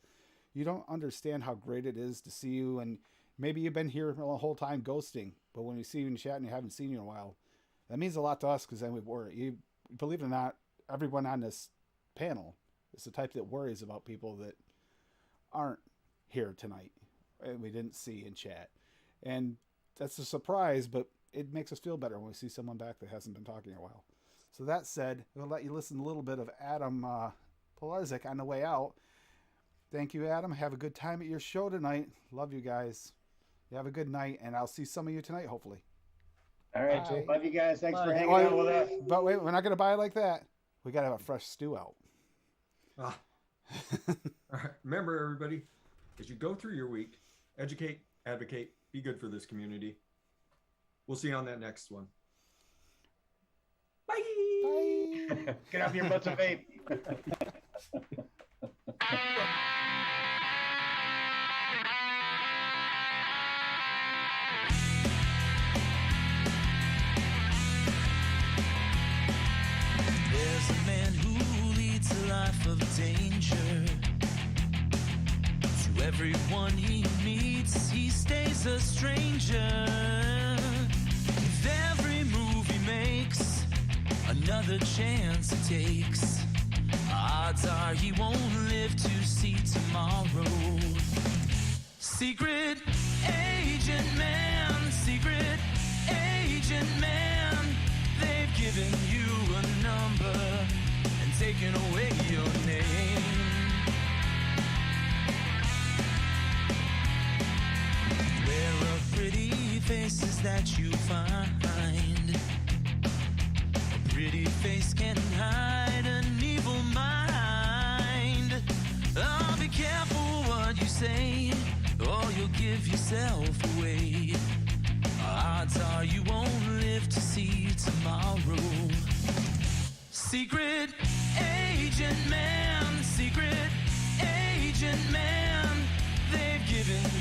You don't understand how great it is to see you, and maybe you've been here the whole time ghosting, but when we see you in chat and you haven't seen you in a while, that means a lot to us, because then we worry. Believe it or not, everyone on this panel is the type that worries about people that aren't here tonight and we didn't see in chat. And that's a surprise, but it makes us feel better when we see someone back that hasn't been talking in a while. So that said, we'll let you listen to a little bit of Adam Polarzik on the way out. Thank you, Adam. Have a good time at your show tonight. Love you guys. You have a good night, and I'll see some of you tonight, hopefully. All right. Bye. Love you guys. Thanks for Bye. hanging out with us. But wait, we're not going to buy like that. We got to have a fresh stew out. All right. Remember, everybody, as you go through your week, educate, advocate, be good for this community. We'll see you on that next one. Bye. Bye. Get off your butts and vape. There's a man who leads a life of danger. To everyone he meets, he stays a stranger. With every move he makes, another chance he takes, odds are he won't live to see tomorrow. Secret agent man, secret agent man, they've given you a number and taken away your name. Where that you find. A pretty face can hide an evil mind. Oh, be careful what you say, or you'll give yourself away. Odds are you won't live to see tomorrow. Secret agent man, secret agent man, they've given